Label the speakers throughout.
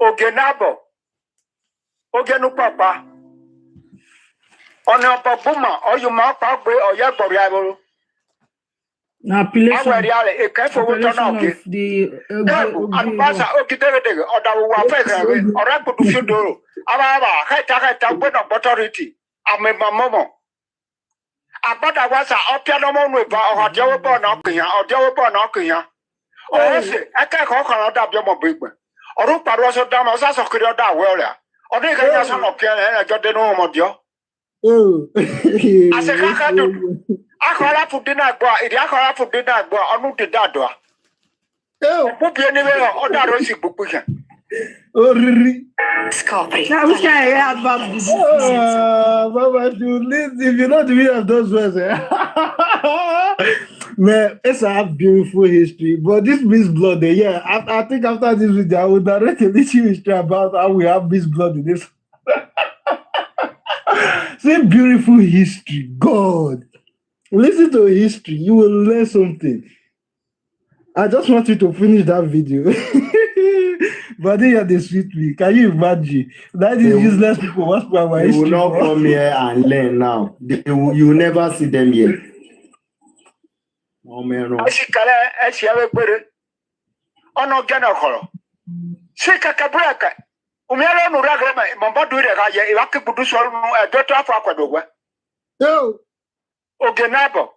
Speaker 1: Ogenabo. Ogenu papa. Ono babuma or you mark up or yaboriable.
Speaker 2: Appellation of
Speaker 1: the Ambassa Okidere or that will or I put to do. Ababa, authority. I'm a momo. About I was a piano with or Jowo knocking or Jowo knocking. Oh, I can't call out your big one. Or Rupa was a dam as a secret that well. Or they can just not kill and I got the name of you.
Speaker 2: Oh,
Speaker 1: I said, I call up for dinner, boy. If I call up for dinner, boy, I moved the dad. Oh, put you anywhere or that rosy book.
Speaker 2: oh, really?
Speaker 3: Scopri.
Speaker 2: I wish I had about this. Mama, if you're not doing of those words, man, it's a beautiful history. But this Miss Blood, yeah, I think after this video, I will narrate a little history about how we have Miss Blood in this. Say beautiful history. God. Listen to history. You will learn something. I just want you to finish that video. But then you're the sweet me. Can you imagine? That is useless people. What's my history?
Speaker 4: They will not come here and learn now. You will never see them here. Oh man.
Speaker 1: I see Kala, I see everybody. Oh no, Ganakoro. Say Kakabraka. Umero no ragama, Mambo do it. I can produce a daughter of Aquadoga.
Speaker 2: No.
Speaker 1: Ogenabo.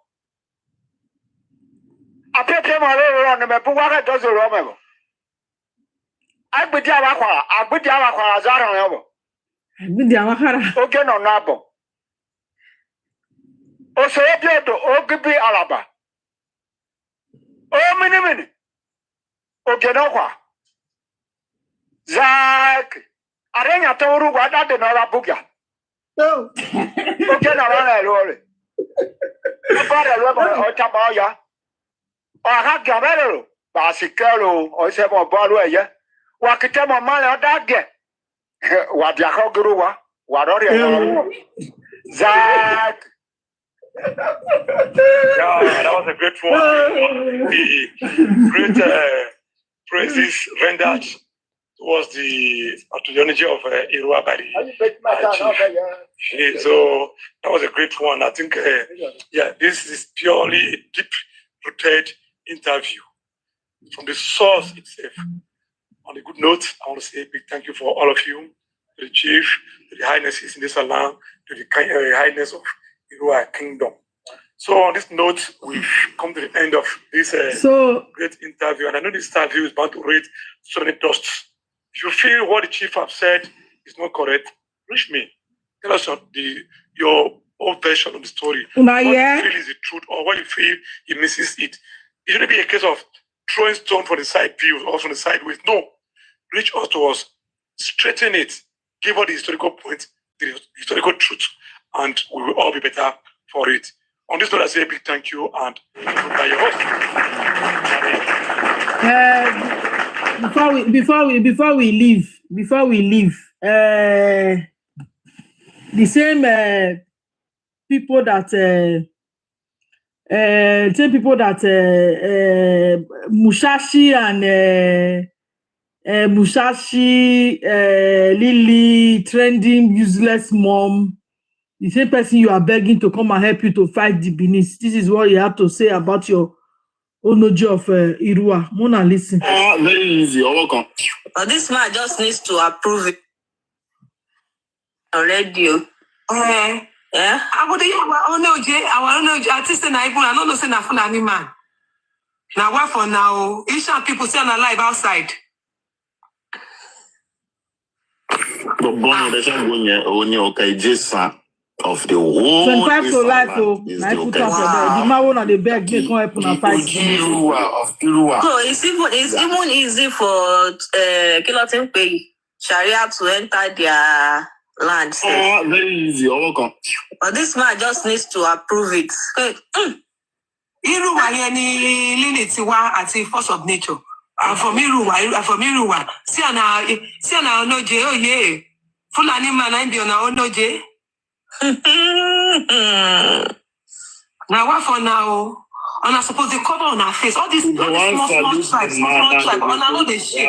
Speaker 1: I put him all around the Mapuaka does a Romero. I put Yawaka, I put Yawaka Azara.
Speaker 2: With the Amahara.
Speaker 1: Ogen or Nabo. O Sebedo, Ogibi Alaba. Oh, mini. Ogenoka. Zach. Arena Toru, what I did not buga.
Speaker 2: No.
Speaker 1: Ogenara. Otabaya. I have Gamero, Basicaro, or several Baluaya. Wakitama Mala Dagge. What Yakogurua, what are you? Zach.
Speaker 5: Yeah, that was a great one. The great praises rendered was the autonomy of Irua by the chief. So that was a great one. I think, yeah, this is purely deep-rooted interview from the source itself. On a good note, I want to say a big thank you for all of you, to the chief, to the highnesses in this land, to the highness of Irua Kingdom. So on this note, we've come to the end of this great interview. And I know this interview is bound to raise so many dusts. If you feel what the chief have said is not correct, reach me. Tell us your own version of the story. What you feel is the truth, or what you feel he misses it. It shouldn't be a case of throwing stone from the side views or from the sideways. No. Reach out to us, straighten it, give us the historical point, the historical truth, and we will all be better for it. On this note, I say a big thank you and goodbye, your host.
Speaker 2: Before we leave, the same people that Mushashi and Mushashi, Lily, trending useless mom, the same person you are begging to come and help you to fight the Benin. This is what you have to say about your Onoji of Irua. Mona, listen.
Speaker 4: Very easy. You're welcome.
Speaker 3: But this man just needs to approve it already. Yeah.
Speaker 6: I would Onoji, artist and I don't know say na funny man. Now what for now? Asian people say I'm alive outside.
Speaker 4: Of the whole
Speaker 2: 25 to life, the man wanna the beg they come help on fight.
Speaker 3: So it's even easy for Kilotin Pay Sharia to enter their land.
Speaker 4: Very easy. You're welcome.
Speaker 3: But this man just needs to approve it.
Speaker 6: Iruwa yani linitiwa at the force of nature. From Iruwa. See na Onoje, oh yeah. Fulani man I be on Onoje. Now what for now? And I suppose they cover on our face. All these small tribes, on I know they shit.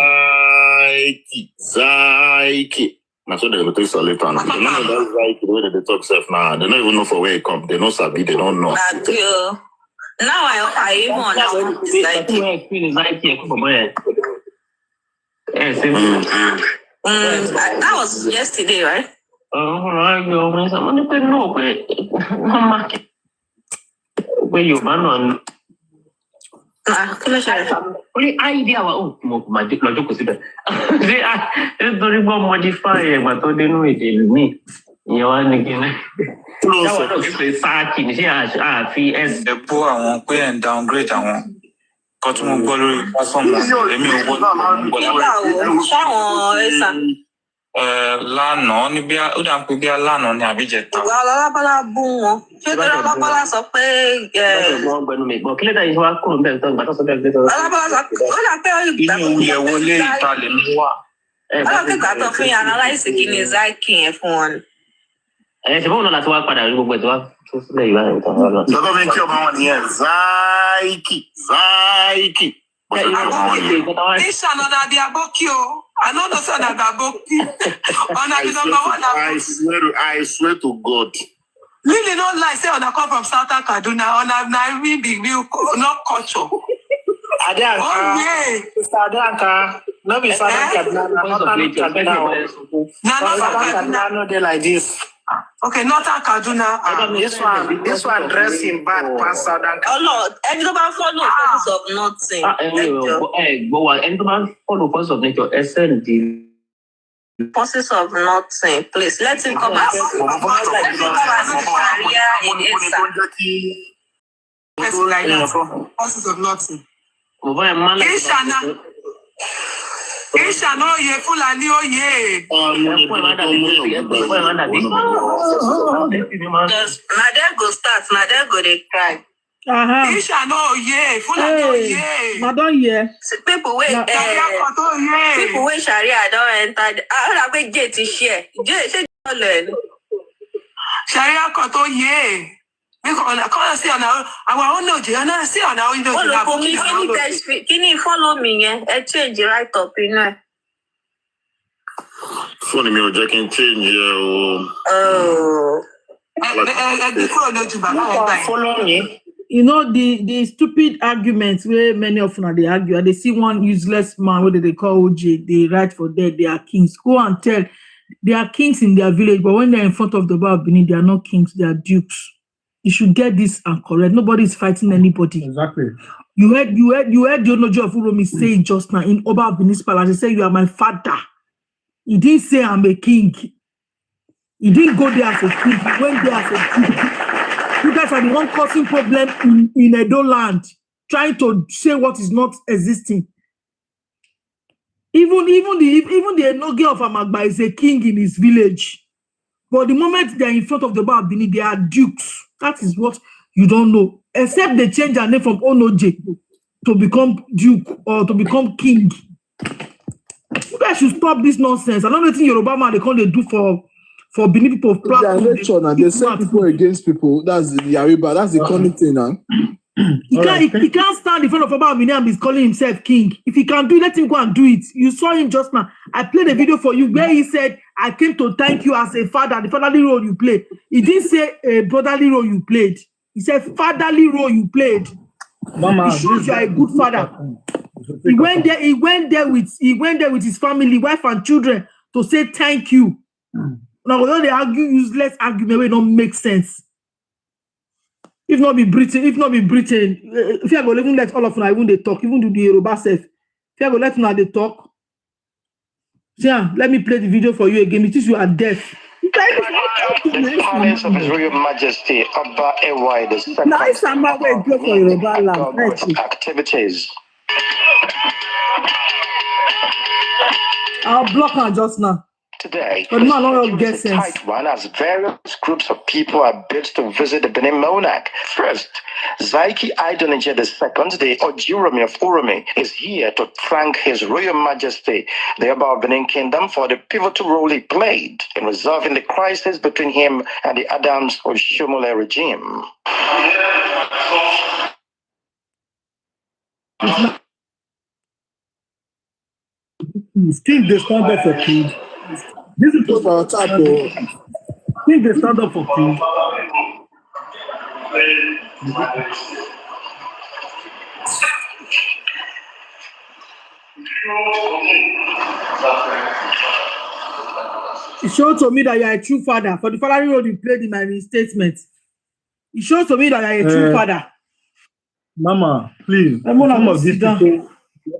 Speaker 7: Zaiki. Now so they're going to take later. They don't know that Zaiki, the way that they talk self now. They don't even know for where it come. They don't sabi, they don't know.
Speaker 3: Now I even understand that was yesterday, right?
Speaker 8: Where you man on?
Speaker 3: Only
Speaker 8: idea magic consider. It's very modify, but they know it in me. You want again.
Speaker 9: The poor one, queer and downgrade one. Got more glory for someone. Lano, ni bia udan ku bia lano ni abije ta.
Speaker 3: Wala bala bunwo. Se dara bala sọ pé
Speaker 8: mo gbenu mi bo kile da yi wa ko nbe to gba to so be gbe to.
Speaker 3: Ala bala sọ ó la pé ó gba.
Speaker 9: Inú ye wọlé ita le mu wa.
Speaker 3: Ala ke gba to fún analyze kini Zaiki yẹn fún wọn.
Speaker 8: Se bo no láti wá padà rí gbogbo e to wá tó sílẹ̀ yi wa e to lọ.
Speaker 7: Dogo mi ki o ba won nìyẹn Zaiki.
Speaker 6: This another the abokio. Another son of aboki.
Speaker 7: I swear to God.
Speaker 6: Really not like say on a come from Southern Kaduna on a really big view not culture.
Speaker 1: Adanka.
Speaker 6: Oh yeah.
Speaker 1: Sister Adanka. No be Southern Kaduna. Northern Kaduna no dey like this.
Speaker 6: Okay, Northern Kaduna.
Speaker 1: This one dressing bad past Southern Kaduna.
Speaker 3: Oh no, everybody follow Forces of Nothing.
Speaker 8: Everybody follow Forces of Nature. SND.
Speaker 3: Forces of Nothing. Please let him come as Sharia in Esan.
Speaker 6: Forces of Nothing. Isha no ye Fulani o ye.
Speaker 3: Madam go start, Madam go dey cry.
Speaker 6: Isha no ye Fulani o ye.
Speaker 2: Madam ye.
Speaker 3: People wey Sharia don enter. I wey gate share. Say learn.
Speaker 6: Sharia koto ye. Because I see on our own no, I see on our own no.
Speaker 3: Can you follow me? I change right up in
Speaker 7: Funny me, I can change.
Speaker 1: Follow me.
Speaker 2: You know the stupid arguments where many of them they argue, and they see one useless man, what they call OJ, they write for dead, they are kings. Go and tell they are kings in their village, but when they're in front of the bar of Benin, they are not kings, they are dukes. You should get this and correct. Nobody is fighting anybody. Exactly. You heard the Onojo of Uromi say just now in Oba of Benin's palace. He said, "You are my father." He didn't say I'm a king. He didn't go there as a king. He went there as a king. You guys are the one causing problem in Edo land, trying to say what is not existing. Even the Enoge of Amagba is a king in his village. But the moment they're in front of the bar of Benin, they are dukes. That is what you don't know. Except they change their name from Onoje to become duke or to become king. You guys should stop this nonsense. I don't know anything Yoruba man they can't do for Benin people.
Speaker 10: They send people against people. That's the Yariba. That's the common thing now.
Speaker 2: He can't stand in front of Oba Benin and he's calling himself king. If he can do it, let him go and do it. You saw him just now. I played a video for you where he said, "I came to thank you as a father, the fatherly role you played." He didn't say a brotherly role you played. He said fatherly role you played. Mama, it shows you are a good father. He went there with his family, wife and children to say thank you. Now they argue useless argument will not make sense. If not be Britain, if I go even let all of them even they talk, even do the Yoruba self. If I go let them they talk. Yeah, let me play the video for you again. It is you are deaf.
Speaker 11: The Palace of His Royal Majesty Abba Ewai the Second.
Speaker 2: Nice, I'm not going to go for Yoruba land.
Speaker 11: Activities.
Speaker 2: I'll block her just now.
Speaker 11: Today,
Speaker 2: but no, no,
Speaker 11: it's a tight one as various groups of people are bid to visit the Benin monarch. First, Zaiki Edo and Esan, the Ojuromi of Uromi, is here to thank His Royal Majesty, the Oba of Benin Kingdom, for the pivotal role he played in resolving the crisis between him and the Adams Oshomole regime.
Speaker 2: Think they stand up for king. This is
Speaker 10: Just for attack, bro.
Speaker 2: Think they stand up for king.
Speaker 12: It shows to me that you are a true father. For the father role you played in my reinstatement, it shows to me that you are a true father.
Speaker 2: Mama, please. Some of these people,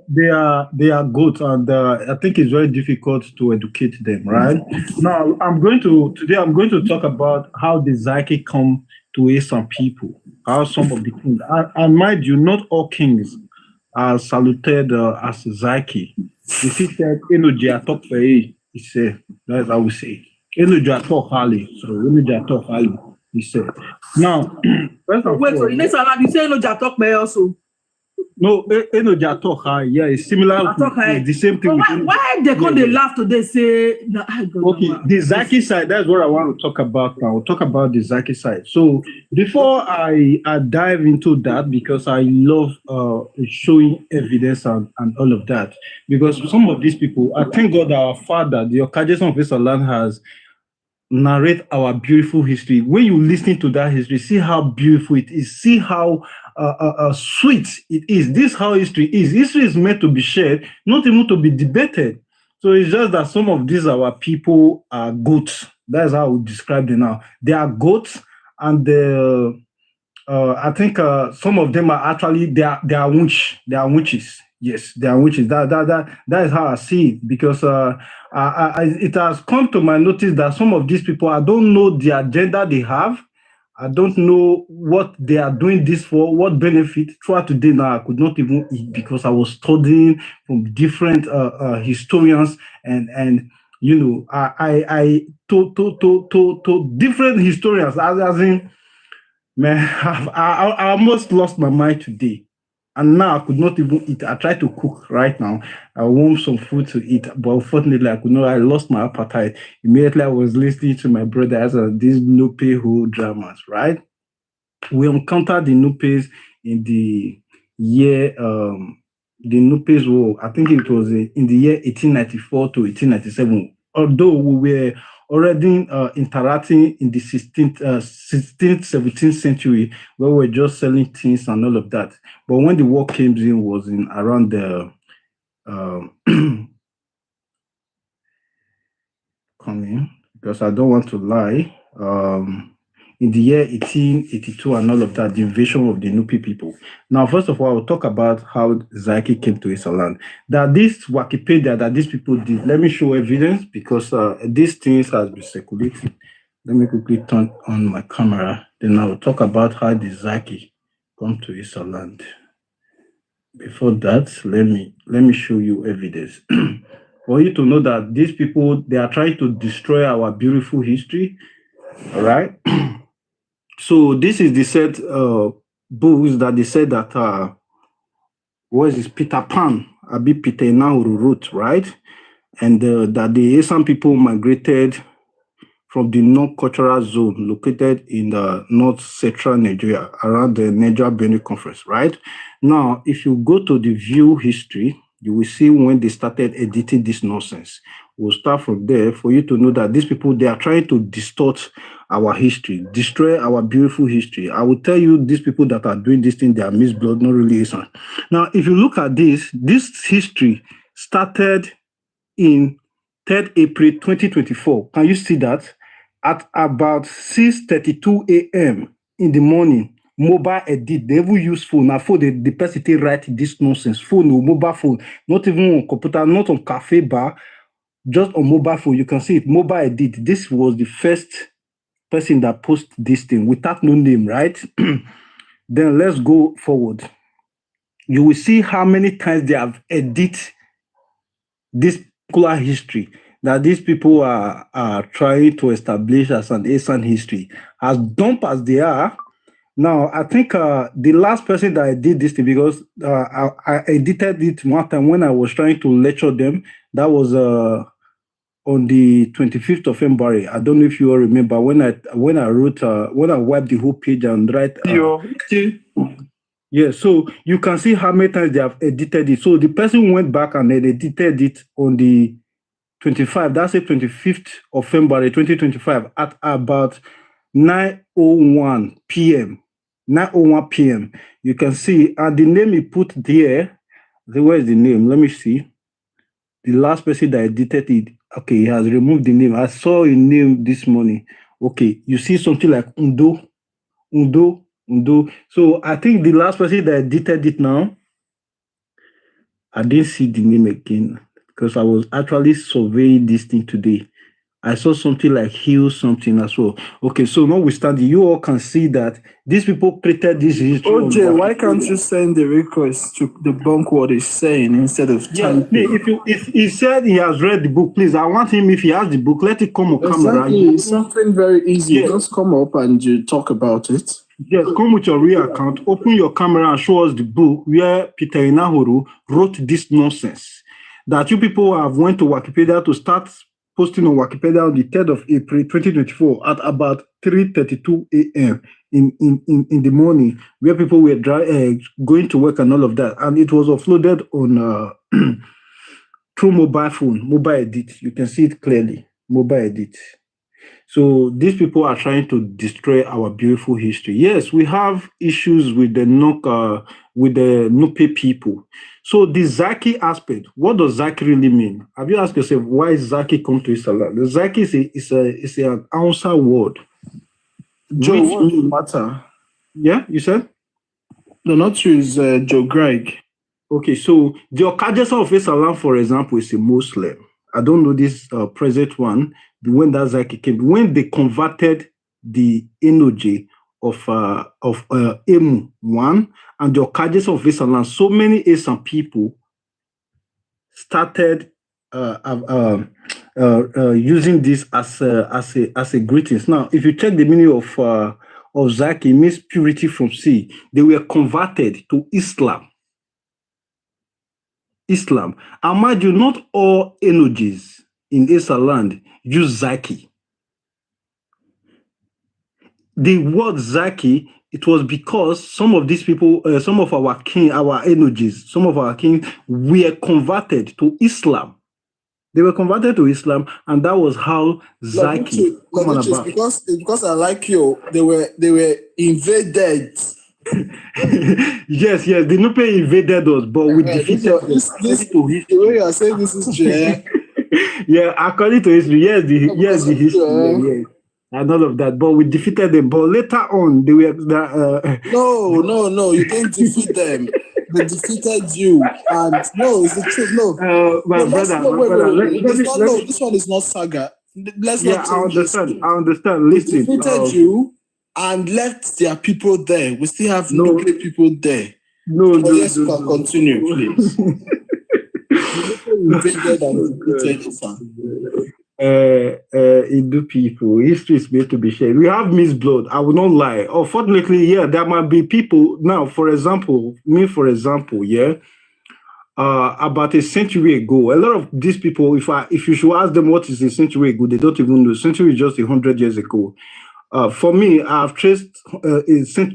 Speaker 2: they are good, and I think it's very difficult to educate them. Right now, I'm going to talk about how the Zaki come to aid some people. How some of the kings, and mind you, not all kings are saluted as Zaki. If he said Enoji atok he said that's how we say Enoji atok hali. So Enoji atok hali. He said. Now,
Speaker 12: wait, so you say Enoji atok also.
Speaker 2: No, Enoji atok yeah, it's similar. It's the same thing.
Speaker 12: Why they come they laugh today? Say no,
Speaker 2: okay, the Zaki side. That's what I want to talk about now. We'll talk about the Zaki side. So before I dive into that, because I love showing evidence and all of that, because some of these people, I thank God our father, the Okajeson of Esan has narrate our beautiful history. When you listen to that history, see how beautiful it is. See how sweet it is. This how history is. History is meant to be shared, not even to be debated. So it's just that some of these our people are goats. That's how we describe them now. They are goats, and I think some of them are actually they are witches. Yes, they are witches. That is how I see it, because it has come to my notice that some of these people, I don't know the agenda they have. I don't know what they are doing this for, what benefit. Throughout today now, I could not even eat because I was studying from different historians and you know, I to different historians, as in, man, I almost lost my mind today. And now I could not even eat. I tried to cook right now. I want some food to eat, but unfortunately I could not. I lost my appetite. Immediately I was listening to my brother as these Nupe whole dramas, right? We encountered the Nupes in the year, the Nupes were, I think it was in the year 1894 to 1897. Although we were already interacting in the 16th, 17th century, where we were just selling things and all of that. But when the war came in, was in around the coming, because I don't want to lie. In the year 1882 and all of that, the invasion of the Nupi people. Now, first of all, I'll talk about how Zaki came to Esan land. That this Wikipedia that these people did, let me show evidence, because these things has been circulating. Let me quickly turn on my camera. Then I'll talk about how the Zaki come to Esan land. Before that, let me show you evidence. For you to know that these people, they are trying to destroy our beautiful history. All right. So this is the said books that they said that what is this, Peter Pan, Abi Peter now wrote, right? And that the Esan people migrated from the North Cultural Zone located in the North Central Nigeria around the Niger Benue Conference, right? Now, if you go to the view history, you will see when they started editing this nonsense. We'll start from there for you to know that these people, they are trying to distort our history, destroy our beautiful history. I will tell you, these people that are doing this thing, they are mixed blood, not really Esan. Now, if you look at this history started in 3rd April 2024. Can you see that? At about 6:32 a.m. in the morning, mobile edit, they even use phone. Now, phone, the person they write this nonsense. Phone or mobile phone, not even on computer, not on cafe bar, just on mobile phone. You can see it, mobile edit. This was the first person that posted this thing without no name, right? Then let's go forward. You will see how many times they have edited this particular history that these people are trying to establish as an Esan history. As dumb as they are, now I think the last person that I did this thing, because I edited it one time when I was trying to lecture them, that was on the 25th of February. I don't know if you all remember when I wrote when I wiped the whole page and write Yeah, so you can see how many times they have edited it. So the person went back and they edited it on the 25, that's the 25th of February 2025 at about 9:01 p.m. 9:01 p.m. You can see, and the name he put there, where is the name? Let me see. The last person that edited it, okay, he has removed the name. I saw a name this morning. Okay, you see something like Undo. So I think the last person that edited it now, I didn't see the name again because I was actually surveying this thing today. I saw something like Hill something as well. Okay, so notwithstanding, you all can see that these people created this history.
Speaker 10: OJ, why can't you send the request to debunk what he's saying instead of typing?
Speaker 2: If he said he has read the book, please, I want him, if he has the book, let it come on camera.
Speaker 10: Exactly, it's something very easy. Yes. Just come up and you talk about it.
Speaker 2: Yes, come with your real account, open your camera and show us the book where Peter Inahoro wrote this nonsense. That you people have went to Wikipedia to start posting on Wikipedia on the 3rd of April 2024 at about 3:32 a.m. in the morning, where people were going to work and all of that. And it was uploaded on through mobile edit. You can see it clearly, mobile edit. So these people are trying to destroy our beautiful history. Yes, we have issues with the Nupe people. So the Zaki aspect, what does Zaki really mean? Have you asked yourself why Zaki come to Islam? The Zaki is an Hausa word.
Speaker 10: Joe, what's the matter?
Speaker 2: Yeah, you said?
Speaker 10: No, not you, is Joe Greg.
Speaker 2: Okay, so the Okadesa of Islam, for example, is a Muslim. I don't know this present one. When that Zaki came, when they converted the energy of Emu one and the Okadesa of Islam, so many Esan people started using this as a greetings. Now, if you check the meaning of Zaki, it means purity from sea. They were converted to Islam. And mind you, not all energies in Esa land use Zaki. The word Zaki, it was because some of these people, some of our king, our energies, some of our kings were converted to Islam. They were converted to Islam, and that was how Zaki come on about.
Speaker 10: Because I like you, they were invaded.
Speaker 2: yes, the Nupe invaded us, but we defeated them.
Speaker 10: The way you are saying this is Jay.
Speaker 2: Yeah, according to history, yes, the history, yes, and all of that, but we defeated them. But later on, they were
Speaker 10: no, you didn't defeat them. They defeated you, and no, it's the truth. No,
Speaker 2: my brother.
Speaker 10: This one is not saga. Let's not.
Speaker 2: I understand. Listen,
Speaker 10: they defeated you and left their people there. We still have nuclear people there. Yes, you can continue, please.
Speaker 2: Indo people, history is made to be shared. We have mixed blood. I will not lie. Unfortunately, there might be people now. For example, about a century ago, a lot of these people, if you should ask them what is a century ago, they don't even know. Century is just 100 years ago. For me, I've traced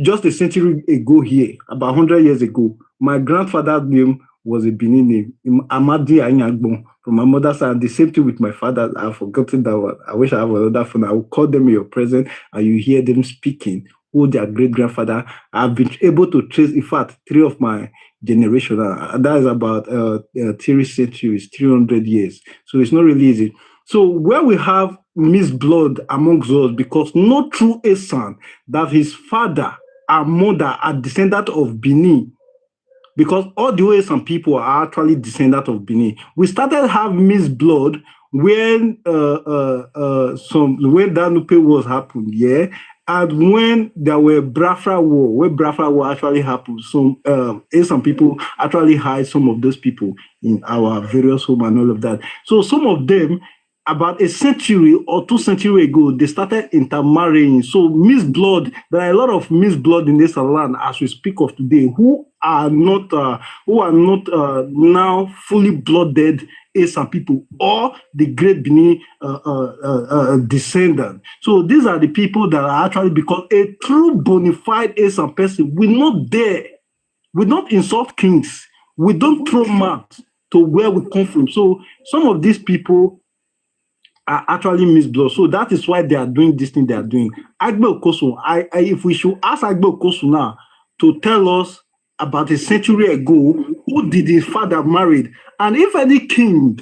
Speaker 2: just a century ago here, about 100 years ago. My grandfather's name was a Benin name, Amadi Anyagbon, from my mother's side. The same thing with my father. I've forgotten that one. I wish I have another phone. I will call them in your presence and you hear them speaking who their great-grandfather. I've been able to trace, in fact, 3 of my generation. That is about 3 centuries, 300 years. So it's not really easy. So where we have mixed blood amongst us, because no true Esan that his father and mother are descendants of Benin, because all the Esan people are actually descendants of Benin. We started have mixed blood when that Nupe Wars happened, and when there were Biafra War, where Biafra War actually happened, some people actually hide some of those people in our various homes and all of that. So some of them, about a century or 2 centuries ago, they started intermarrying. So mixed blood, there are a lot of mixed blood in this land as we speak of today, who are not now fully blooded Esan people or the great Benin descendant. So these are the people that are actually, because a true bona fide Esan person will not dare We don't insult kings. We don't throw marks to where we come from. So some of these people are actually misblood. So that is why they are doing this thing they are doing. Agbe Okosu, if we should ask Agbe Okosu now to tell us about a century ago, who did his father marry? And if any king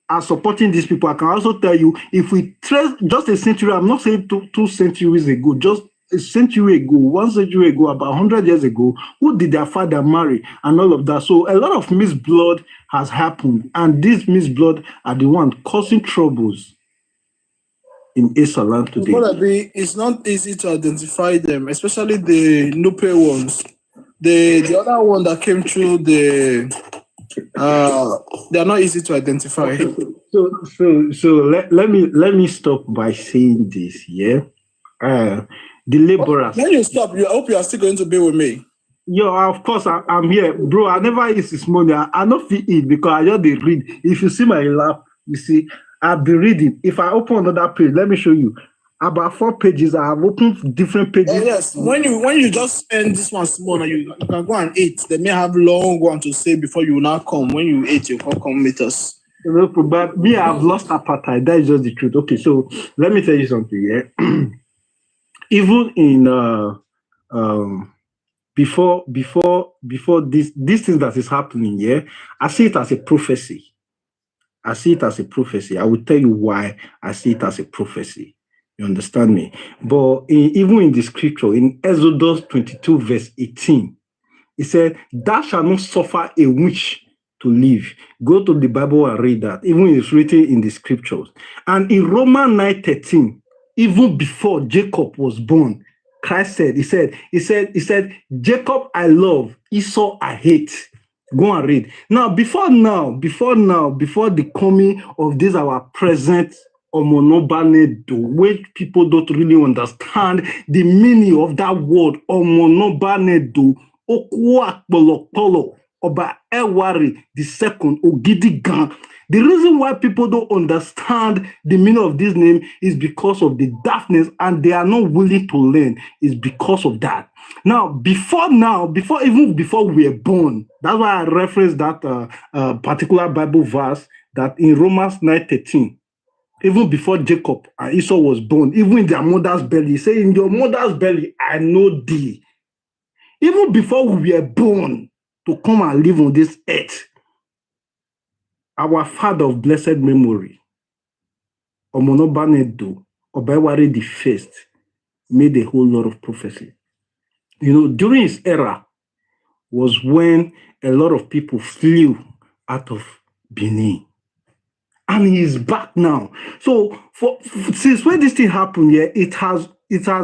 Speaker 2: are supporting these people, I can also tell you, if we trace just a century, I'm not saying two centuries ago, just a century ago, 1 century ago, about 100 years ago, who did their father marry and all of that. So a lot of misblood has happened, and these misblood are the ones causing troubles in Esaland today.
Speaker 10: It's not easy to identify them, especially the Nupe ones. The other one that came through they are not easy to identify.
Speaker 2: So let me stop by saying this. Yeah, the laborers.
Speaker 10: When you stop, I hope you are still going to be with me.
Speaker 2: Yeah, of course I'm here, bro. I never eat this morning. I not fit eat because I just did read. If you see my lap, you see I've been reading. If I open another page, let me show you. About 4 pages. I have opened different pages.
Speaker 10: Yes, when you just end this one small, you can go and eat. They may have long one to say before you now come. When you eat, you can come meet us.
Speaker 2: But me, I've lost appetite. That is just the truth. Okay, so let me tell you something. Yeah, even in before this thing that is happening, yeah, I see it as a prophecy. I see it as a prophecy. I will tell you why I see it as a prophecy. You understand me? But even in the scripture, in Exodus 22, verse 18, it said, "Thou shalt not suffer a witch to live." Go to the Bible and read that. Even it's written in the scriptures. And in Romans 9:13, even before Jacob was born, Christ said, he said, "Jacob I love, Esau I hate." Go and read. Before the coming of this our present Omonobanedo, which people don't really understand the meaning of that word Omonobanedo, Okuakbolokpolo, Oba Ewari II, Ogidigan. The reason why people don't understand the meaning of this name is because of the darkness, and they are not willing to learn. Is because of that. Before we were born, that's why I referenced that particular Bible verse that in Romans 9:13. Even before Jacob and Esau was born, even in their mother's belly, say, "In your mother's belly, I know thee." Even before we were born to come and live on this earth, our father of blessed memory, Omonobanedo, Obewari the first, made a whole lot of prophecy. During his era was when a lot of people flew out of Benin. And he is back now. So since when this thing happened, yeah, it has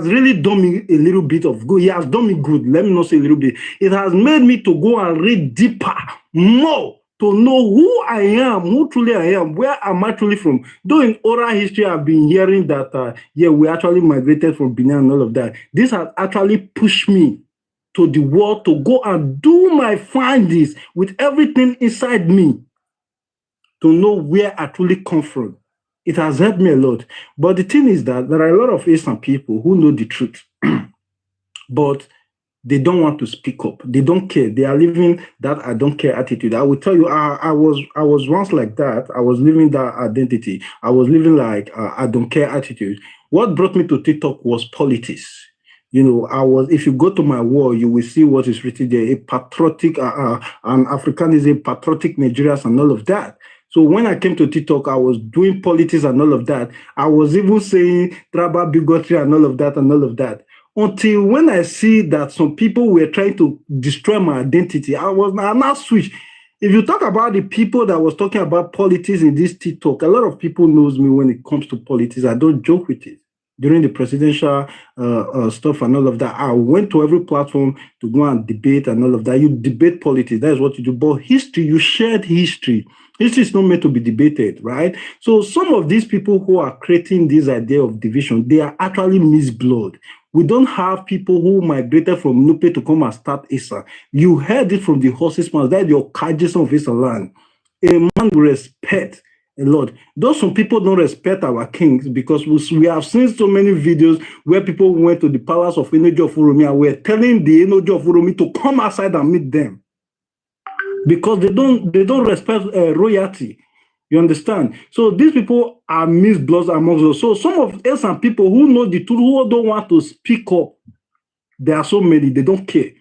Speaker 2: really done me a little bit of good. He has done me good. Let me not say a little bit. It has made me to go and read deeper, more, to know who I am, who truly I am, where am I truly from. Though in oral history, I've been hearing that, we actually migrated from Benin and all of that. This has actually pushed me to the world to go and do my findings with everything inside me, to know where I truly come from. It has helped me a lot. But the thing is that there are a lot of Esan people who know the truth, but they don't want to speak up. They don't care. They are living that I don't care attitude. I will tell you, I was once like that. I was living that identity. I was living like I don't care attitude. What brought me to TikTok was politics. If you go to my wall, you will see what is written there, a patriotic, an Africanism, patriotic Nigerians and all of that. So when I came to TikTok, I was doing politics and all of that. I was even saying tribal bigotry and all of that. Until when I see that some people were trying to destroy my identity, I now switch. If you talk about the people that was talking about politics in this TikTok, a lot of people knows me when it comes to politics. I don't joke with it. During the presidential stuff and all of that, I went to every platform to go and debate and all of that. You debate politics, that is what you do. But history, you shared history. History is not meant to be debated, right? So some of these people who are creating this idea of division, they are actually misblood. We don't have people who migrated from Nupe to come and start Esan. You heard it from the horse's mouth. That's your Kajesan of Esan land. A man with respect a lot. Those some people don't respect our kings because we have seen so many videos where people went to the palace of Enojo of Uromi and were telling the Enojo of Uromi to come outside and meet them because they don't respect royalty. You understand? So these people are mixed bloods amongst us. So some of us and people who know the truth, who don't want to speak up, there are so many, they don't care.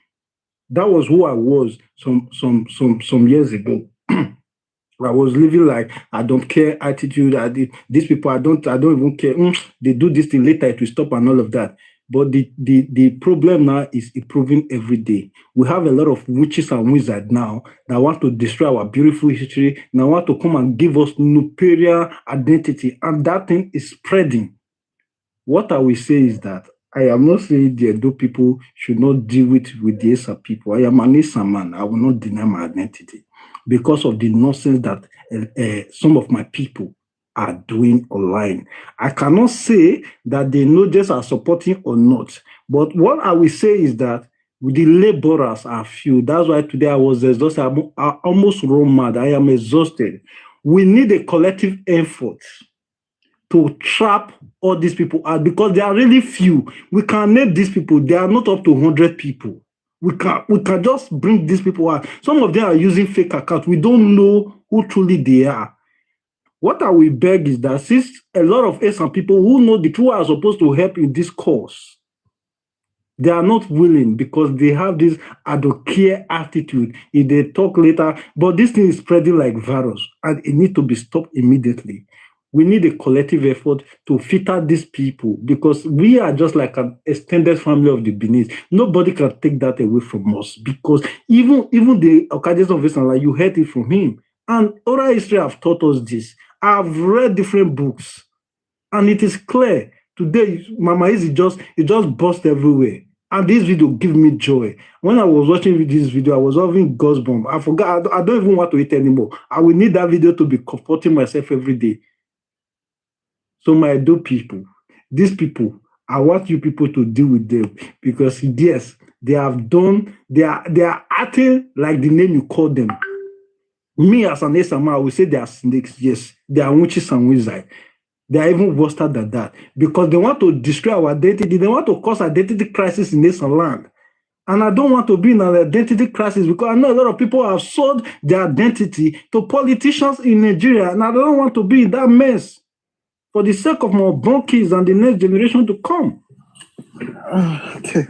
Speaker 2: That was who I was some years ago. I was living like I don't care attitude. These people, I don't even care. They do this thing later, it will stop and all of that. But the problem now is improving every day. We have a lot of witches and wizards now that want to destroy our beautiful history, now want to come and give us superior identity, and that thing is spreading. What I will say is that I am not saying the Edo people should not deal with the Esa people. I am an Esa man. I will not deny my identity because of the nonsense that some of my people are doing online. I cannot say that the Nodes are supporting or not, but what I will say is that the laborers are few. That's why today I was exhausted. I almost run mad. I am exhausted. We need a collective effort to trap all these people out because they are really few. We can name these people. They are not up to 100 people. We can just bring these people out. Some of them are using fake accounts. We don't know who truly they are. What I will beg is that since a lot of us and people who know the truth are supposed to help in this cause, they are not willing because they have this I don't care attitude. If they talk later, but this thing is spreading like virus and it needs to be stopped immediately. We need a collective effort to filter these people because we are just like an extended family of the Benin. Nobody can take that away from us because even the occasions of Esan, like you heard it from him. And oral history have taught us this. I've read different books and it is clear. Today, Mama Izzy just burst everywhere. And this video give me joy. When I was watching this video, I was having goosebumps. I forgot, I don't even want to eat anymore. I will need that video to be comforting myself every day. So my Edo people, these people, I want you people to deal with them because yes, they are acting like the name you call them. Me as an Esama, I will say they are snakes. Yes, they are witches and wizards. They are even worse than that because they want to destroy our identity. They want to cause identity crisis in this land. And I don't want to be in an identity crisis because I know a lot of people have sold their identity to politicians in Nigeria, and I don't want to be in that mess. For the sake of my born kids and the next generation to come. Okay.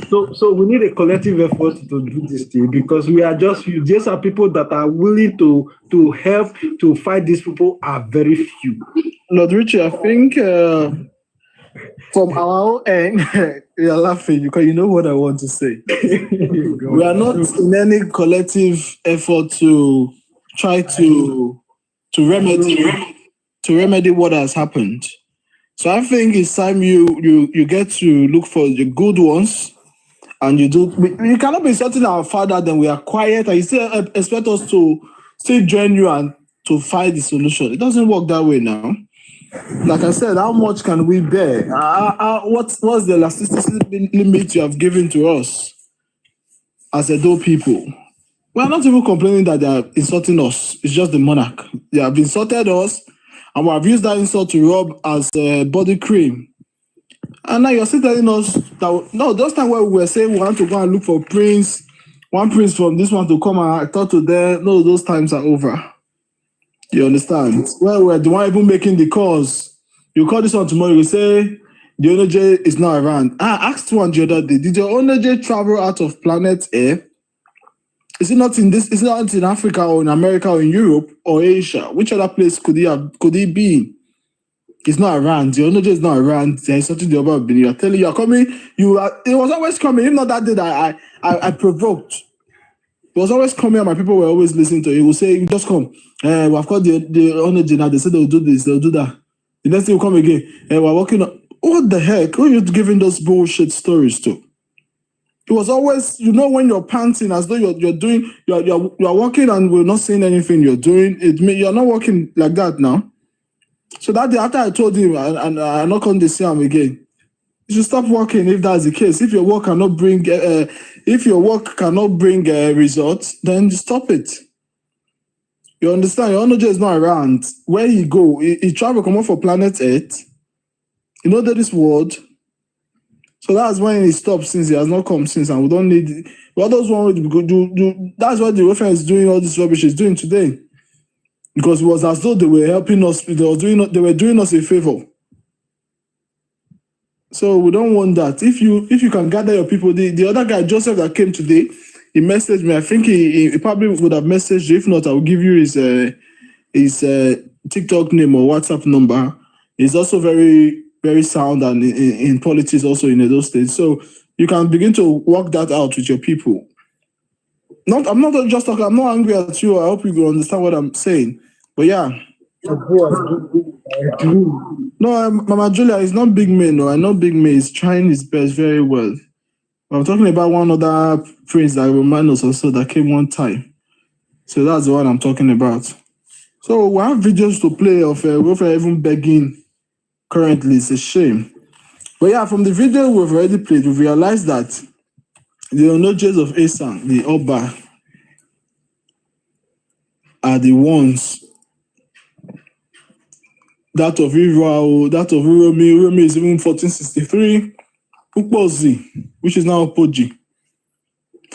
Speaker 2: So we need a collective effort to do this thing because we are just few. These are people that are willing to help to fight these people are very few.
Speaker 10: Lord Richard, I think from our own end, you're laughing because you know what I want to say. We are not in any collective effort to try to remedy what has happened. So I think it's time you get to look for the good ones, and you do. You cannot be insulting our father, then we are quiet, and you still expect us to still join you and to find the solution. It doesn't work that way now. Like I said, how much can we bear? What's the elasticity limit you have given to us as Edo people? We are not even complaining that they are insulting us. It's just the monarch. They have insulted us, and we have used that insult to rub as body cream. And now you're still telling us that, no, those times where we were saying we want to go and look for one prince from this one to come and I talk to them, no, those times are over. You understand? Well, we're the one even making the calls. You call this one tomorrow, you say, the Onoje is not around. I asked one the other day, did your Onoje travel out of planet Earth? Is it not in this? Is it not in Africa or in America or in Europe or Asia? Which other place could he be? He's not around. The Onoje is not around. There's something the other Benin. You're telling you are coming. It was always coming. If not that day that I provoked. It was always coming, and my people were always listening to it. He will say, "Just come. We've got the Onoje now. They said they'll do this. They'll do that. The next day will come again. We're working on. What the heck? Who are you giving those bullshit stories to?" It was always, when you're panting as though you're working and we're not saying anything you're doing. You're not working like that now. So that day after I told him and I'm not going to see him again, you should stop working if that's the case. If your work cannot bring results, then stop it. You understand? Your Onoje is not around. Where he go? He travel come up for planet Earth. You know that this world. So that's when he stopped since he has not come since, and we don't need. What those one do? That's what the reference is doing. All this rubbish is doing today, because it was as though they were helping us. They were doing us a favor. So we don't want that. If you can gather your people, the other guy Joseph that came today, he messaged me. I think he probably would have messaged you. If not, I will give you his TikTok name or WhatsApp number. He's also very, very sound and in politics also in Edo State. So you can begin to work that out with your people. I'm not just talking. I'm not angry at you. I hope you will understand what I'm saying. But yeah. No, Mama Julia is not Big May. No, I know Big May is trying his best very well. I'm talking about one other prince that Romanos also that came one time. So that's the one I'm talking about. So we have videos to play of Wilfred even begging currently. It's a shame. But yeah, from the video we've already played, we've realized that the Onojes of Esan, the Oba, are the ones. That of Irao, that of Uromi. Uromi is even 1463. Ukpozi, which is now Opoji,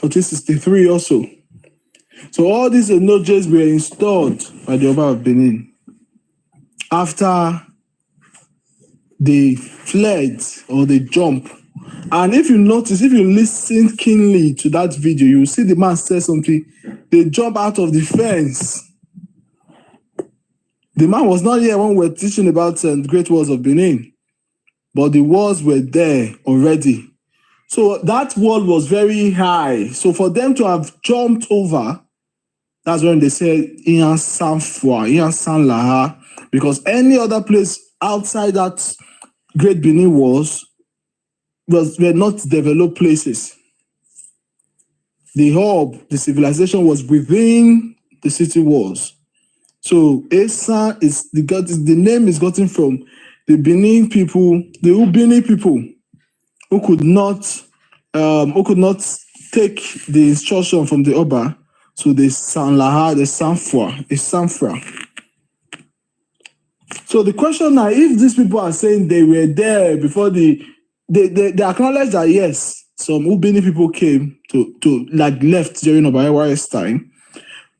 Speaker 10: 1463 also. So all these Onojes were installed by the Oba of Benin after they fled or they jump. And if you notice, if you listen keenly to that video, you will see the man say something. They jump out of the fence. The man was not here when we were teaching about the Great Walls of Benin, but the walls were there already. So that wall was very high. So for them to have jumped over, that's when they said Iyan Sanfwa, Iyan San Laha, because any other place outside that Great Benin walls were not developed places. The hub, the civilization was within the city walls. So Esan is the name is gotten from the Benin people, the Ubini people, who could not take the instruction from the Oba. So they Sanlaha, the Sanfra. So the question now, if these people are saying they were there before they acknowledge that yes, some Ubini people came to like left during Obayewa's time.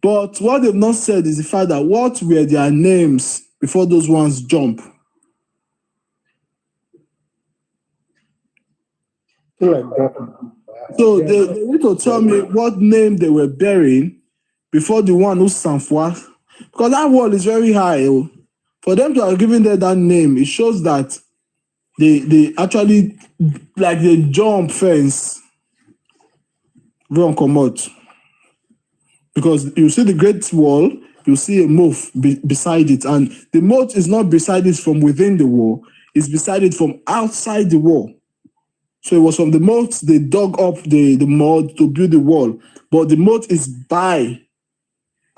Speaker 10: But what they've not said is the fact that what were their names before those ones jump. So they need to tell me what name they were bearing before the one who Sanfwa. Because that wall is very high. For them to have given them that name, it shows that they actually, like they jump fence. Wrong commode. Because you see the Great Wall, you see a moat beside it. And the moat is not beside it from within the wall. It's beside it from outside the wall. So it was from the moat they dug up the mud to build the wall. But the moat is by,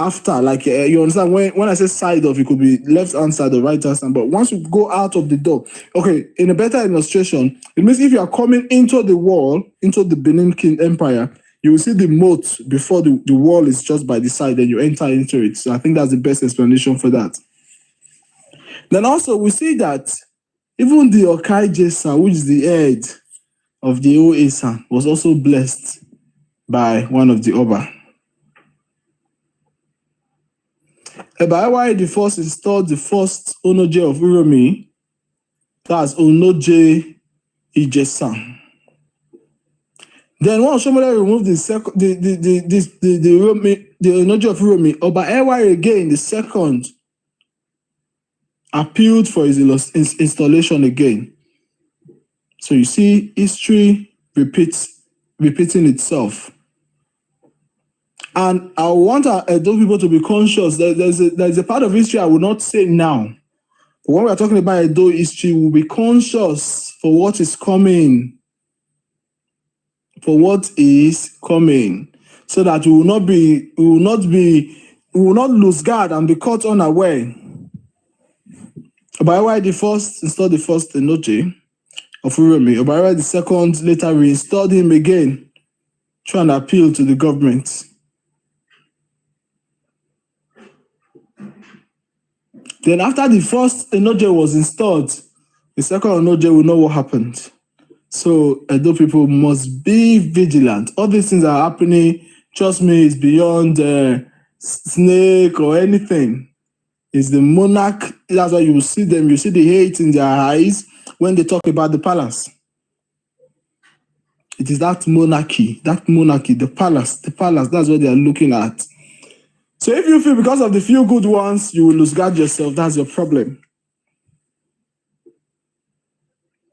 Speaker 10: after, like you understand, when I say side of, it could be left-hand side or right-hand side. But once you go out of the door, okay, in a better illustration, it means if you are coming into the wall, into the Benin King Empire, you will see the moat before the wall is just by the side, and you enter into it. So I think that's the best explanation for that. Then also we see that even the Okai Jesa, which is the head of the Edo and Esan, was also blessed by one of the Oba. Ebaewa the first installed the first Onoje of Uromi, that's Onoje Ijesan. Then once Shomole removed the second, the Onoje of Uromi, Obaewa again, the second, appealed for his installation again. So you see, history repeating itself. And I want those people to be conscious that there's a part of history I will not say now. But when we are talking about Edo history, we'll be conscious for what is coming. For what is coming. So that we will not lose guard and be caught unaware. Obaewa the first installed the first Onoje of Uromi. Obaewa the second later reinstalled him again, trying to appeal to the government. Then after the first Enoje was installed, the second Enoje will know what happened. So Edo people must be vigilant. All these things are happening. Trust me, it's beyond snake or anything. It's the monarch. That's why you see them. You see the hate in their eyes when they talk about the palace. It is that monarchy, the palace. That's what they are looking at. So if you feel because of the few good ones, you will lose guard yourself, that's your problem.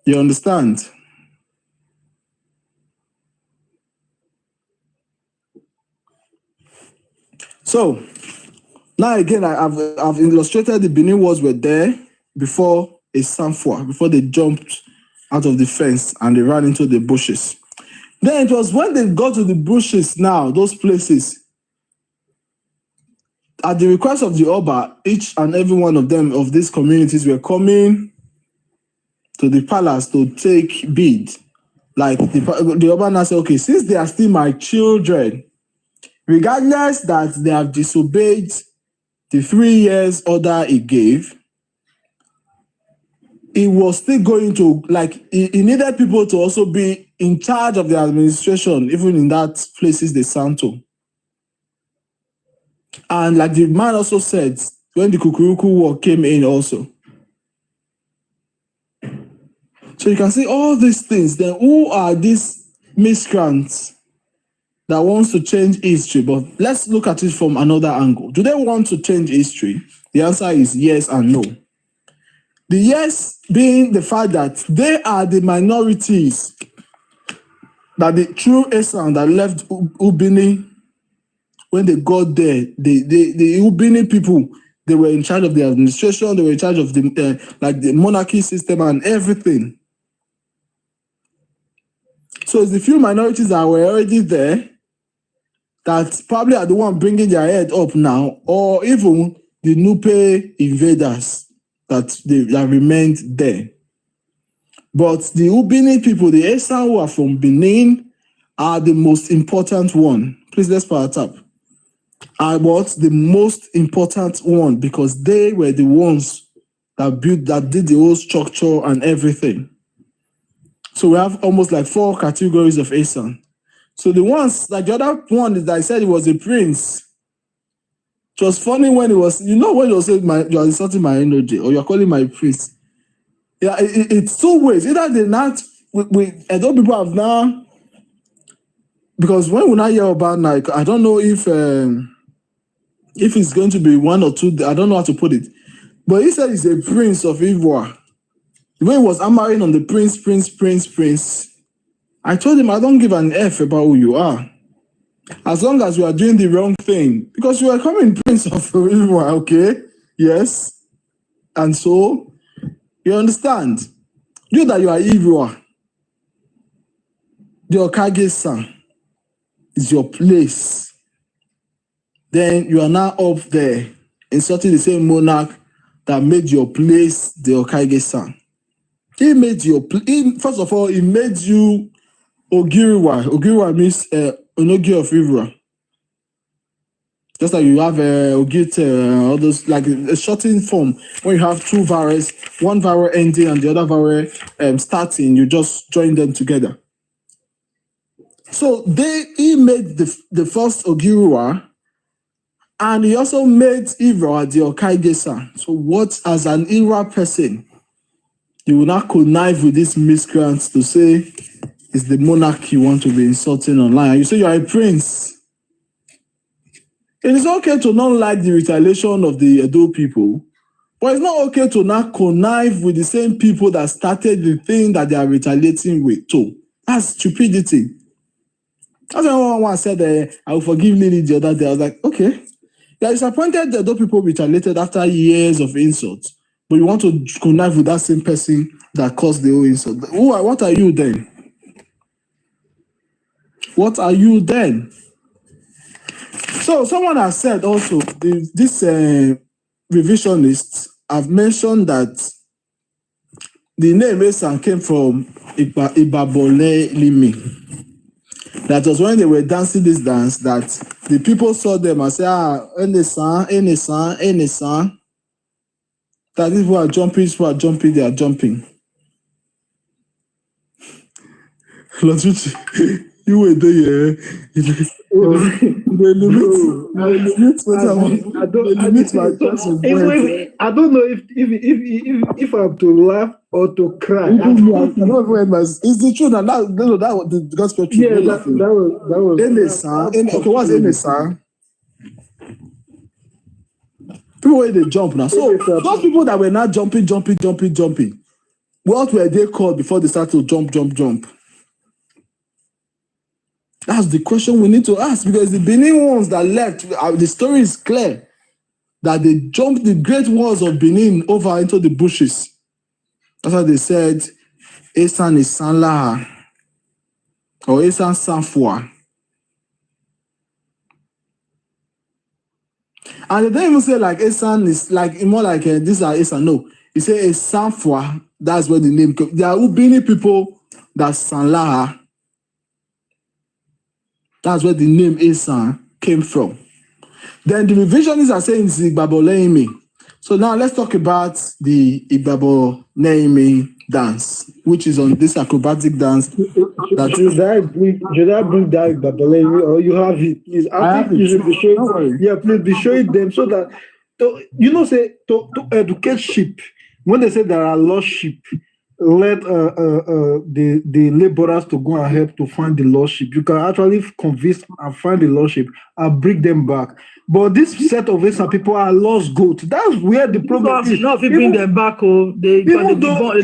Speaker 10: You understand? So now again, I've illustrated the Benin walls were there before a Sanfua, before they jumped out of the fence and they ran into the bushes. Then it was when they got to the bushes now, those places, at the request of the Oba, each and every one of them, of these communities, were coming to the palace to take bid. Like the Oba now said, okay, since they are still my children, regardless that they have disobeyed the 3 years order he gave, he was still going to, like, he needed people to also be in charge of the administration, even in that places they Santo. And like the man also said, when the Kukuruku War came in also. So you can see all these things. Then who are these miscreants that wants to change history? But let's look at it from another angle. Do they want to change history? The answer is yes and no. The yes being the fact that they are the minorities, that the true Esan that left Ubini, when they got there, the Ubini people, they were in charge of the administration, they were in charge of the like the monarchy system and everything. So it's the few minorities that were already there that probably are the one bringing their head up now, or even the Nupe invaders that remained there. But the Ubini people, the Esan who are from Benin, are the most important one. Please, let's power tap. Are what the most important one, because they were the ones that did the whole structure and everything. So we have almost like 4 categories of Esan. So the ones, like the other one is that I said he was a prince. It was funny when it was, when you say you are insulting my energy or you're calling my prince. Yeah, it's 2 ways. Either they're not, Edo people have now, because when we now hear about like, I don't know if it's going to be 1 or 2, I don't know how to put it. But he said he's a prince of Ivoire. The way he was hammering on the prince. I told him I don't give an F about who you are. As long as you are doing the wrong thing. Because you are coming prince of Ivoire, okay? Yes. And so, you understand? You that you are Ivoire. The Okage-san is your place. Then you are now up there insulting the same monarch that made your place the Okage-san. He made your first of all, he made you Ogiriwa. Ogiriwa means Onogi of Ivoire. Just like you have Ogite, all those, like a shortened form. When you have 2 vowels, one vowel ending and the other vowel starting, you just join them together. So he made the first Ogiriwa, and he also made Ivoire the Okage-san. So what, as an Ivoire person, you will not connive with these miscreants to say it's the monarch you want to be insulting online. You say you are a prince. It is okay to not like the retaliation of the Edo people, but it's not okay to not connive with the same people that started the thing that they are retaliating with too. That's stupidity. That's why one said, I will forgive Lily the other day. I was like, okay. You are disappointed that Edo people retaliated after years of insults, but you want to connive with that same person that caused the whole insult. What are you then? What are you then? So someone has said also, this revisionists have mentioned that the name Esan came from Ibabole Limi. That was when they were dancing this dance that the people saw them and said, Enesan. That if people are jumping, they are jumping. You were there,
Speaker 2: I don't know if I have to laugh or to cry.
Speaker 10: It's the truth, and that was the gospel truth.
Speaker 2: Yeah, that was.
Speaker 10: Okay, what's Esan? People where they jump now. So those people that were not jumping. What were they called before they start to jump? That's the question we need to ask, because the Benin ones that left, the story is clear that they jumped the great walls of Benin over into the bushes. That's why they said Esan is Sanlaha or Esan Sanfua. And they don't even say like Esan is like more like these are Esan. No, he say Sanfua. That's where the name comes. There are Ubini people that's Sanlaha. That's where the name Esan came from. Then the revisionists are saying it's Igbabo Leimi. So now let's talk about the Igbabo Leimi dance, which is on this acrobatic dance.
Speaker 2: Should I bring that Igbabo Leimi, or you have it? Please, I think you should be showing. Yeah, please be showing them so that to educate sheep. When they say there are lost sheep, let the laborers to go and help to find the lost sheep. You can actually convince and find the lost sheep and bring them back. But this set of Esan people are lost goats. That's where the problem is.
Speaker 12: Not if you bring them back, they don't
Speaker 10: want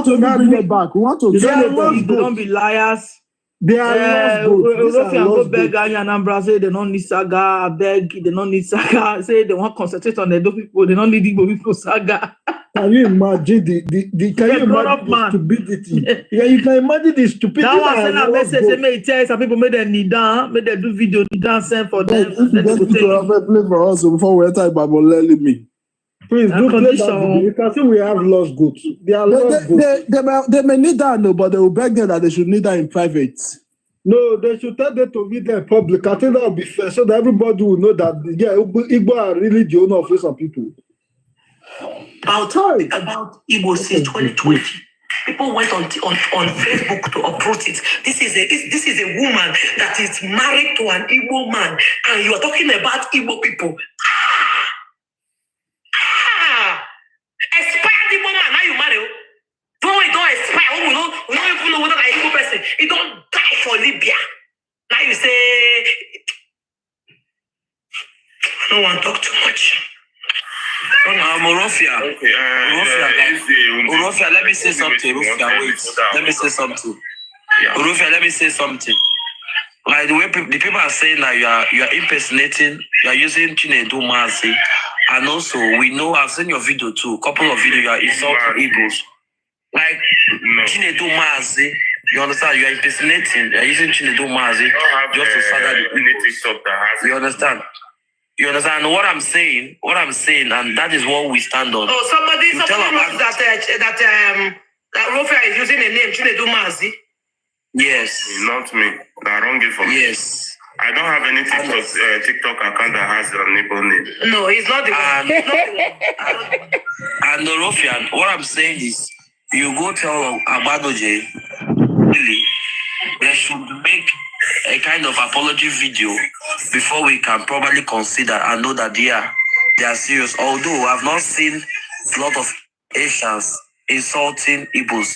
Speaker 10: to bring them back. We want to
Speaker 12: they don't be liars.
Speaker 2: They are lost goats.
Speaker 12: Go beg Anambra, say they don't need saga. Beg, they don't need saga. Say they want to concentrate on the Edo people. They don't need Igbo people saga.
Speaker 2: Can you imagine the stupidity? Yeah, you can imagine the stupidity.
Speaker 12: That was send a message. They may tell some people made them kneel down, made them do video kneel down, send for them.
Speaker 10: If you get people to play for us before we enter Bible, let me.
Speaker 2: Please do play that video. You can see we have lost goods. They are lost goods.
Speaker 10: They may need that, no, but they will beg them that they should need that in private.
Speaker 2: No, they should tell them to read them in public. I think that will be fair, so that everybody will know that Igbo are really the owner of some people.
Speaker 6: About Igbo since 2020. People went on Facebook to uproot it. This is a woman that is married to an Igbo man, and you are talking about Igbo people. Expired Igbo man, now you marry. Don't expire. We don't even know whether that Igbo person. He don't die for Libya. Now you say, I don't want to talk too much.
Speaker 7: Orofia, let me say something. Let me say something. Like the way the people are saying that you are impersonating, you are using Chinedu Mazi, and also we know I've seen your video too. A couple of videos you are insulting Igbos. Like Chinedu Mazi, you understand? You are impersonating. You are using Chinedu Mazi just to start the Igbos. You understand? You understand what I'm saying? And that is what we stand on.
Speaker 6: Oh, somebody wrote that Rofia is using a name, Chinedu Mazi.
Speaker 7: Yes.
Speaker 5: Not me. They're wrong for me.
Speaker 7: Yes.
Speaker 5: I don't have any TikTok account that has your Igbo name.
Speaker 6: No, he's not the one.
Speaker 7: And Rofia, what I'm saying is, you go tell Abadoje, really, they should make a kind of apology video before we can probably consider and know that they are serious. Although I've not seen a lot of Asians insulting Igbos,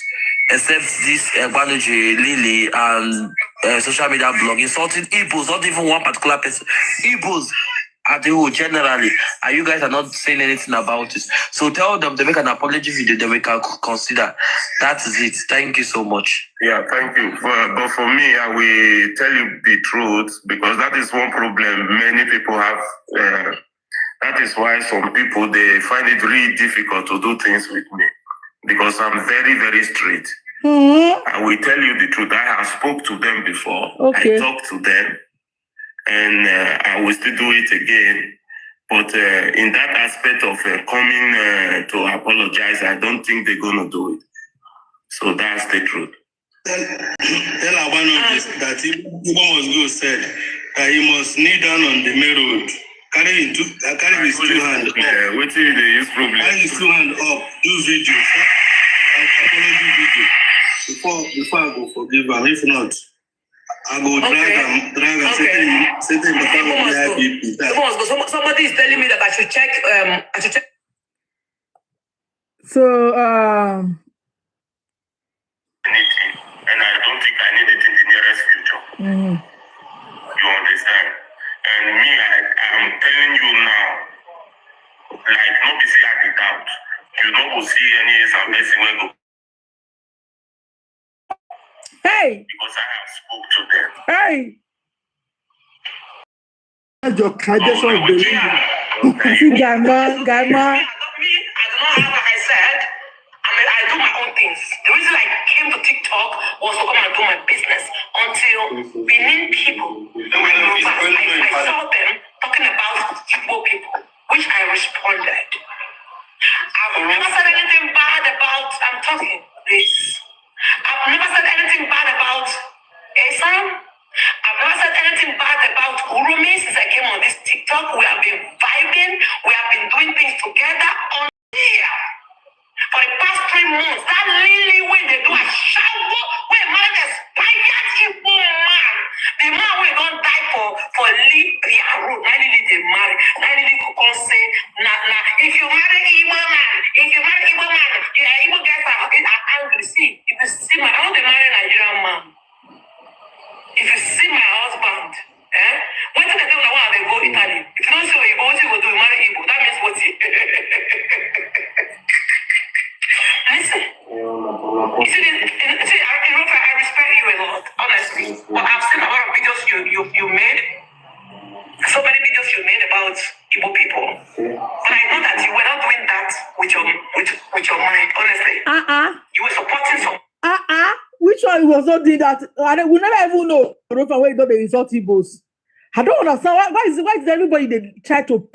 Speaker 7: except this Banoji, Lily, and social media blog insulting Igbos, not even one particular person. Igbos at the whole generally, and you guys are not saying anything about it. So tell them to make an apology video that we can consider. That is it. Thank you so much.
Speaker 5: Yeah, thank you. But for me, I will tell you the truth, because that is one problem many people have. That is why some people, they find it really difficult to do things with me, because I'm very, very straight. I will tell you the truth. I have spoke to them before. Okay. I talked to them. And I will still do it again. But in that aspect of coming to apologize, I don't think they're going to do it. So that's the truth.
Speaker 13: Tell Abano that Igbo must go said that he must kneel down on the main road carry his two hand up.
Speaker 5: Wait till they use problem.
Speaker 13: Carry his two hand up. Do video. Apology video. Before I go forgive him. If not, I go drag him. Set him before
Speaker 6: Somebody is telling me that I should check.
Speaker 12: So
Speaker 5: And I don't think I need it in the nearest future.
Speaker 12: mm-hmm.
Speaker 5: You understand? And me, I'm telling you now, like, not to see at the doubt. You don't go see any person when go.
Speaker 12: Hey!
Speaker 5: Because I have spoke to them.
Speaker 12: Hey!
Speaker 6: Gamma. I do not have, like I said, I do my own things. The reason I came to TikTok was to come and do my business until Benin people, I saw them talking about Igbo people, which I responded. I've never said anything bad about, I'm talking, please. I've never said anything bad about Esan. I've never said anything bad about Urumi since I came on this TikTok. We have been vibing. We have been doing things together on here. For the past 3 months, that lily when they do a shower, when man expired Igbo man. The man we don't die for Libya road. Now lily they marry. Now lily could come say, if you marry Igbo man, yeah, Igbo guys are angry. See, if you see I want to marry Nigerian man. If you see my husband, when did they do now they go Italy? If you don't see what you go do, you marry Igbo. That means what you listen. You see, I respect you a lot, honestly. But I've seen a lot of videos you made. So many videos you made about Igbo people. But I know that you were not doing that with your mind, honestly. You were supporting some.
Speaker 12: Which one was not doing that? We never even know. Rofa, where don't they insult Igbos? I don't understand. Why is everybody they try to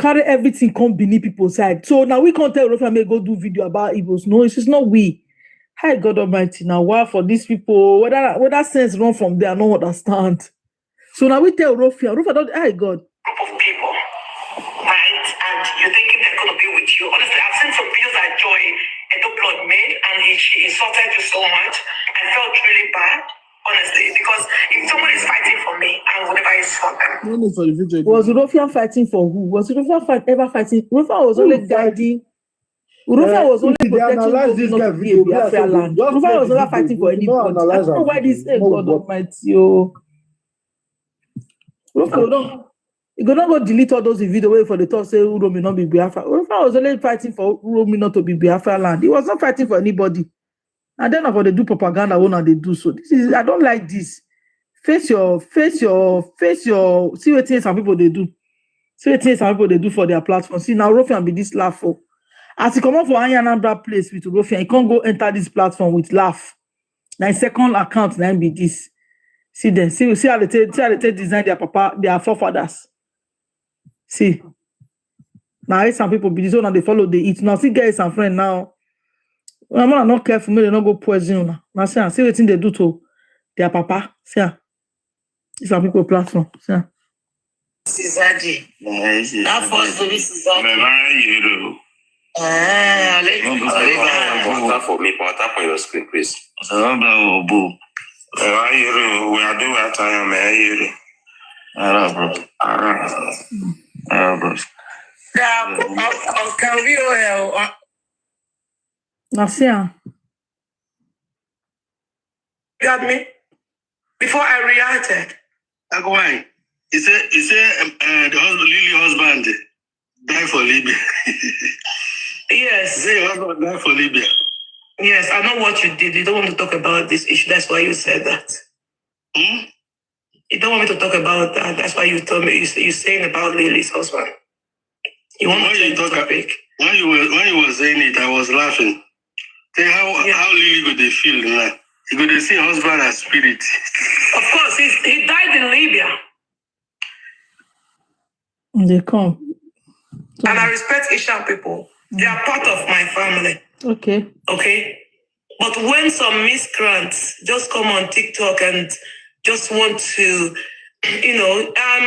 Speaker 12: carry everything come beneath people's side? So now we can't tell Rofa may go do video about Igbos. No, it's just not we. Hi God Almighty. Now why for these people? Whether sense run from there, I don't understand. So now we tell Rofa don't. Hi God.
Speaker 6: Group of people, right? And you're thinking they're gonna be with you. Honestly, I've seen some videos that Joy Edo Blood made, and she insulted you so much. I felt really bad, honestly, because if somebody is fighting for me, I would never insult them.
Speaker 12: Was Rofa fighting for who? Was Rofa ever fighting? Rofa was only guiding. Rofa was only protecting those not to be a Biafra land. Rofa was never fighting for anybody. I don't know why this God Almighty. Rofa you go not go delete all those videos wait for the talk say Uromi not be Biafra. Rofa was only fighting for Uromi not to be Biafra land. He was not fighting for anybody. And then they do propaganda when they do so. This is I don't like this. Face your see what things some people they do. See what things some people they do for their platform. See now Rofian be this laugh for. As he come up for Anyanambra place with Rofian, he can't go enter this platform with laugh. Now second account now be this. See them. See how they design their papa, their forefathers. See. Now some people be this one and they follow they eat. Now see guys and friend now. I'm not careful, me they not go poison. Now see what thing they do to their papa. See some people platform. See.
Speaker 6: Sizadi. That first baby Sizadi.
Speaker 7: For me, put up on your screen, please.
Speaker 5: We are doing that time,
Speaker 6: You got me? Before I reacted.
Speaker 13: Why? He said the Lily husband died for Libya.
Speaker 6: Yes.
Speaker 13: Your husband died for Libya.
Speaker 6: Yes, I know what you did. You don't want to talk about this issue. That's why you said that. You don't want me to talk about that. That's why you told me you're saying about Lily's husband. You want me to talk topic.
Speaker 13: When you were saying it, I was laughing. Say how Lily could they feel now? He could see husband as spirit.
Speaker 6: Of course, he died in Libya.
Speaker 12: They come.
Speaker 6: And I respect Asian people. They are part of my family.
Speaker 12: Okay.
Speaker 6: But when some miscreants just come on TikTok and just want to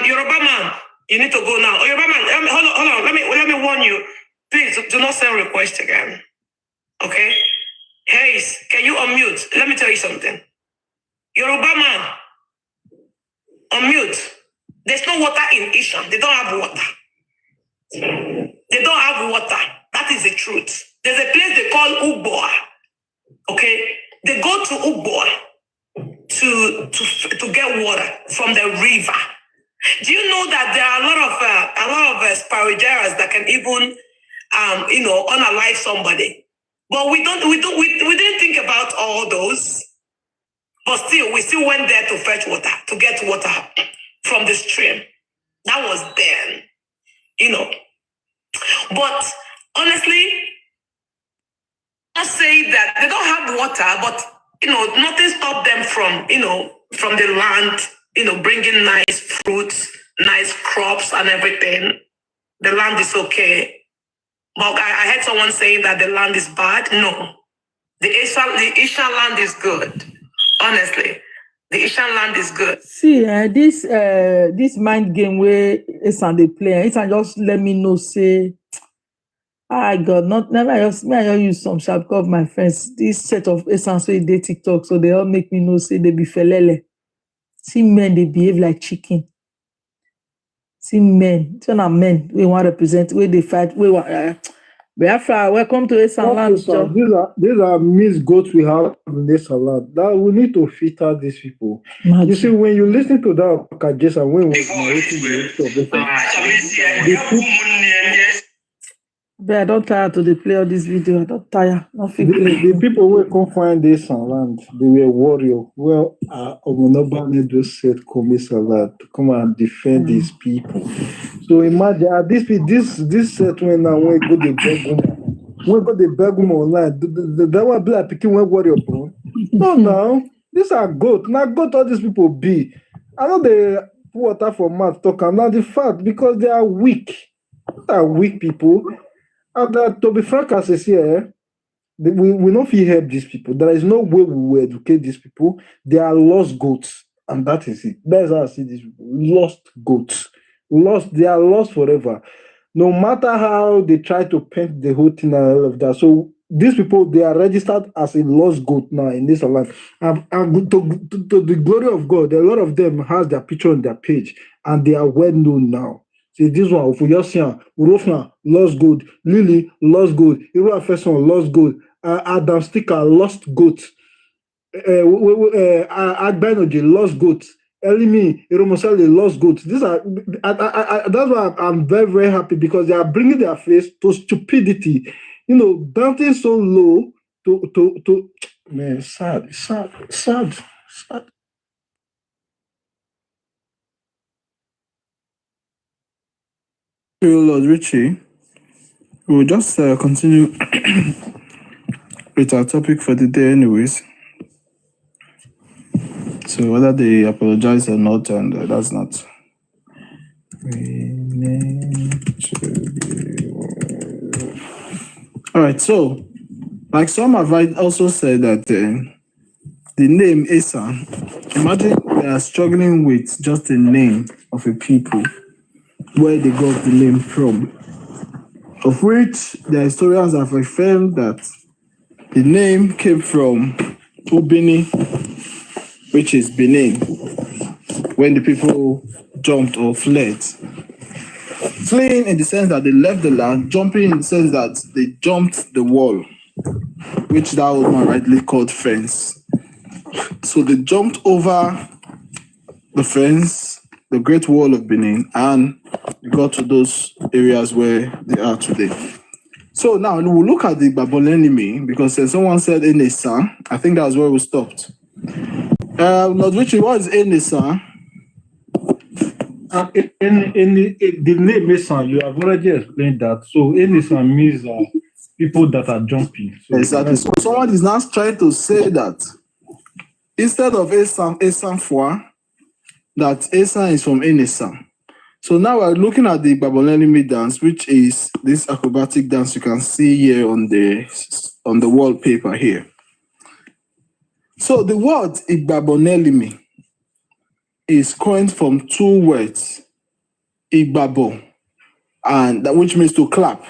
Speaker 6: Yoruba man, you need to go now. Oh, Yoruba man, hold on. Let me warn you. Please do not send request again. Okay? Hayes, can you unmute? Let me tell you something. Yoruba man, unmute. There's no water in Ishan. They don't have water. They don't have water. That is the truth. There's a place they call Uboa. Okay? They go to Uboa to get water from the river. Do you know that there are a lot of sparageras that can even unalive somebody? But we didn't think about all those. But still, we still went there to fetch water, to get water from the stream. That was then, But honestly, I say that they don't have water, but nothing stopped them from the land, bringing nice fruits, nice crops and everything. The land is okay. But I heard someone saying that the land is bad. No. The Ishan land is good. Honestly. The Ishan land is good.
Speaker 12: See, this mind game where Esan they play, Esan just let me know, say, I got never I just use some sharp because my friends, this set of Esan so they TikTok, so they all make me know, say they be felele. See men, they behave like chicken. See men, turn on men, we want to represent, where they fight, we want Biafra, welcome to Esan land.
Speaker 2: These are mixed goats we have in this land. That we need to filter these people. Imagine. You see, when you listen to that Kajesa, when we was narrating
Speaker 12: but I don't tire to play all this video. I don't tire.
Speaker 2: The people who come find this land, they were warrior. Well, nobody just said come to come and defend these people. So imagine this set when now when go the beg online, that will be like picking one warrior, bro. No, now these are goat. Now goat all these people be. I know they put water for mouth talk. And now the fact because they are weak. They are weak people. And to be frank, as I say, we don't feel help these people. There is no way we will educate these people. They are lost goats, and that is it. That's how I see these people. Lost goats. Lost. They are lost forever. No matter how they try to paint the whole thing and all of that. So these people, they are registered as a lost goat now in this land. And to the glory of God, a lot of them has their picture on their page, and they are well known now. See this one, Ofuyosian, Urofna, lost gold, Lily, lost gold, Irua Fesson, lost gold, Adam Sticker, lost goat, Agbenoji, lost goat, Elimi, Iromosale, lost goat. These are, that's why I'm very, very happy because they are bringing their face to stupidity. Dancing so low to man, sad.
Speaker 10: Lord Richie, we'll just continue with our topic for the day anyways. So whether they apologize or not, and that's not. All right, so like some have also said that the name Esan, imagine they are struggling with just the name of a people, where they got the name from, of which the historians have affirmed that the name came from Ubini, which is Benin, when the people jumped or fled. Fleeing in the sense that they left the land, jumping in the sense that they jumped the wall, which that old man rightly called fence. So they jumped over the fence, the Great Wall of Benin, and got to those areas where they are today. So now we'll look at the Babolenimi, because someone said Esan. I think that's where we stopped. Lord Richie, what is Esan?
Speaker 2: In the name Esan, you have already explained that. So Esan means people that are jumping. So
Speaker 10: exactly. So someone is now trying to say that instead of Esan Fwa, that Esan is from Esan. So now we're looking at the Babolenimi dance, which is this acrobatic dance you can see here on the wallpaper here. So the word Igbabonelimi is coined from two words, igbabo, and that which means to clap.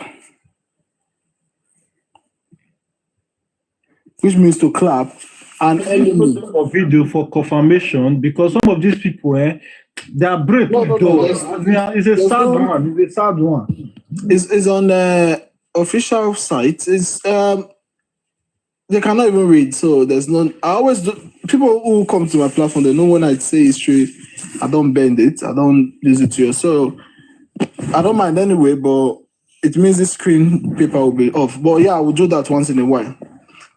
Speaker 10: Which means to clap. And
Speaker 2: of video for confirmation, because some of these people, their brain it's a sad one. It's a sad one.
Speaker 10: It's on the official site. It's they cannot even read, so there's no. I always do. People who come to my platform, they know when I say history, I don't bend it. I don't use it to you. So I don't mind anyway, but it means the screen paper will be off. But yeah, I will do that once in a while.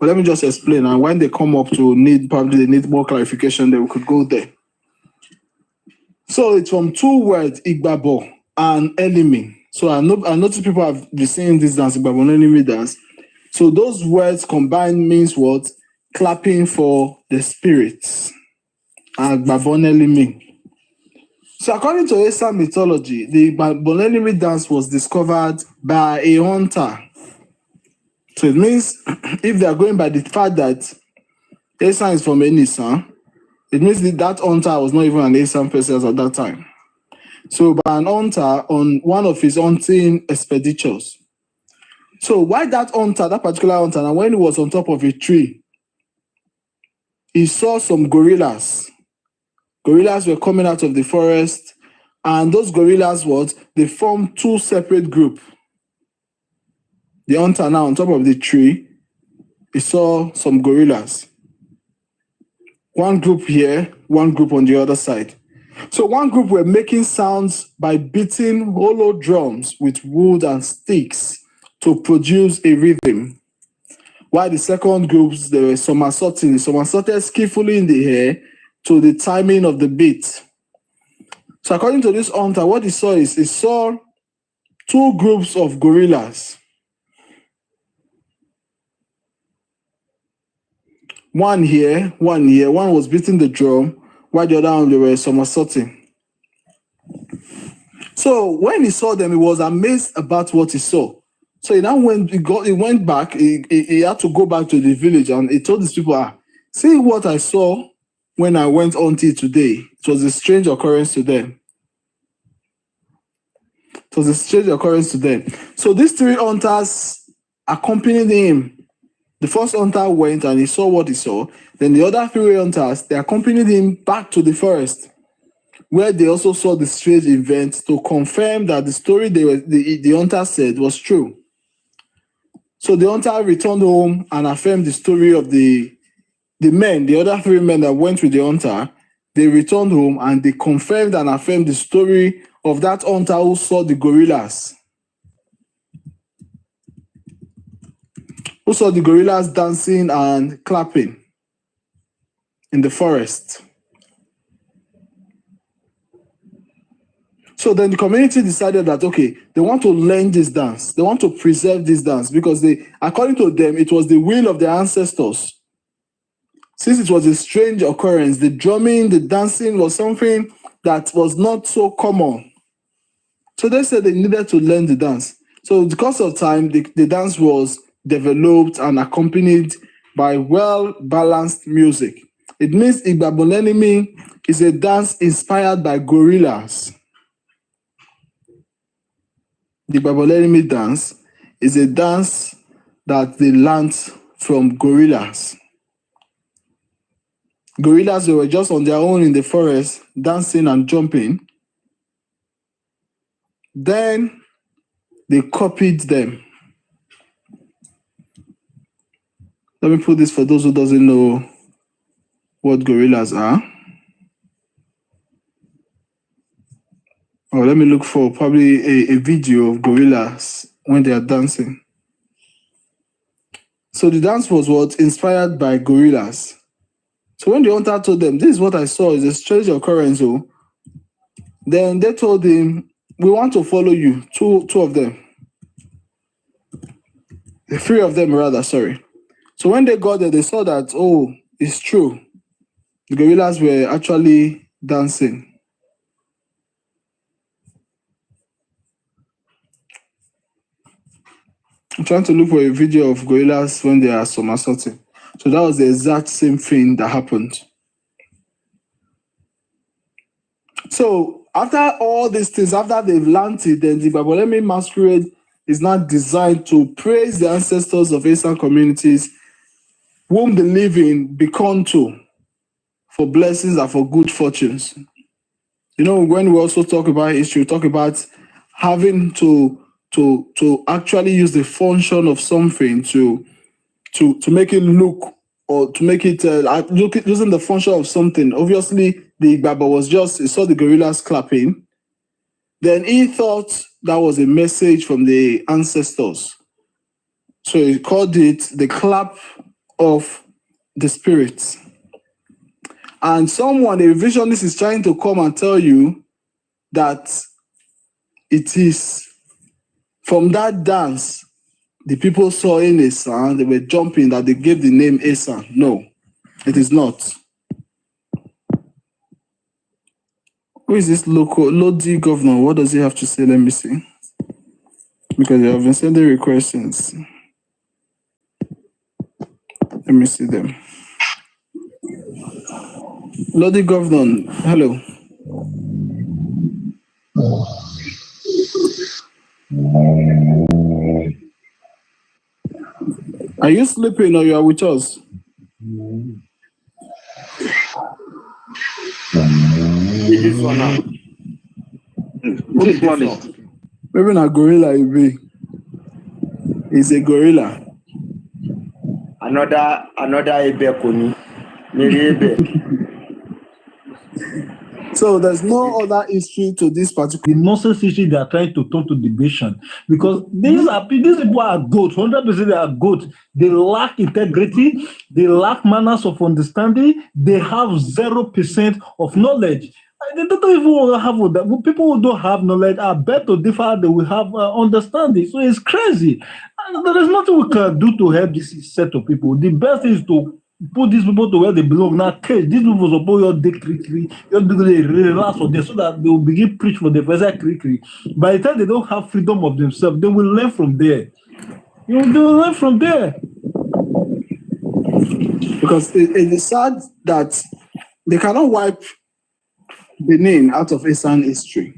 Speaker 10: But let me just explain. And when they come up to probably they need more clarification, then we could go there. So it's from two words, Igbabo and Elimi. So I notice people have been saying this dance, Igbabo and Elimi dance. So those words combined means what? Clapping for the spirits. Igbabo and Elimi. So according to Esan mythology, the Igbabo and Elimi dance was discovered by a hunter. So it means if they are going by the fact that Esan is from Esan, it means that hunter was not even an Esan person at that time. So by an hunter on one of his hunting expeditions. So why that hunter, that particular hunter, and when he was on top of a tree, he saw some gorillas. Gorillas were coming out of the forest, and those gorillas, they formed two separate groups. The hunter now on top of the tree, he saw some gorillas. One group here, one group on the other side. So one group were making sounds by beating hollow drums with wood and sticks to produce a rhythm. While the second groups, they were somersaulting. They somersaulted skillfully in the air to the timing of the beat. So according to this hunter, what he saw is he saw two groups of gorillas. One here, one here. One was beating the drum, while the other one, they were somersaulting. So when he saw them, he was amazed about what he saw. So he now went back, he had to go back to the village, and he told these people, see what I saw when I went on till today. It was a strange occurrence to them. It was a strange occurrence to them. So these three hunters accompanied him. The first hunter went and he saw what he saw. Then the other three hunters, they accompanied him back to the forest, where they also saw the strange event to confirm that the story the hunter said was true. So the hunter returned home and affirmed the story of the other three men that went with the hunter. They returned home and they confirmed and affirmed the story of that hunter who saw the gorillas. Who saw the gorillas dancing and clapping in the forest. So then the community decided that, okay, they want to learn this dance. They want to preserve this dance because according to them, it was the will of their ancestors. Since it was a strange occurrence, the drumming, the dancing was something that was not so common. So they said they needed to learn the dance. So because of time, the dance was developed and accompanied by well-balanced music. It means Igbabolenimi is a dance inspired by gorillas. The Igbabolenimi dance is a dance that they learned from gorillas. Gorillas were just on their own in the forest, dancing and jumping. Then they copied them. Let me put this for those who doesn't know what gorillas are. Or let me look for probably a video of gorillas when they are dancing. So the dance was inspired by gorillas. So when the hunter told them, this is what I saw, is a strange occurrence. Then they told him, we want to follow you, two of them. The three of them rather, sorry. So when they got there, they saw that, it's true. The gorillas were actually dancing. I'm trying to look for a video of gorillas when they are somersaulting. So that was the exact same thing that happened. So after all these things, after they've learned it, then the Babolemi masquerade is not designed to praise the ancestors of Esan communities, whom the living become to for blessings and for good fortunes. You know, when we also talk about history, we talk about having to actually use the function of something to make it look, or to make it using the function of something. Obviously, the Igbaba was just, he saw the gorillas clapping. Then he thought that was a message from the ancestors. So he called it the clap of the spirits. And someone, a visionist, is trying to come and tell you that it is from that dance the people saw in Esan, they were jumping, that they gave the name Esan. No, it is not. Who is this Lodi governor? What does he have to say? Let me see. Because they have been sending requests since. Let me see them. Lodi governor, hello. Are you sleeping or you are with us?
Speaker 4: This one now. This one is
Speaker 10: Maybe not gorilla, it be. It's a gorilla.
Speaker 4: another Ebe Koni. Maybe Ebe.
Speaker 10: So there's no other history to this particular.
Speaker 2: The nonsense history they are trying to turn to debation, because these people are goats. 100% they are goats. They lack integrity. They lack manners of understanding. They have 0% of knowledge. They don't even have that. People who don't have knowledge are better to differ. They will have understanding. So it's crazy. And there is nothing we can do to help this set of people. The best is to put these people to where they belong. Now, case these people suppose your decree, your relax for them, so that they will begin preach for the first decree. By the time they don't have freedom of themselves, they will learn from there. They will learn from there.
Speaker 10: Because it is sad that they cannot wipe Benin out of Esan history.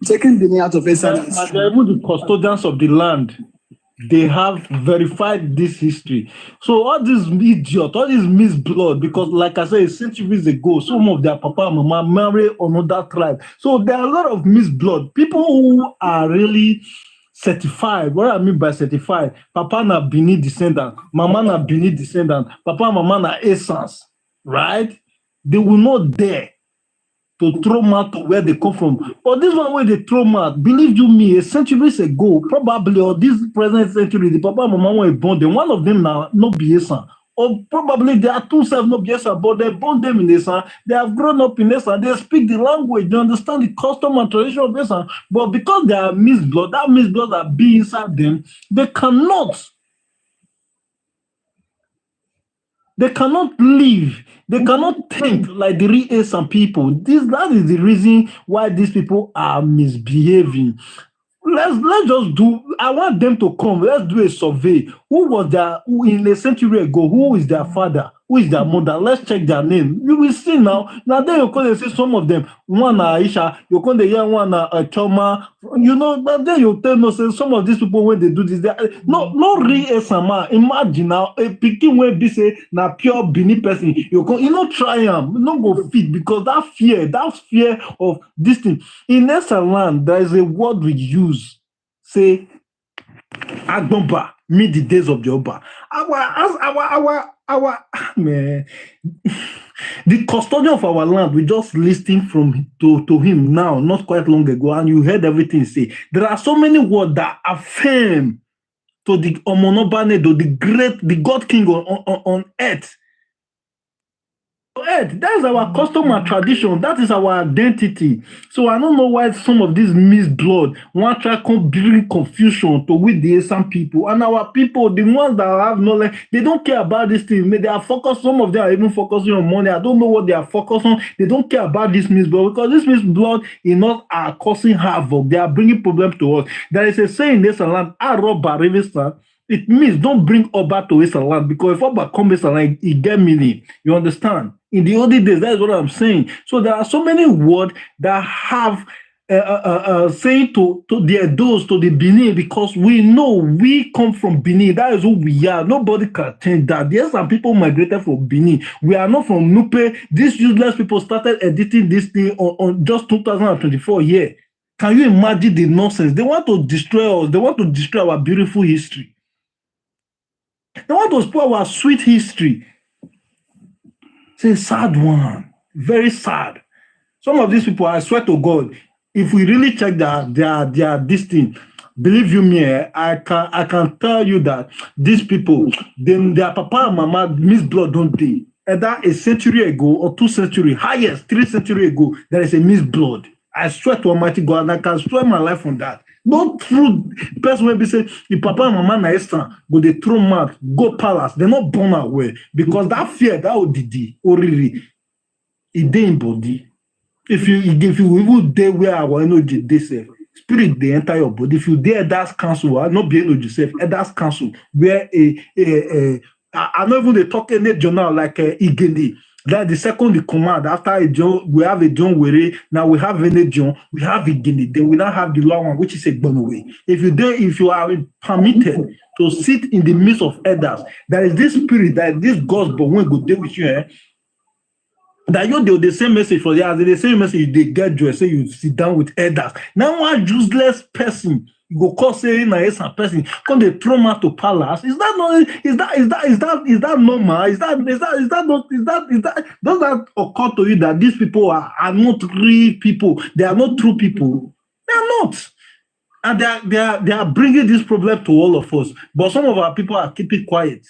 Speaker 10: Taking Benin out of Esan history.
Speaker 2: And even the custodians of the land, they have verified this history. So all these idiots, all these misblood, because like I said, centuries ago, some of their papa and mama married another tribe. So there are a lot of misblood. People who are really certified. What I mean by certified, papa na Bini descendant, mama na Bini descendant, papa and mama na Esans, right? They will not dare to throw mouth to where they come from. But this one where they throw mouth, believe you me, a centuries ago, probably, or this present century, the papa and mama were born, then one of them now not be Esan. Or probably there are two selves not be Esan, but they born them in Esan. They have grown up in Esan. They speak the language. They understand the custom and tradition of Esan. But because they are misblood, that misblood are being inside them, they cannot live. They cannot think like the real Esan people. That is the reason why these people are misbehaving. Let's just do. I want them to come. Let's do a survey. Who in a century ago? Who is their father? Who is their mother? Let's check their name. You will see now. Now then you're going to see some of them. One Aisha. You're going to hear one Choma. You know. But then you tell us some of these people when they do this, no real Esama. Imagine now a picking where they say now pure Bini person. You know try them. No go fit because that fear of this thing in Esan land. There is a word we use. Say Agbomba, meet the days of the Oba. Our man, the custodian of our land, we just listening to him now, not quite long ago, and you heard everything he say. There are so many words that affirm to the Omonobane, the God King on earth. That is our custom and tradition. That is our identity. So I don't know why some of these misblood want to bring confusion to with the Esan people. And our people, the ones that have knowledge, they don't care about this thing. They are focused, some of them are even focusing on money. I don't know what they are focused on. They don't care about this misblood because this misblood is not causing havoc. They are bringing problems to us. There is a saying in this land, it means don't bring Oba to Esan land because if Oba comes Esan land, it get meaning. You understand? In the olden days, that's what I'm saying. So there are so many words that have saying to the Edos, to the Benin, because we know we come from Benin. That is who we are. Nobody can change that. Yes, some people migrated from Benin. We are not from Nupe. These useless people started editing this thing on just 2024 year. Can you imagine the nonsense? They want to destroy us. They want to destroy our beautiful history. They want to spoil our sweet history. It's a sad one. Very sad. Some of these people, I swear to God, if we really check their this thing, believe you me, I can tell you that these people, their papa and mama miss blood, don't they? Either a century ago or 2 centuries, highest 3 centuries ago, there is a miss blood. I swear to Almighty God, and I can swear my life on that. Not through person will be say the papa and mama na Esan go they throw mouth, go palace. They're not born away because that fear, that ODD, already, it dey in body. If you even dey where our energy dey safe, spirit they enter your body. If you dey Elders Council, I not be energy safe. Elders Council where I not even they talk in a journal like Igeni. That the second the command after a John, we have a John Were. Now we have a John, we have Igeni. Then we now have the long one, which is a Bonaway. If you are permitted to sit in the midst of elders, there is this spirit, that this gospel when go deal with you. That you do the same message for the same message they get you say you sit down with elders. Now one useless person you go call saying na a person come they throw out to palace. Is that normal? Is that does that occur to you that these people are not real people? They are not true people. They are not. And they are bringing this problem to all of us. But some of our people are keeping quiet.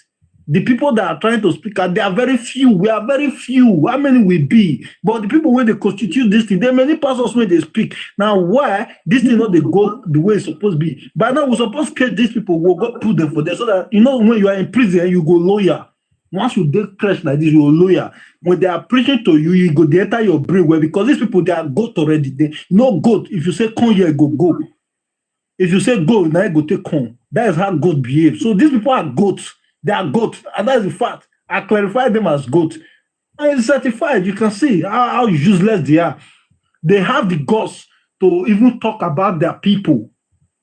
Speaker 2: The people that are trying to speak out, they are very few. We are very few. How many will be? But the people when they constitute this thing, there are many pastors when they speak. Now, why this thing not they go the way it's supposed to be? But now we're supposed to catch these people, we'll go put them for them so that when you are in prison, you go lawyer. Once you get crushed like this, you're a lawyer. When they are preaching to you, you go they enter your brain well because these people they are goat already. They goat. If you say come here, go. If you say go, now you go take come. That is how goat behave. So these people are goats. They are goats, and that's the fact. I clarify them as goats. And it's certified. You can see how useless they are. They have the guts to even talk about their people.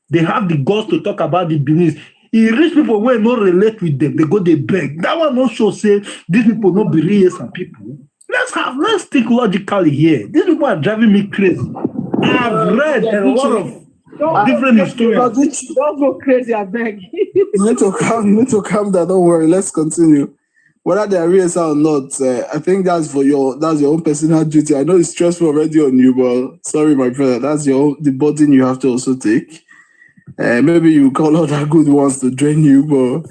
Speaker 2: They have the guts to talk about the Benin. Rich people when not relate with them, they go they beg. That one not show say these people not be real some people. Let's think logically here. These people are driving me crazy. I've read a lot of different historians.
Speaker 12: Don't go crazy, I beg.
Speaker 10: Need to calm down. Don't worry. Let's continue. Whether they are real or not, I think that's your own personal duty. I know it's stressful already on you, but sorry, my brother, that's the burden you have to also take. Maybe you call other good ones to join you, but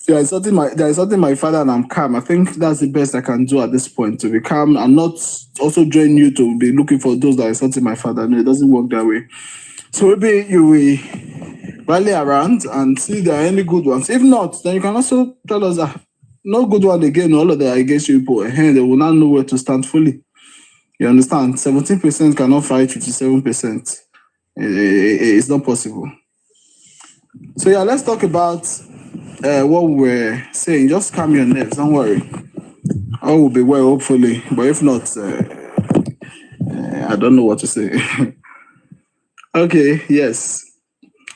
Speaker 10: there is something my father and I'm calm. I think that's the best I can do at this point, to be calm and not also join you to be looking for those that are insulting my father. No, it doesn't work that way. So maybe you will rally around and see if there are any good ones. If not, then you can also tell us that no good one again, all of them are against you people. They will not know where to stand fully. You understand? 17% cannot fight 57%. It's not possible. So yeah, let's talk about what we were saying. Just calm your nerves, don't worry. All will be well, hopefully. But if not, I don't know what to say. Okay, yes.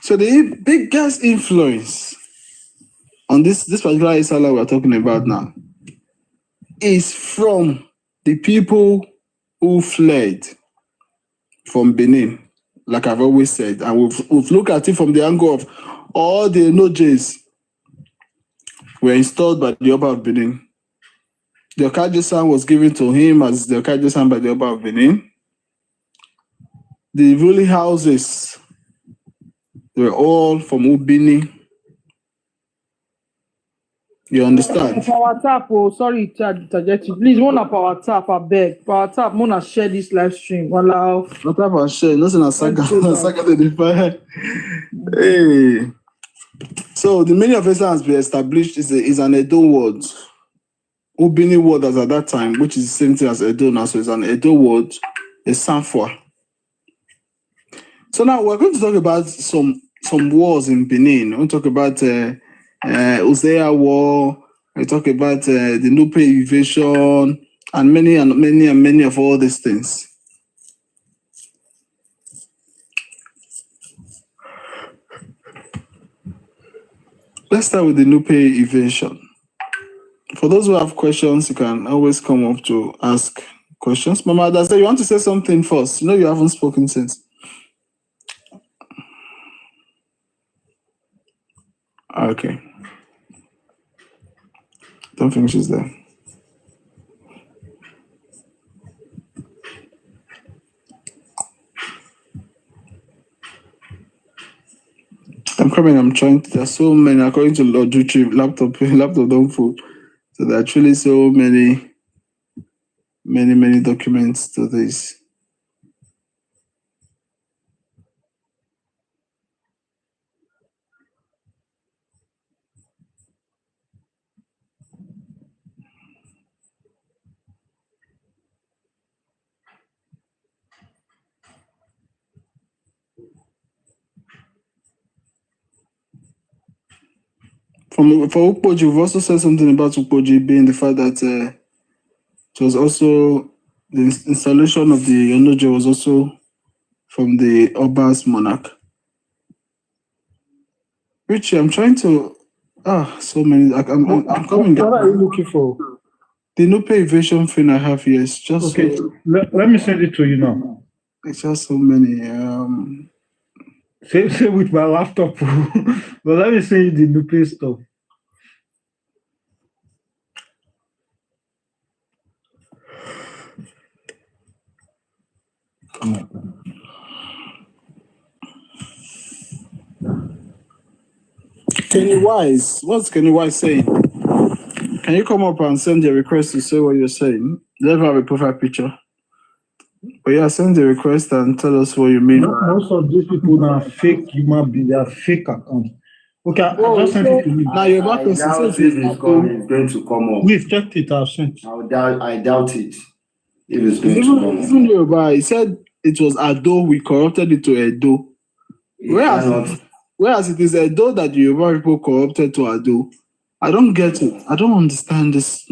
Speaker 10: So the biggest influence on this particular Isala we're talking about now is from the people who fled from Benin, like I've always said. And we've looked at it from the angle of all the Nojes were installed by the Oba of Benin. The Okaji-san was given to him as the Okaji-san by the Oba of Benin. The ruling houses were all from Ubini. You understand?
Speaker 12: Power tap, sorry to interject you. Please, one of power tap, I beg. Power tap, wanna share this live stream. Allow.
Speaker 10: Not about share, nothing as saga the fire. Hey. So the meaning of Esan has been established is an Edo word. Ubini word as at that time, which is the same thing as Edo now. So it's an Edo word, a Sanfwa. So now we're going to talk about some wars in Benin. We'll talk about Uzea War. We talk about the Nupe invasion, and many of all these things. Let's start with the Nupe evasion. For those who have questions, you can always come up to ask questions. Mama Ada, you want to say something first? You know you haven't spoken since. Okay. Don't think she's there. I'm coming. I'm trying. There's so many. According to Lord YouTube, laptop don't full. So there are actually so many documents to this. For Ukpoji, you've also said something about Ukpoji being the fact that it was also the installation of the Onoje was also from the Oba's monarch. Richie, I'm trying to so many. I'm coming.
Speaker 2: What are you looking for?
Speaker 10: The Nupe evasion thing I have here is just
Speaker 2: okay. Let me send it to you now.
Speaker 10: It's just so many.
Speaker 2: Say with my laptop, but let me send you the Nupe stuff.
Speaker 10: Kenny Wise, what's Kenny Wise saying? Can you come up and send a request to say what you're saying? Let's have a profile picture. But yeah, send the request and tell us what you mean.
Speaker 2: Most of these people are fake human beings, they are fake accounts. Okay, I just sent it to you.
Speaker 4: Now you're back to it's going to come up.
Speaker 2: We've checked it, I've sent.
Speaker 4: I doubt it. If it's going to come up.
Speaker 10: Even Yoruba, he said it was Ado, we corrupted it to Edo. Whereas it is Edo that the Yoruba people corrupted to Ado. I don't get it. I don't understand this.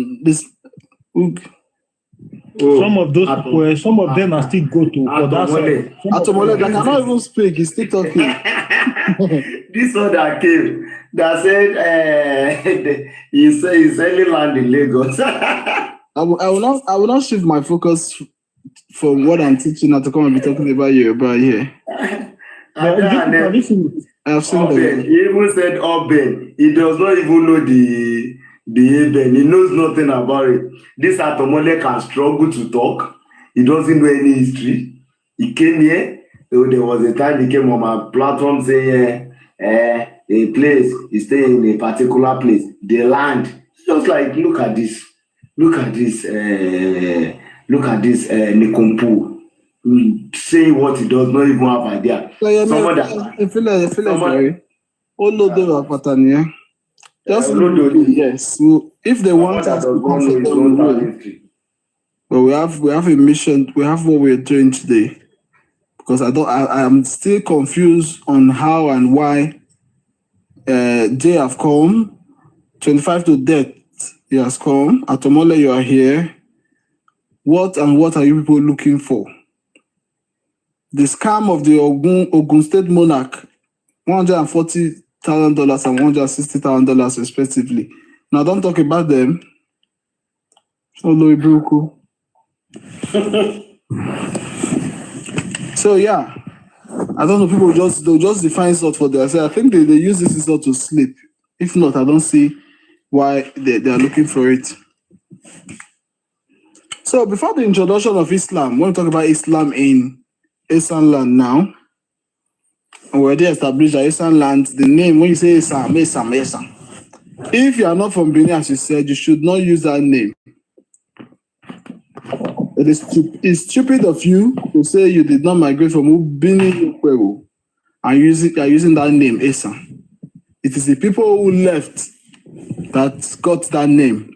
Speaker 2: Some of those people, some of them are still go to for that side.
Speaker 10: Atomole, they cannot even speak. He's still talking.
Speaker 4: This one that came, that said, he's selling land in Lagos.
Speaker 10: I will not shift my focus from what I'm teaching now to come and be talking about Yoruba here. I have seen
Speaker 4: Oben. He even said Oben. He does not even know the Eben. He knows nothing about it. This Atomole can struggle to talk. He doesn't know any history. He came here. So there was a time he came on my platform saying, a place, he stay in a particular place. The land. Just like, look at this. Nikompu. Say what he does not even have idea.
Speaker 10: Yes. If they want us to come for them, but we have a mission. We have what we're doing today. Because I am still confused on how and why Jay have come. 25 to death, he has come. Atomole, you are here. What are you people looking for? The scam of the Ogun State monarch, $140,000 and $160,000 respectively. Now don't talk about them. So yeah, I don't know. People they'll just define sort for themselves. I think they use this sort to sleep. If not, I don't see why they are looking for it. So before the introduction of Islam, when we talk about Islam in Esan land now, and we already established that Esan land, the name, when you say Esan. If you are not from Benin, as you said, you should not use that name. It's stupid of you to say you did not migrate from Ubini and are using that name, Esan. It is the people who left that got that name.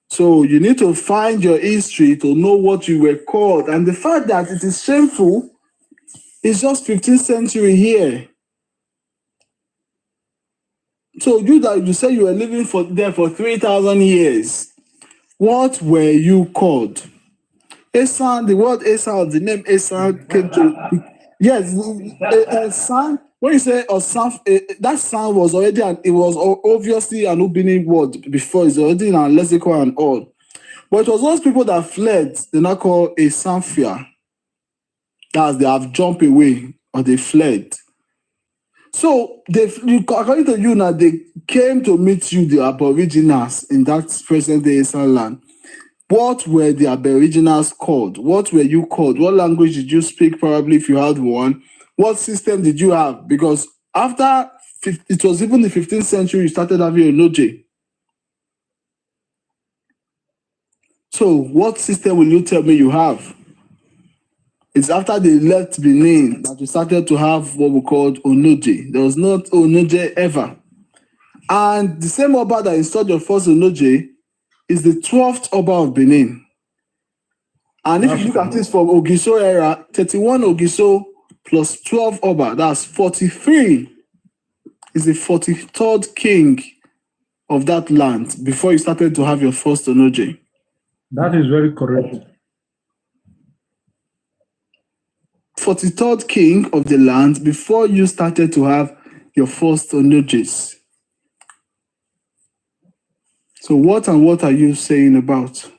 Speaker 10: So you need to find your history to know what you were called. And the fact that it is shameful is just 15th century here. So you say you were living there for 3,000 years. What were you called? Esan, the word Esan, the name Esan came to... Yes, Esan, when you say Osan, that sound was already, it was obviously an Ubini word before. It's already in our lexicon and all. But it was those people that fled, they now call a Sanfia. That's they have jumped away or they fled. So according to you now, they came to meet you, the Aboriginals in that present-day Esan land. What were the Aboriginals called? What were you called? What language did you speak, probably, if you had one? What system did you have? Because after, it was even the 15th century, you started having Onoje. So what system will you tell me you have? It's after they left Benin that we started to have what we called Onoje. There was not Onoje ever. And the same Oba that installed your first Onoje is the 12th Oba of Benin. And if you look at this from Ogiso era, 31 Ogiso plus 12 Oba, that's 43, is the 43rd king of that land before you started to have your first Onoje.
Speaker 2: That is very correct.
Speaker 10: 43rd king of the land before you started to have your first Onojes. So what and what are you saying about?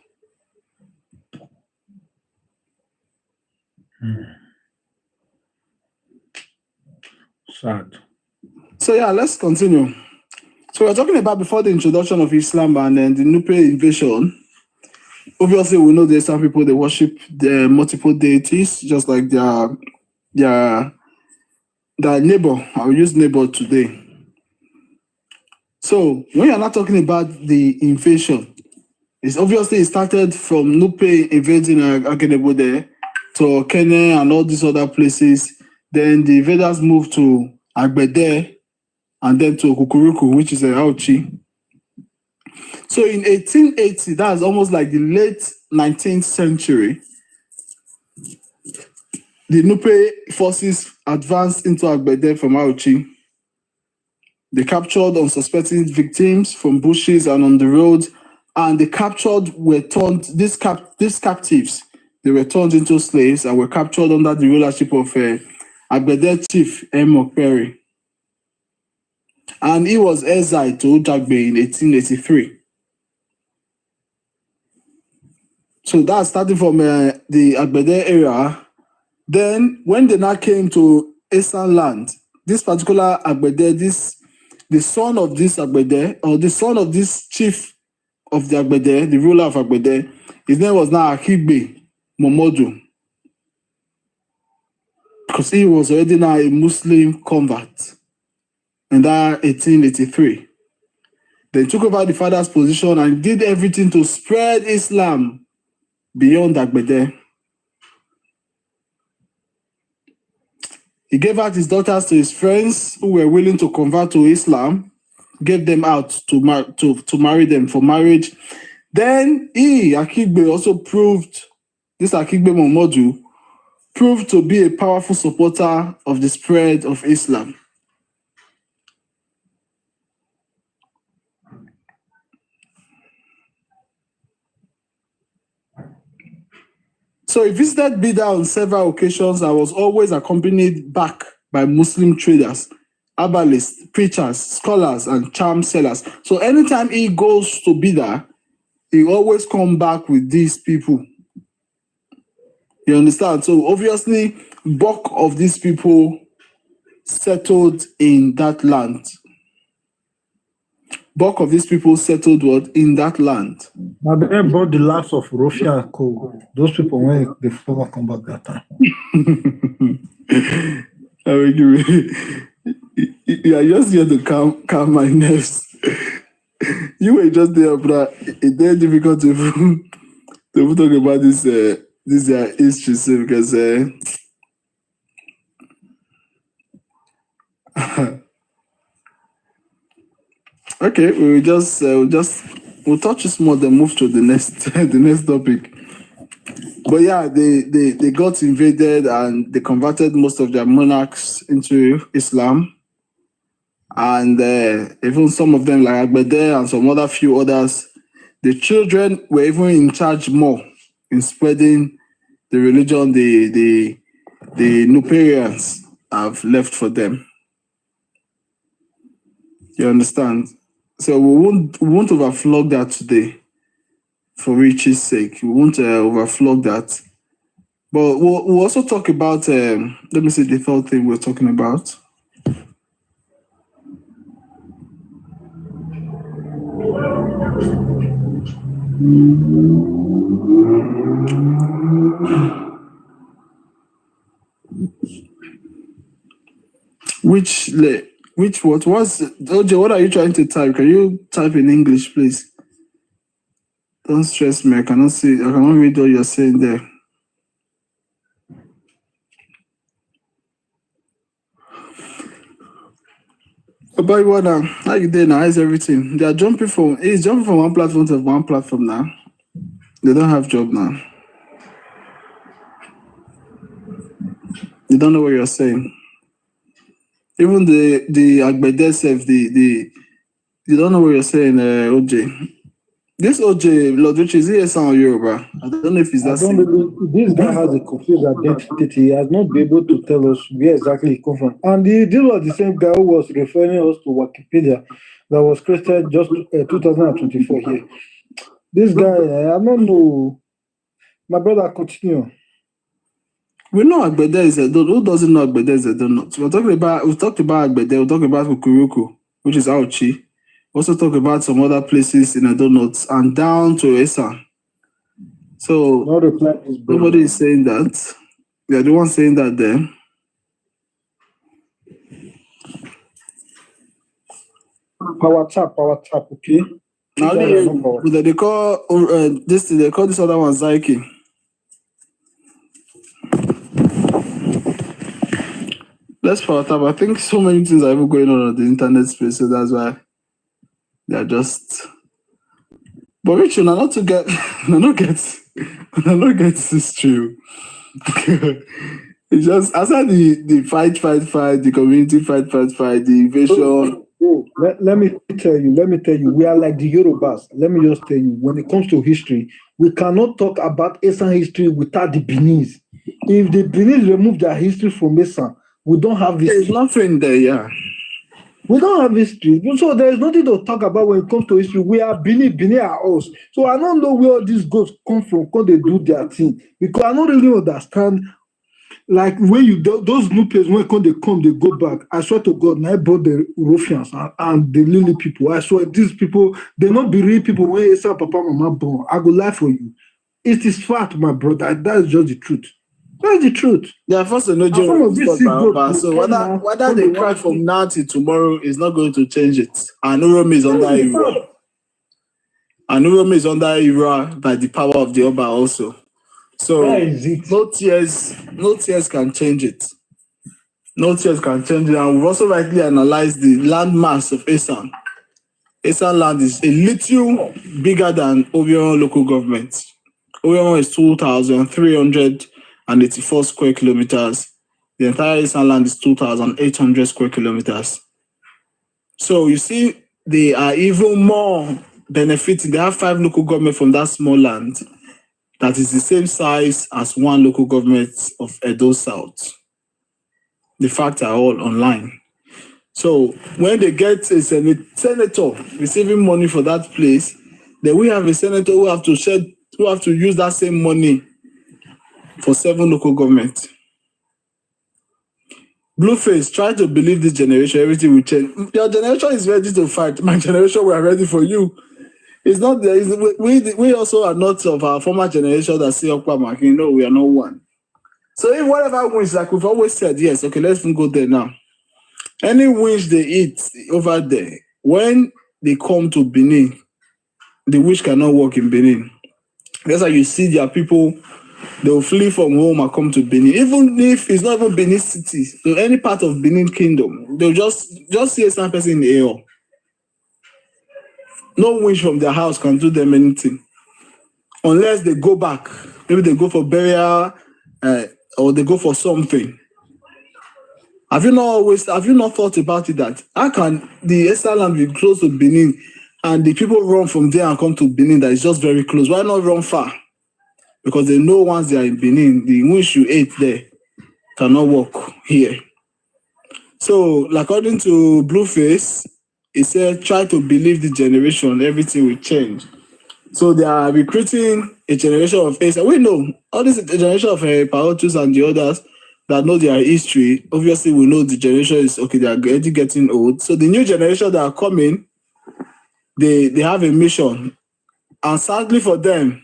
Speaker 2: Sad.
Speaker 10: So yeah, let's continue. So we're talking about before the introduction of Islam and then the Nupe invasion. Obviously, we know there's some people they worship the multiple deities, just like their neighbor. I'll use neighbor today. So when you're not talking about the invasion, it's obviously it started from Nupe invading Agenebo there to Kenya and all these other places. Then the invaders moved to Agbede and then to Kukuruku, which is a Auchi. So in 1880, that's almost like the late 19th century, the Nupe forces advanced into Agbede from Auchi. They captured unsuspecting victims from bushes and on the road, and the captured were turned, these captives, they were turned into slaves and were captured under the rulership of Agbede chief M. Okperi. And he was exiled to Ojagbe in 1883. So that's starting from the Agbede area. Then when they now came to Esan land, this particular Agbede, the son of this Agbede, or the son of this chief of the Agbede, the ruler of Agbede, his name was now Akigbe Momodu. Because he was already now a Muslim convert in that 1883. They took over the father's position and did everything to spread Islam beyond Agbede. He gave out his daughters to his friends who were willing to convert to Islam, gave them out to marry them for marriage. Then Akigbe, also proved, this Akigbe Momodu, proved to be a powerful supporter of the spread of Islam. So he visited Bida on several occasions and was always accompanied back by Muslim traders, herbalists, preachers, scholars, and charm sellers. So anytime he goes to Bida, he always comes back with these people. You understand? So obviously, bulk of these people settled in that land. Bulk of these people settled what? In that land.
Speaker 2: Now they brought the last of Russia and Co. Those people when they former come back that time.
Speaker 10: You are just here to calm my nerves. You were just there, but it's very difficult to talk about this history because okay, we'll touch this more, then move to the next topic. But yeah, they got invaded and they converted most of their monarchs into Islam, and even some of them like Agbede and some few others, The children were even in charge more in spreading the religion the new parents have left for them. You understand? So we won't overflog that today for Richie's sake. We won't overflog that. But we'll also talk about, let me see the third thing we're talking about. Which what was OJ? What are you trying to type? Can you type in English, please? Don't stress me. I cannot read what you're saying there. About what now? How you doing now? How's everything? They are jumping from one platform to one platform now. They don't have job now. They don't know what you're saying. Even the Agbede self, you don't know what you're saying, OJ. This OJ, Lord Rich, is he Esan or Yoruba? I don't know if he's that same.
Speaker 2: This guy has a confused identity. He has not been able to tell us where exactly he comes from. And this was the same guy who was referring us to Wikipedia that was created just 2024 here. This guy, I don't know. My brother, continue.
Speaker 10: We know Agbede is a donut. Who doesn't know Agbede is a donut? We've talked about Agbede, we're talking about Kukuruku, which is Auchi. We also talk about some other places in a donuts and down to Esan. So nobody is saying that. They're the one saying that there.
Speaker 2: Power tap, okay?
Speaker 10: Now they call this other one Zaiki. Let's power tap. I think so many things are even going on the internet space, so that's why they're just. But Richard, not get this true. It's just aside the fight, the community fight, the invasion.
Speaker 2: Let me tell you, we are like the Yorubas. Let me just tell you, when it comes to history, we cannot talk about Esan history without the Beninese. If the Beninese remove their history from Esan, we don't have history.
Speaker 10: There's nothing there, yeah.
Speaker 2: We don't have history. So there is nothing to talk about when it comes to history. We are Benin are us. So I don't know where all these ghosts come from when they do their thing. Because I don't really understand. Like when those new players, when they come, they go back. I swear to God, now I brought the ruffians and the lily people. I swear these people, they not be real people when it's Papa Mama born. I go lie for you. It is fact, my brother. That's just the truth. That's the truth.
Speaker 10: Yeah, first of all, so whether they cry from now till tomorrow is not going to change it. And Uromi is under Ira. And Uromi is under Ira by the power of the Oba also. So no tears can change it. No tears can change it. And we've also rightly analyzed the land mass of Esan. Esan land is a little bigger than Obion local government. Obion is 2,384 square kilometers. The entire Esan land is 2,800 square kilometers. So you see, they are even more benefiting. They have 5 local governments from that small land that is the same size as one local government of Edo South. The facts are all online. So when they get a senator receiving money for that place, then we have a senator who have to use that same money for 7 local governments. Blueface, try to believe this generation, everything will change. Your generation is ready to fight. My generation, we are ready for you. It's not there. We also are not of our former generation that say Okpa, no, we are not one. So if whatever wins, like we've always said, yes, okay, let's go there now. Any wins they eat over there, when they come to Benin, the witch cannot work in Benin. That's why you see their people, they will flee from home and come to Benin. Even if it's not even Benin City, so any part of Benin Kingdom, they'll just see a certain person in the air. No wish from their house can do them anything. Unless they go back. Maybe they go for burial or they go for something. Have you not thought about it that how can the Esan land be close to Benin and the people run from there and come to Benin that is just very close. Why not run far? Because they know once they are in Benin, the wish you ate there cannot work here. So, according to Blueface, he said, try to believe the generation, everything will change. So they are recruiting a generation of Esan. We know all this generation of Paotus and the others that know their history. Obviously, we know the generation is okay, they are already getting old. So the new generation that are coming, they have a mission. And sadly for them,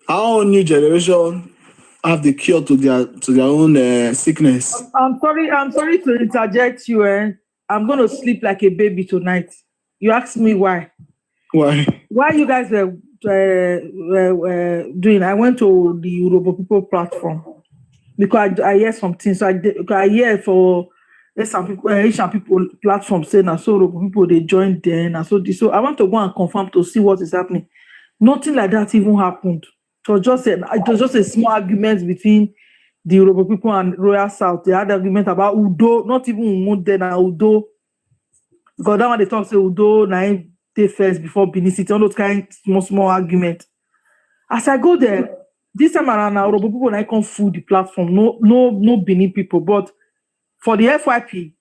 Speaker 10: our new generation have the cure to their own sickness.
Speaker 12: I'm sorry to interject you. I'm going to sleep like a baby tonight. You asked me why.
Speaker 10: Why?
Speaker 12: Why you guys were doing? I went to the Yoruba People platform because I hear something. So I hear for some people, Asian people platform saying that so Yoruba people they joined then. And so I want to go and confirm to see what is happening. Nothing like that even happened. It was just a small argument between the Yoruba people and Royal South. They had argument about Udo, not even Umunde na Udo. Because that one they talk say Udo na they first before Benin City, all those kind small argument. As I go there, this time around now, Yoruba people na come full the platform. No Benin people, but for the FYP,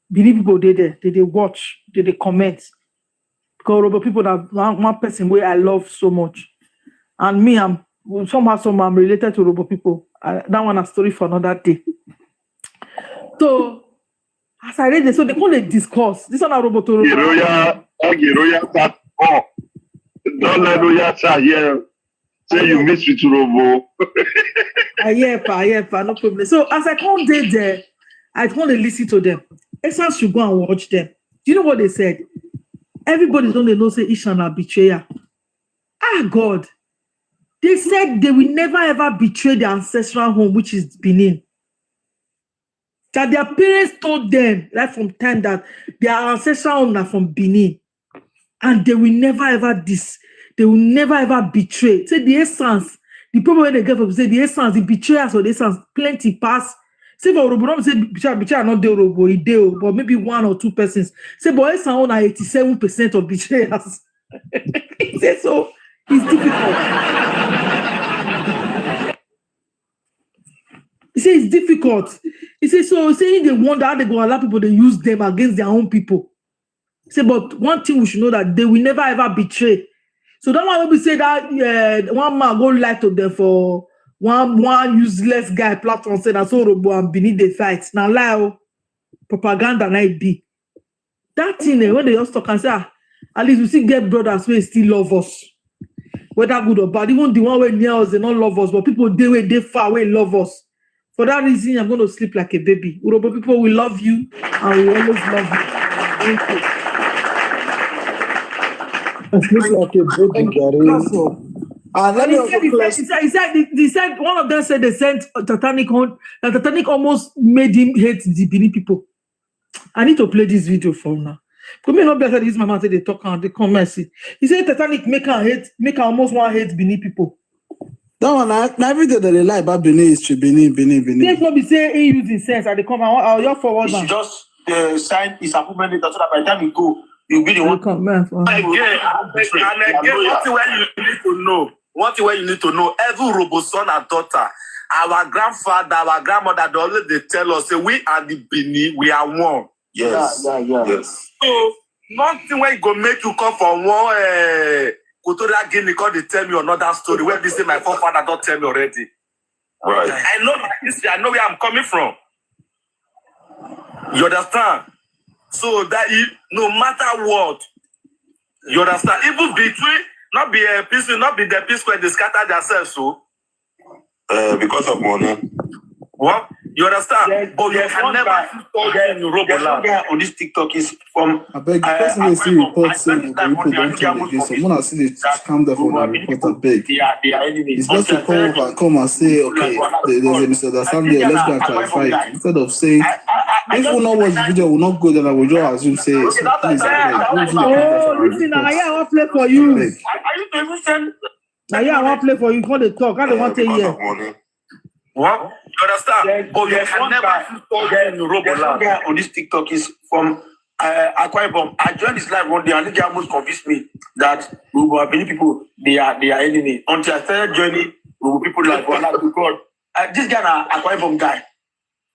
Speaker 12: Benin people they watch, they comment. Because Yoruba people are one person where I love so much. And me, I'm related to Yoruba people. That one a story for another day. So as I read it, so they call it discourse. This one a Yoruba to Yoruba.
Speaker 14: Don't let Roya here. Say you miss with Robo.
Speaker 12: Ayepa, no problem. So as I come there, I want to listen to them. Esan should go and watch them. Do you know what they said? Everybody don't know say Ishan a betrayer. Ah God. They said they will never ever betray their ancestral home, which is Benin. That their parents told them, right from time, that their ancestral home are from Benin. And they will never ever betray. Say the essence, the problem when they get up, say the essence, the betrayers or the essence, plenty pass. Say for Robo, say betray not the Robo, but maybe 1 or 2 persons. Say but essence own 87% of betrayers. Say so it's difficult. He says it's difficult. He says so saying they wonder how they go allow people to use them against their own people. Say, but one thing we should know that they will never ever betray. So that one we say that one man go lie to them for one useless guy platform say that so Robo and Benin they fight. Now lie propaganda na it be. That thing when they just talk and say at least we still get brothers who still love us. Whether good or bad, even the one way near us, they don't love us, but people they far away love us. For that reason, I'm going to sleep like a baby. Yoruba people will love you and we always love you. Thank you.
Speaker 2: Sleep like a baby,
Speaker 12: He said one of them said they sent Titanic home. That Titanic almost made him hate the Benin people. I need to play this video for now. Come me not better this mama say they talk and they come and see. He said Titanic make her almost want hate Benin people.
Speaker 10: That one, every day that they lie about Benin history, Benin.
Speaker 12: Let's not be saying he using sense and they come and I'll forward.
Speaker 15: You should just sign his appointment letter so that by the time you go, you'll be the one.
Speaker 12: Again,
Speaker 15: one thing where you need to know, every Robo son and daughter, our grandfather, our grandmother, they always tell us, say, we are the Benin, we are one.
Speaker 14: Yes. Yes.
Speaker 15: So, nothing where it go make you come from one Kotoria Guinea because they tell me another story where they say my forefather don't tell me already.
Speaker 14: Right.
Speaker 15: I know my history, I know where I'm coming from. You understand? So that no matter what, you understand, even between not be a peace, not be the peace where they scatter themselves, so
Speaker 14: because of money.
Speaker 15: What? You understand? But you can never in Yoruba land.
Speaker 14: On this TikTok is from
Speaker 10: I beg the person they see reports say people don't come against them. When I see they come there for the report, I beg. It's best to come and say, okay, there's a misunderstanding there, let's go and clarify it. Instead of saying, if we not watch the video, we'll not go, then I will just assume, say, something is happening.
Speaker 12: Listen, I want to play for you.
Speaker 15: Are you the reason?
Speaker 12: I want to play for you. For the talk, I don't want to hear.
Speaker 15: What? You understand? But you can never in Yoruba land.
Speaker 14: On this TikTok is from
Speaker 15: Akwa Ibom. I joined this live one day, and they almost convinced me that we were many people, they are enemy. Until I started joining, we were people like, well, God, this guy, Akwa Ibom guy.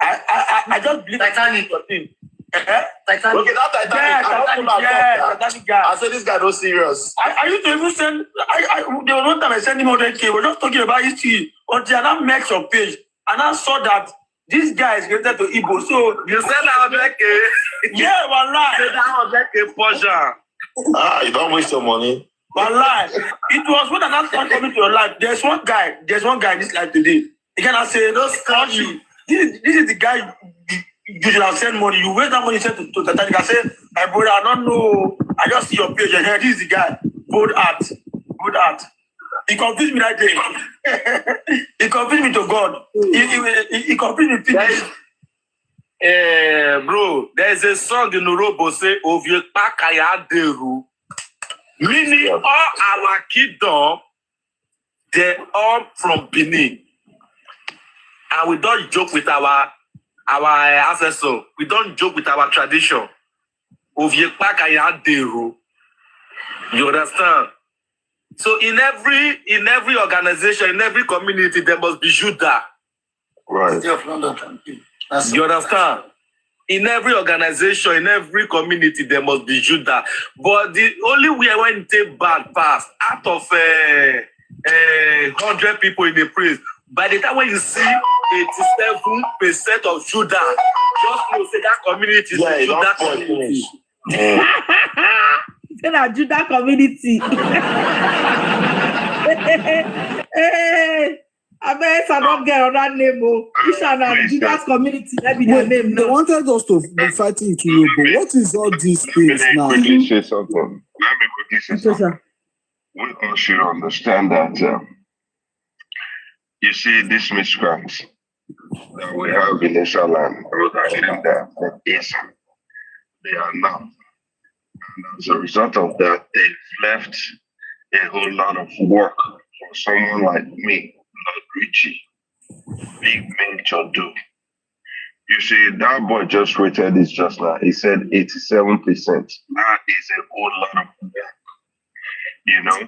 Speaker 15: I just believe Titanic. Titanic.
Speaker 11: Okay, that Titanic.
Speaker 15: Titanic guy.
Speaker 11: I said this guy not serious.
Speaker 15: I used to even send. There was one time I sent him 100K. We're just talking about history until I now met your page and I saw that this guy is related to Igbo. So you send 100K. Yeah, one lie.
Speaker 11: Send 100K Porsche. You don't waste your money.
Speaker 15: One lie. It was when I now started coming to your life. There's one guy in this life today. He cannot say, "Don't touch you." This is the guy. You should have sent money. You waste that money sent to Titanic. I said, my brother, I don't know. I just see your page and here. This is the guy. Good art. He confused me that day. He confused me to God. He confused me.
Speaker 11: Bro, there's a song in Urobo say, "Ovie Pakaya Deru." Meaning all our kingdom, they all from Benin. And we don't joke with our ancestors. We don't joke with our tradition. Ovie Pakaya Deru. You understand? So in every organization, in every community, there must be Judah.
Speaker 14: Right.
Speaker 11: You understand? In every organization, in every community, there must be Judah. But the only way when it take bad pass, out of 100 people in the praise, by the time when you see 87% of Judah, just know say that community is a Judah community.
Speaker 12: It's a Judah community. I bet I don't get on that name. Esan and Judah's community. That be their name now.
Speaker 10: They wanted us to be fighting to you, but what is all these things now?
Speaker 14: Let me quickly say something. We all should understand that you see these miscreants that we have in Esan land, those are them that Esan, they are now. And as a result of that, they've left a whole lot of work for someone like me, Lord Richie, Big Mentor do. You see, that boy just rated this just now. He said 87%. That is a whole lot of work. You know,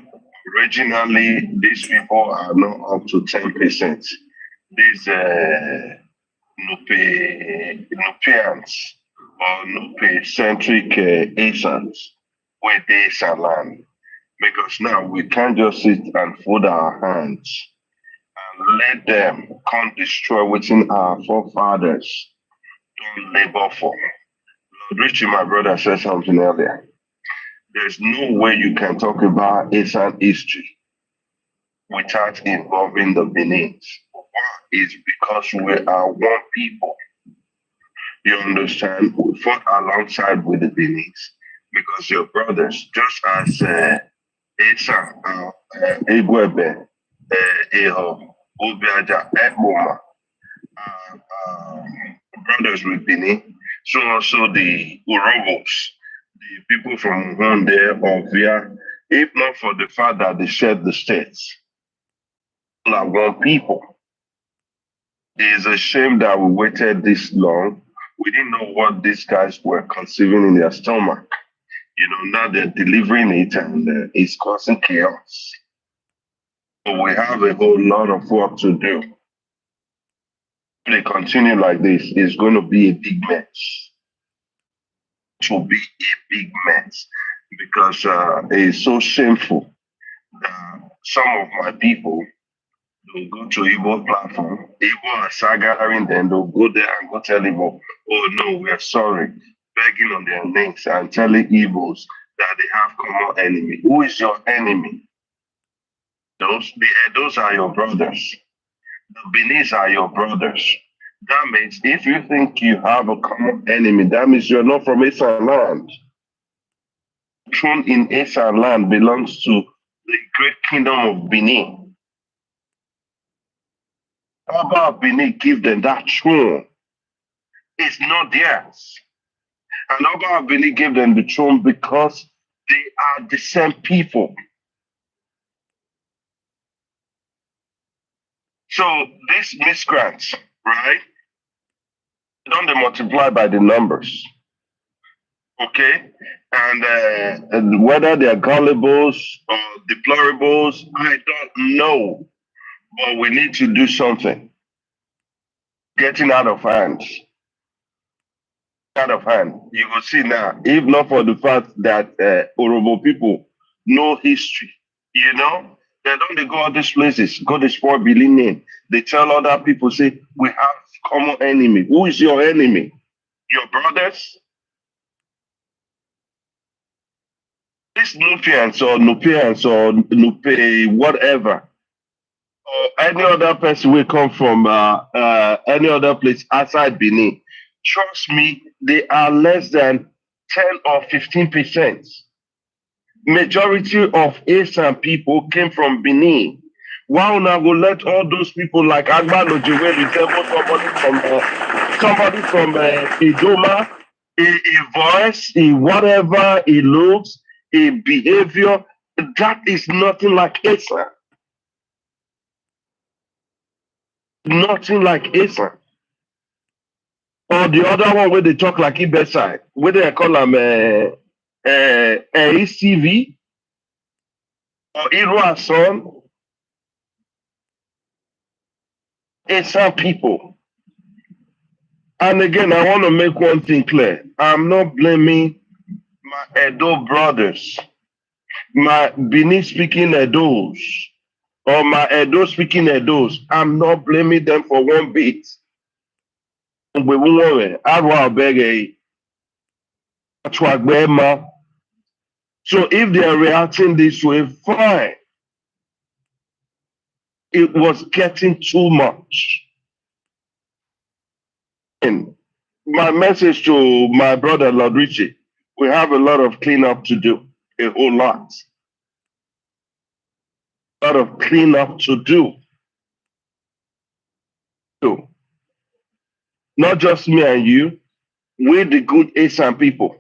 Speaker 14: originally, these people are not up to 10%. These Nupians or Nupi-centric Asans with the Esan land. Because now we can't just sit and fold our hands and let them come destroy within our forefathers don't labor for. Lord Richie, my brother, said something earlier. There's no way you can talk about Esan history without involving the Benins. Why? It's because we are one people. You understand? We fought alongside with the Benins because your brothers, just as Esan, Igwebe, Eho, Obiaja, Ekboma, brothers with Benin, so also the Urobos, the people from Honde or Via, if not for the fact that they shared the states, all are one people. It is a shame that we waited this long. We didn't know what these guys were conceiving in their stomach. You know, now they're delivering it and it's causing chaos. So we have a whole lot of work to do. If they continue like this, it's going to be a big mess. It will be a big mess because it's so shameful that some of my people will go to Igbo platform, Igbo are start gathering, then they'll go there and go tell Igbo, oh no, we're sorry, begging on their knees and telling Igbos that they have common enemy. Who is your enemy? Those are your brothers. The Benis are your brothers. That means if you think you have a common enemy, that means you're not from Esan land. The throne in Esan land belongs to the great kingdom of Benin. Baba Benin give them that throne. It's not theirs. And Baba Benin gave them the throne because they are the same people. So these miscreants, right? Don't they multiply by the numbers? Okay? And whether they're gullibles or deplorables, I don't know. But we need to do something. Getting out of hand. Out of hand. You will see now, if not for the fact that Orobo people know history, you know, they don't go all these places, go to sport billionaire. They tell other people, say, we have common enemy. Who is your enemy? Your brothers? This Nupians or Nupians or Nupe, whatever, or any other person will come from any other place outside Benin. Trust me, they are less than 10 or 15%. Majority of Esan people came from Benin. Why now go let all those people like Agbalo Jiwe resemble somebody from Idoma, a voice, a whatever, a looks, a behavior? That is nothing like Esan. Nothing like Esan. Or the other one where they talk like Ibesai, where they call them ECV or Edo and Esan. Esan people. And again, I want to make one thing clear. I'm not blaming my Edo brothers, my Benin speaking Edos, or my Edo speaking Edos. I'm not blaming them for one bit. So if they are reacting this way, fine. It was getting too much. And my message to my brother Lord Richie, we have a lot of cleanup to do, a whole lot. A lot of cleanup to do. So, not just me and you, we're the good Esan people.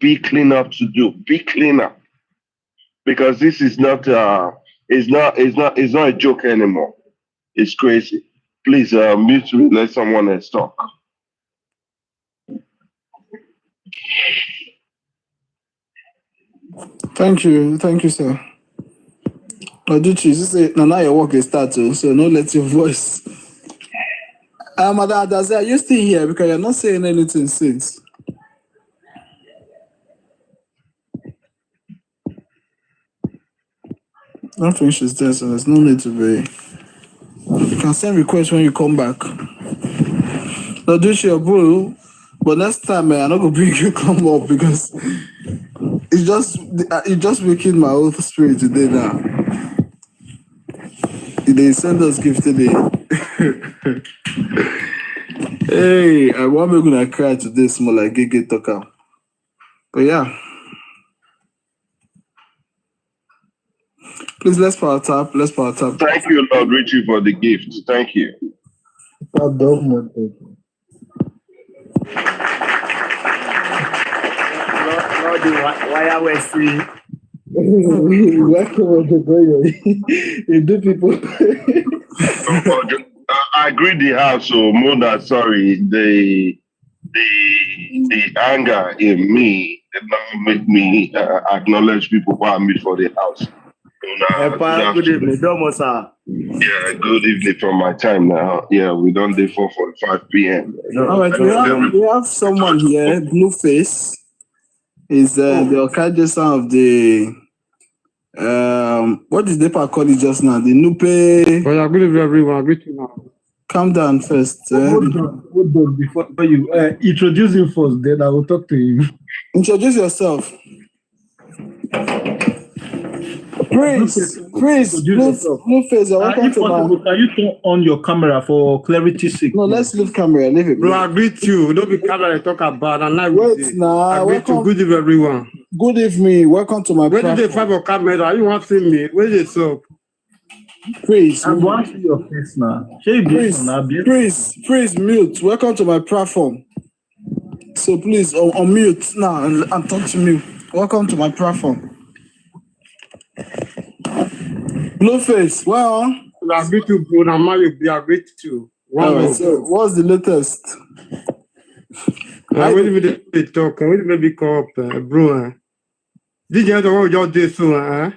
Speaker 14: Be cleanup to do. Be cleanup. Because this is not it's not a joke anymore. It's crazy. Please mute me, let someone else talk.
Speaker 10: Thank you, sir. Oduchi, you say now your work is started, so no let your voice. Madam Adaze, are you still here? Because you're not saying anything since. I don't think she's there, so there's no need to be. You can send requests when you come back. Oduchi, your bro, but next time I'm not gonna bring you come up because it's just making my whole spirit today now. They send us gift today. Hey, I want me gonna cry today, small like Gege Talker. But yeah. Please, let's power tap.
Speaker 14: Thank you, Lord Richie, for the gift. Thank you.
Speaker 2: Welcome to you do people.
Speaker 14: I agree the house, so more than sorry. The anger in me did not make me acknowledge people who are meet for the house.
Speaker 16: Good evening, sir.
Speaker 14: Yeah, good evening from my time now. Yeah, we don't do 4:45 p.m.
Speaker 10: All right, we have someone here, Blueface. Is the Okaje son of the what is the part called it just now? The Nupe.
Speaker 17: Well, good evening, everyone. Good to know.
Speaker 10: Calm down first.
Speaker 2: Hold on before you introduce him first, then I will talk to him.
Speaker 10: Introduce yourself. Praise, Blueface, welcome to my...
Speaker 2: Can you turn on your camera for clarity's sake?
Speaker 10: No, let's leave camera, leave it.
Speaker 17: Bro, I greet you. Don't be camera talk about. And I
Speaker 10: wait now.
Speaker 17: I greet you. Good evening, everyone.
Speaker 10: Good evening. Welcome to my
Speaker 17: platform. Where did they find your camera? You want to see me? Where is it?
Speaker 10: Praise.
Speaker 2: I want to see your face now.
Speaker 10: Praise, mute. Welcome to my platform. So please, unmute now and talk to me. Welcome to my platform. Blueface, well,
Speaker 17: I greet you, bro. I'm married. I greet you.
Speaker 10: All right, so what's the latest?
Speaker 17: When you be talking, when you be call up, bro. Did you know your day so?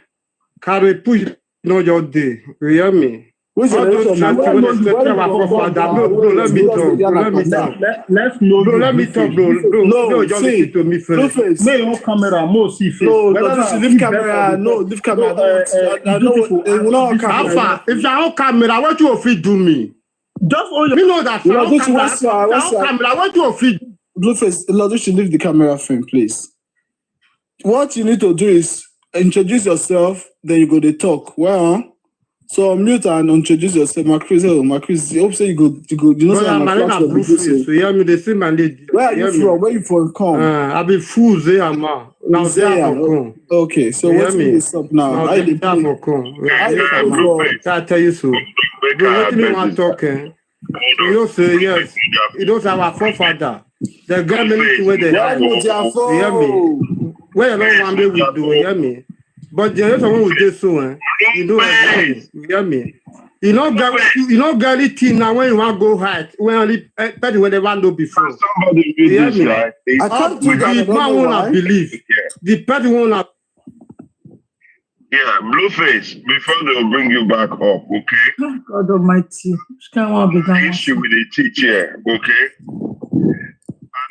Speaker 17: Carry push no your day. You hear me?
Speaker 2: Which
Speaker 17: All those
Speaker 2: generation now?
Speaker 17: church when they set up our father. Bro, let me talk. Bro, let me talk.
Speaker 2: Let's know.
Speaker 17: Bro, let me talk, bro. No, just listen to me first.
Speaker 2: Blueface.
Speaker 18: May your camera more see face.
Speaker 2: No, leave camera. No, leave camera. I know. It will not camera.
Speaker 17: Alpha, if you on camera, what you fit do me?
Speaker 18: Just all
Speaker 17: you know that.
Speaker 2: What's
Speaker 17: Camera, what you fit?
Speaker 2: Blueface, Lord, should leave the camera frame, please. What you need to do is introduce yourself, then you go to talk. Well, so mute and introduce yourself. Macris, I hope so you go. You know,
Speaker 17: Blueface. So hear me, they say my lady.
Speaker 2: Where are you from? Where you from? Come.
Speaker 17: I be full there, man. Now they come.
Speaker 2: Okay, so what's this up now?
Speaker 17: Now they come. I tell you so. What do you want talking? You don't say yes. You don't have a forefather. The government where they are. You hear me? Where you don't want me we do, you hear me? But there is someone who did so, you know everything. You hear me? You know get it now when you want to go hide. When only when they want to before.
Speaker 14: Somebody
Speaker 17: You hear
Speaker 14: this
Speaker 17: me?
Speaker 14: guy.
Speaker 17: I can't do that. The man will not believe. The person will not.
Speaker 14: Yeah, Blueface, before they'll bring you back up, okay?
Speaker 12: God Almighty.
Speaker 14: Issue with the teacher, okay? I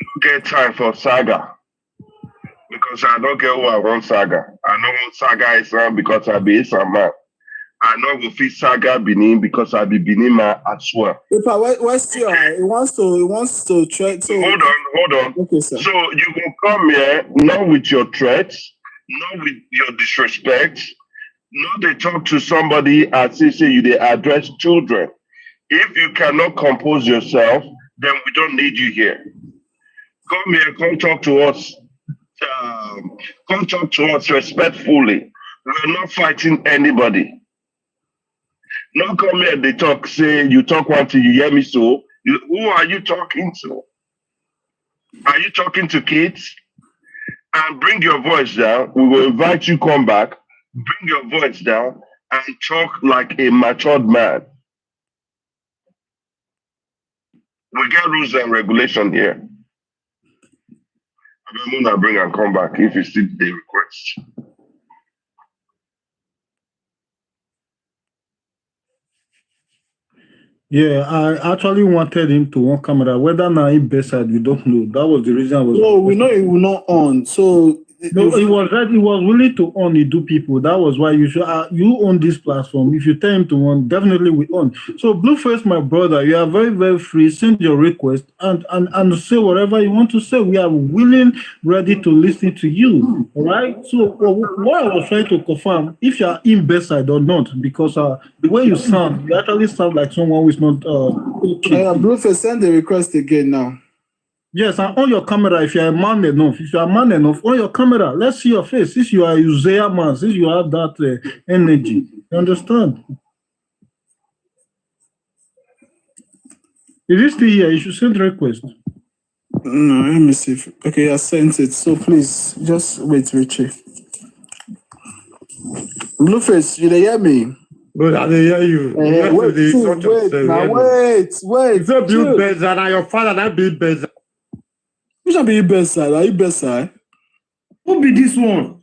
Speaker 14: don't get time for saga. Because I don't get who I want saga. I know what saga is on because I be Esan man. I know who fit saga Benin because I be Benin man as well.
Speaker 2: What's your? He wants to try. So
Speaker 14: hold on.
Speaker 2: Okay, sir.
Speaker 14: So you will come here not with your threats, not with your disrespect, not they talk to somebody as if say you they address children. If you cannot compose yourself, then we don't need you here. Come here, come talk to us. Come talk to us respectfully. We're not fighting anybody. Not come here, they talk, say you talk one thing, you hear me so. Who are you talking to? Are you talking to kids? And bring your voice down. We will invite you come back. Bring your voice down and talk like a matured man. We get rules and regulation here. I'm gonna bring and come back if you see the request.
Speaker 18: Yeah, I actually wanted him to on camera. Whether now he bedside, we don't know. That was the reason I was.
Speaker 2: No, we know he will not on. So
Speaker 18: no, he was right. He was willing to on. He do people. That was why you should. You own this platform. If you tell him to on, definitely we on. So Blueface, my brother, you are very very free. Send your request and say whatever you want to say. We are willing, ready to listen to you. All right. So what I was trying to confirm if you are in bedside or not, because the way you sound, you actually sound like someone who is not okay.
Speaker 2: Blueface, send the request again now.
Speaker 18: Yes, and on your camera, if you are a man enough, on your camera, let's see your face. Since you are a Uzziah man, since you have that energy, you understand? If you still here, you should send request.
Speaker 2: No, let me see. Okay, I sent it. So please, just wait, Richie. Blueface, you hear me?
Speaker 17: Good, I hear you.
Speaker 2: Wait.
Speaker 17: If you build better than your father, that build better.
Speaker 2: Who shall be best side? Are you best side?
Speaker 16: Who be this one?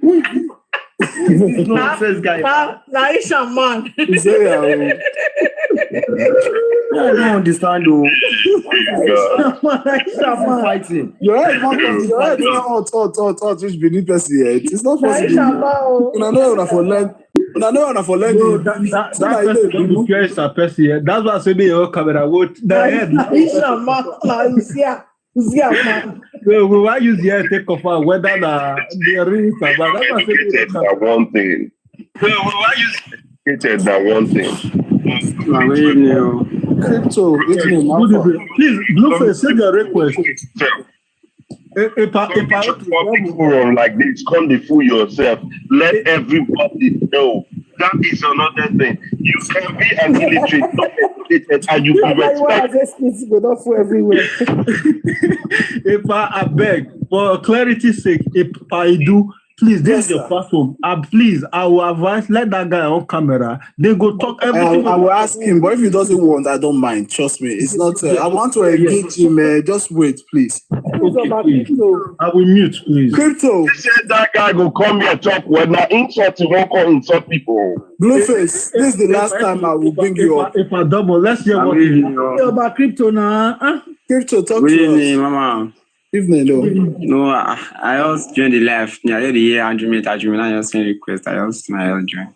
Speaker 16: Who is not first guy?
Speaker 12: Naisha man.
Speaker 16: I don't understand though.
Speaker 2: Fighting. You're right, hot. Which beneath person here. It's not possible. I know for learn. That
Speaker 18: person don't be curious a person here. That's why I say your camera. What the head? We why use the take off whether the ring but that's why I say
Speaker 14: that one thing. Why use that one thing?
Speaker 2: Crypto,
Speaker 18: please, Blueface, send your request.
Speaker 14: If I like this, come to fool yourself. Let everybody know. That is another thing. You can be an illiterate, and you can respect.
Speaker 18: If I beg, for clarity's sake, if I do Please, this
Speaker 10: Yes,
Speaker 18: is your
Speaker 10: sir.
Speaker 18: platform. Please, I will advise, let that guy on camera. They go talk everything.
Speaker 10: I will ask him, but if he doesn't want, I don't mind. Trust me. It's not. I want to engage him. Just wait, please.
Speaker 18: Okay, please. I will mute, please.
Speaker 10: Crypto.
Speaker 14: He said that guy go come here talk when I insult him, won't call insult people.
Speaker 10: Blueface, this is the last time I will bring you up.
Speaker 18: If I double, let's hear what you
Speaker 12: about crypto now.
Speaker 10: Crypto, talk
Speaker 19: Good
Speaker 10: to
Speaker 19: evening,
Speaker 10: us.
Speaker 19: Mama.
Speaker 10: Evening, no.
Speaker 19: No, I just joined the live. I did the year argument. I just send request. I just join.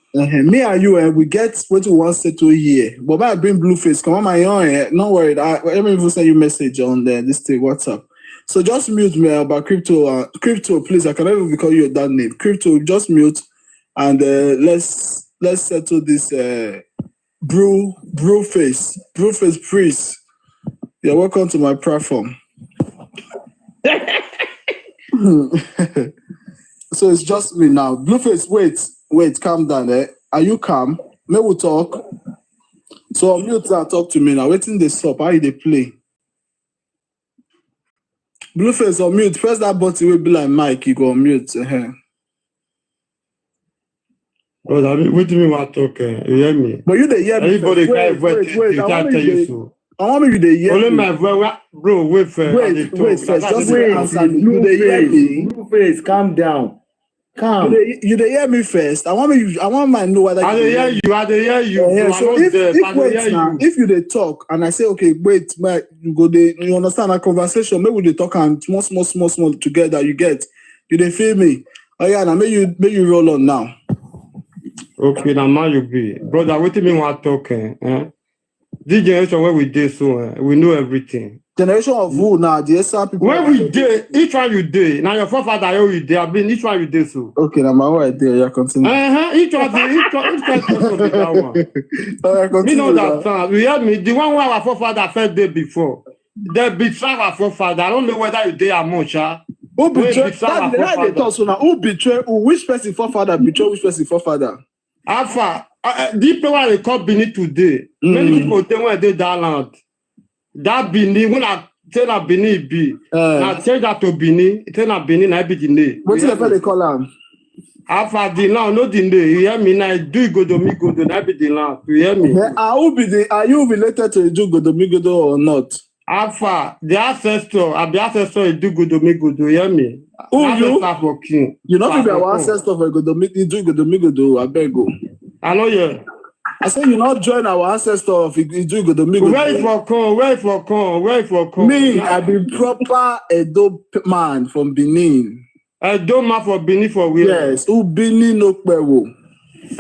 Speaker 10: Me and you, we get what we want to settle here. But I bring Blueface. Come on, my own. No worry. Let me even send you a message on this thing, WhatsApp. So just mute me about crypto. Crypto, please. I cannot even call you that name. Crypto, just mute, and let's settle this. Blueface priest. You're welcome to my platform. So it's just me now. Blueface, wait, calm down there. Are you calm? May we talk? So mute and talk to me now. Waiting this up. How they play? Blueface or mute. Press that button will be like Mike. You go on mute.
Speaker 17: But I mean, what do you mean what talking? You hear me?
Speaker 10: But you they hear me.
Speaker 17: Everybody
Speaker 10: Wait,
Speaker 17: can't
Speaker 10: I want
Speaker 17: tell you
Speaker 10: you
Speaker 17: so.
Speaker 10: I want me to hear
Speaker 17: Only
Speaker 10: me.
Speaker 17: my voice, bro. Wait first.
Speaker 10: Wait first. Just answer me.
Speaker 16: Blue
Speaker 10: You they hear me?
Speaker 16: face, calm down. Calm.
Speaker 10: You they hear me first. I want my know whether
Speaker 17: I hear you.
Speaker 10: Yeah, so if you they talk and I say okay, wait, you understand our conversation? Maybe they talk and small together. You they feel me? Oh yeah, now may you roll on now.
Speaker 17: Okay, now you be brother. What do you mean what talking? This generation where we did so we know everything.
Speaker 10: Generation of who now? The Esan people.
Speaker 17: Where we did, each one you did. Now your forefather you did. I mean, each one you did so.
Speaker 10: Okay, now my wife there. You continue.
Speaker 17: Each one that one. Me know that sound. You hear me? The one where our forefather felt day before. They betray our forefather. I don't know whether you did or much.
Speaker 10: Who betray? That they talk so now. Who betray? Which person forefather betray? Which person forefather?
Speaker 17: Alpha. The people they call Benin today. Many people think when they that land. That Benin, when I tell that Benin be, I tell that to Benin, tell that Benin I be the name.
Speaker 10: What's the they call them?
Speaker 17: Alpha the land, not the name. You hear me now? Do Godomigodo, I be the land. You hear me?
Speaker 10: Are you related to do Godomigodo or not?
Speaker 17: Alpha, the ancestor, do Godomigodo. You hear me?
Speaker 10: Who you?
Speaker 17: For king.
Speaker 10: You not be our ancestor for Godomigodo. Do Godomigodo. I beg you.
Speaker 17: I know you.
Speaker 10: I say you not join our ancestor of Idu Godomigodo.
Speaker 17: Where for come?
Speaker 10: Me, I be proper Edo man from Benin.
Speaker 17: Edo man from Benin for where?
Speaker 10: Yes, Ubini no Pewo.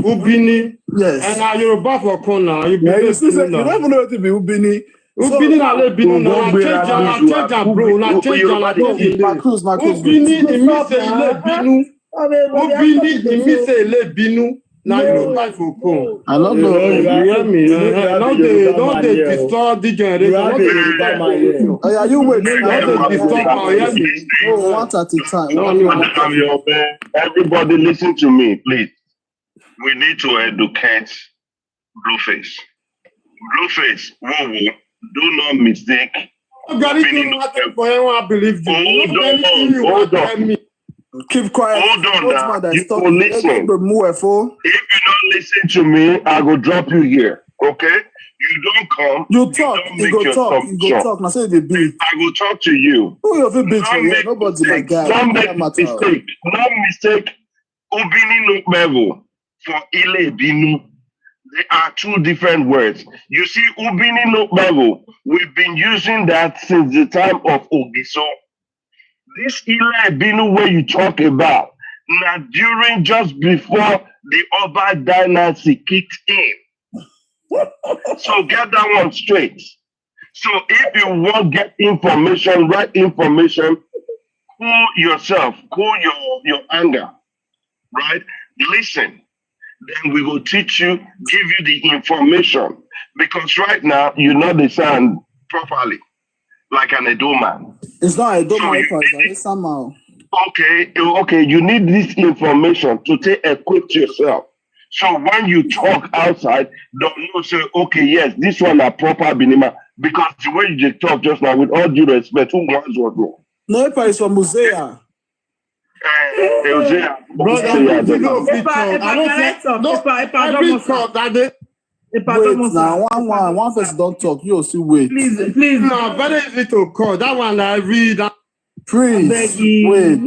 Speaker 17: Ubini?
Speaker 10: Yes.
Speaker 17: And now you're about for come now. You
Speaker 10: don't even know what to be Ubini.
Speaker 17: Ubini na le Benin now. Change am bro. Na change am.
Speaker 10: Macruz.
Speaker 17: Ubini imi say le Binu. Ubini imi say le Binu. Now you don't for come.
Speaker 10: I don't know.
Speaker 17: You hear me? Don't they disturb the generation.
Speaker 10: Oh yeah, you wait.
Speaker 17: Don't they disturb our hear me?
Speaker 10: Oh, one at a time.
Speaker 14: Everybody listen to me, please. We need to educate Blueface. Blueface, whoa, do not mistake.
Speaker 17: For anyone I believe you.
Speaker 14: Hold on.
Speaker 10: Keep quiet.
Speaker 14: Hold on now. You will listen. If
Speaker 10: you
Speaker 14: don't listen to me, I will drop you here. Okay? You don't come.
Speaker 10: You talk. You go talk. Now say the beat.
Speaker 14: I will talk to you.
Speaker 10: Who you have beat for you? Nobody like that.
Speaker 14: Don't make mistake. No mistake. Ubini no Bevo for Ile Binu. They are two different words. You see, Ubini no Bevo, we've been using that since the time of Ogiso. This Eli Binu where you talk about, now just before the Oba dynasty kicked in. So get that one straight. So if you want to get information, right information, cool yourself, cool your anger, right? Listen. Then we will teach you, give you the information. Because right now, you know the sound properly. Like an Edo man.
Speaker 10: It's not Edo man, it's somehow.
Speaker 14: Okay, you need this information to equip yourself. So when you talk outside, don't you say, okay, yes, this one are proper Binima. Because the way you just talk just now, with all due respect, who wants what wrong?
Speaker 10: No, it's from Musea.
Speaker 17: Brother, you know, I don't say every talk that they.
Speaker 10: Wait, now one person don't talk. You also wait.
Speaker 12: Please.
Speaker 17: No, very easy to call. That one I read.
Speaker 10: Please,
Speaker 12: wait.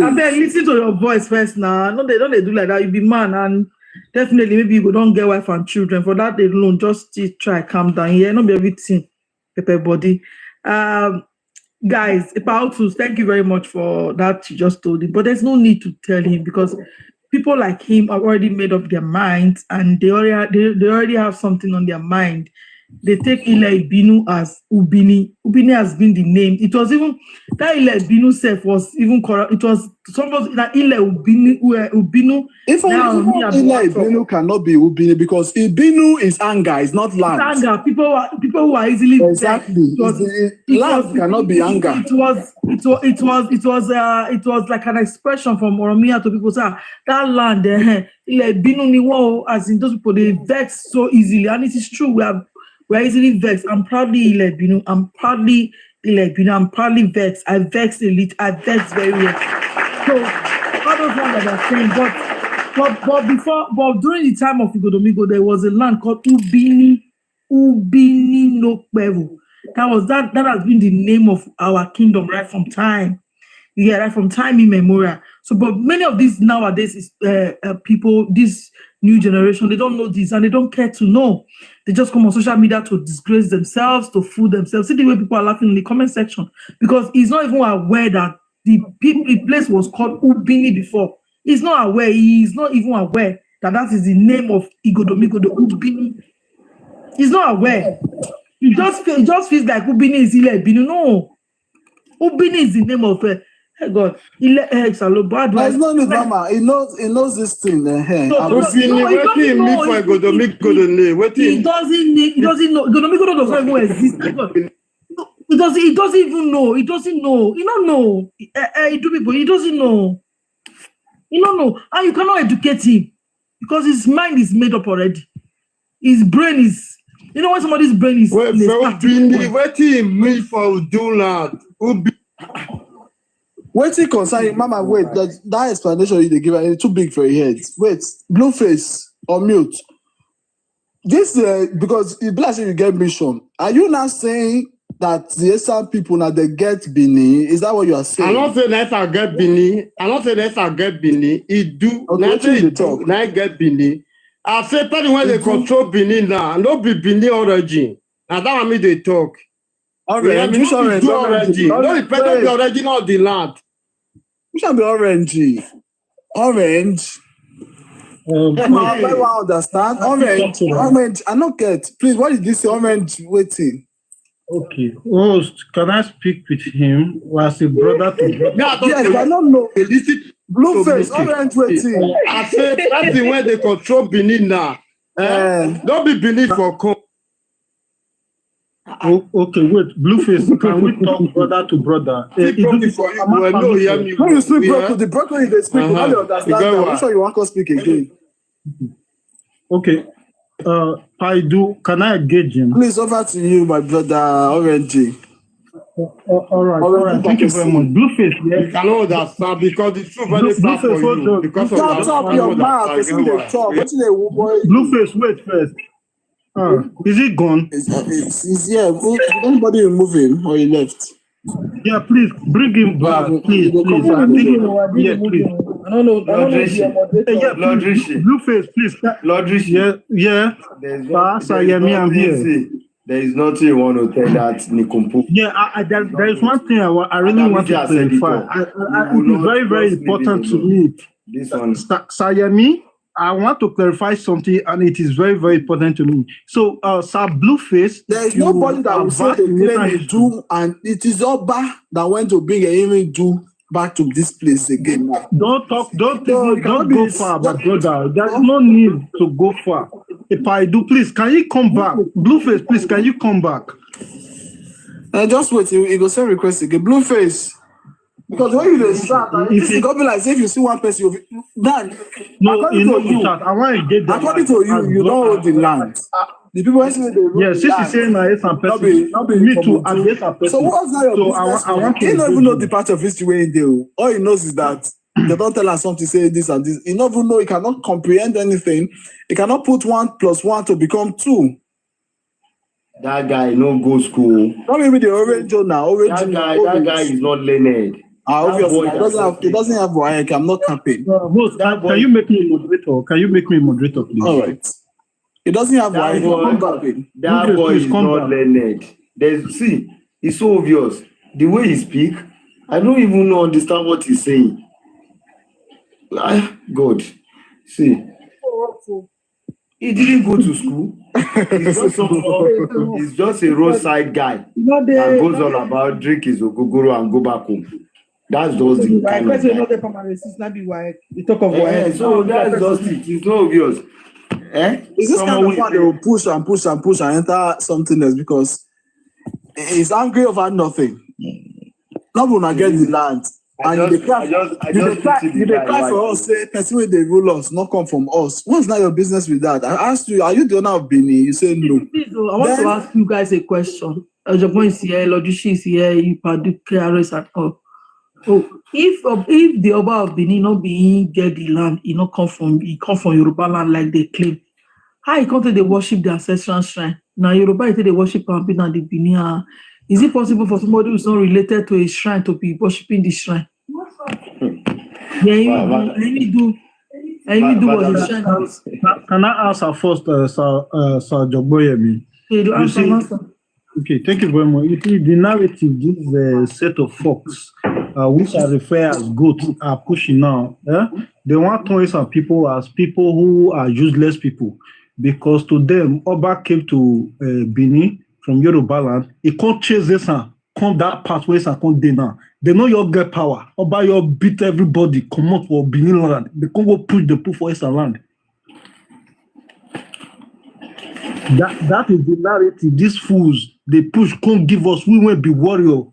Speaker 12: I beg, listen to your voice first now. No, they don't do like that. You be man, and definitely maybe you don't get wife and children. For that alone, just try calm down here. Not be everything, pepper body. Guys, Ipautus, thank you very much for that you just told him. But there's no need to tell him because people like him have already made up their minds and they already have something on their mind. They take Ile Ibinu as Ubini. Ubini has been the name. It was even that Ile Ibinu self was even corrupt. It was somebody that Ile Ubinu.
Speaker 10: If Ile Ibinu cannot be Ubini because Ibinu is anger, it's not land.
Speaker 12: It's anger. People who are easily
Speaker 10: exactly. Land cannot be anger.
Speaker 12: It was like an expression from Oromia to people say that land Ile Ibinu ni wo, as in those people they vex so easily, and it is true. We're easily vexed. I'm proudly Ile Ibinu. I'm proudly vexed. I vex elite. I vex very well. So all those ones that are saying, but during the time of Igodomigo, there was a land called Ubini Nokpevu. That has been the name of our kingdom right from time. Yeah, right from time immemorial. So, but many of these nowadays is people, this new generation, they don't know this and they don't care to know. They just come on social media to disgrace themselves, to fool themselves. See the way people are laughing in the comment section because he's not even aware that the place was called Ubini before. He's not aware. He's not even aware that is the name of Igodomigo, the Ubini. He's not aware. It just feels like Ubini is Ile Ibinu. No, Ubini is the name of God.
Speaker 10: It's not me, Mama. He knows this thing.
Speaker 12: He doesn't know. Igodomigo does not even exist. He doesn't even know. He doesn't know. He don't know. He doesn't know. He don't know. And you cannot educate him because his mind is made up already. His brain is. You know when somebody's brain is.
Speaker 17: Wait
Speaker 10: till concerning Mama, wait, that explanation they give is too big for your head. Wait, Blueface or mute. This because it bless you get mission. Are you not saying that the Esan people now they get Bini? Is that what you are saying?
Speaker 17: I'm not saying that I get Bini. It do nothing. I get Bini. I say person when they control Bini now, no be Bini origin. Now that one me they talk.
Speaker 10: Orange.
Speaker 17: Which one be origin? No, it better be origin of the land.
Speaker 10: Which one be orange? Orange. I understand. Orange. I don't get. Please, what is this orange waiting?
Speaker 18: Okay. Host, can I speak with him as a brother to brother?
Speaker 10: Yes, I don't know. Blueface, orange waiting.
Speaker 17: I say that's the way they control Benin now. Don't be Benin for come.
Speaker 18: Okay, wait, Blueface, can we talk brother to brother?
Speaker 10: No, you speak broken. The broken they speak. I don't understand. I'm sure you want to speak again.
Speaker 18: Okay. Can I engage him?
Speaker 10: Please, over to you, my brother, Orange.
Speaker 18: All right. Thank you very much. Blueface, yes.
Speaker 17: You cannot understand because it's too very far for you. Because of
Speaker 10: that. Top your mouth.
Speaker 18: Blueface, wait first. Is he gone?
Speaker 10: He's here. Anybody remove him or he left?
Speaker 18: Yeah, please bring him back. Please. I don't know.
Speaker 4: Lord Rishi.
Speaker 18: Blueface, please.
Speaker 4: Lord Rishi.
Speaker 18: Yeah. I'm here.
Speaker 4: There is nothing you want to tell that Nikumpu.
Speaker 18: Yeah, there is one thing I really want to clarify. It is very, very important to me.
Speaker 4: This one.
Speaker 18: Sayemi, I want to clarify something, and it is very, very important to me. So, Sir Blueface,
Speaker 10: there is nobody that will say they claim a Jew, and it is Oba that went to bring a Jew back to this place again.
Speaker 18: Don't go far, my brother. There's no need to go far. If I do, please, can you come back? Blueface, please, can you come back?
Speaker 10: Just wait, you go send request again. Blueface. Because when you start, it's going to be like if you see one person, then according to you, you don't hold the land. The people saying they hold the land.
Speaker 18: Yes, she's saying I some person. Me too, I get a person.
Speaker 10: So what's that your business? He don't even know the part of history where in there. All he knows is that They don't tell us something, say this and this. You never know, he cannot comprehend anything. He cannot put 1 + 1 to become 2.
Speaker 4: That guy no go school.
Speaker 10: Not maybe the orange now.
Speaker 4: That guy is not learned.
Speaker 10: Obviously, he doesn't have work. I'm not capping.
Speaker 18: Host, can you make me a moderator? Can you make me a moderator, please?
Speaker 10: All right. He doesn't have work.
Speaker 4: That boy is not learned. See, it's so obvious. The way he speak, I don't even understand what he's saying. God, see. He didn't go to school. He's just a roadside guy that goes on about drink his ogogoro and go back home. That's just the kind of guy. So that's just it. It's not obvious.
Speaker 10: Is this kind of fun they will push and enter something else because he's angry over nothing. Not gonna get the land. And they cry for us, say, person with the rule us, not come from us. What's not your business with that? I asked you, are you the owner of Bini? You say no.
Speaker 12: Please, I want to ask you guys a question. Ojogbo is here, Lodushi is here, Ipadu, KRS and all. If the Oba of Bini not being get the land, he come from Yoruba land like they claim. How he come to they worship the ancestral shrine? Now Yoruba they worship and the Bini. Is it possible for somebody who's not related to a shrine to be worshiping the shrine? Yeah, I even do what the shrine does.
Speaker 18: Can I answer first, Sir Jogboyemi? Okay, thank you very much. You see, the narrative, this set of folks, which I refer as goats, are pushing now. They want to some people as people who are useless people, because to them, Oba came to Bini from Yoruba land. He can't chase this and come that pathway and come there now. They know you get power. Oba you beat everybody, come out for Bini land. They can't go push the pool for Esan land. That is the narrative. These fools, they push, can't give us, we won't be warrior.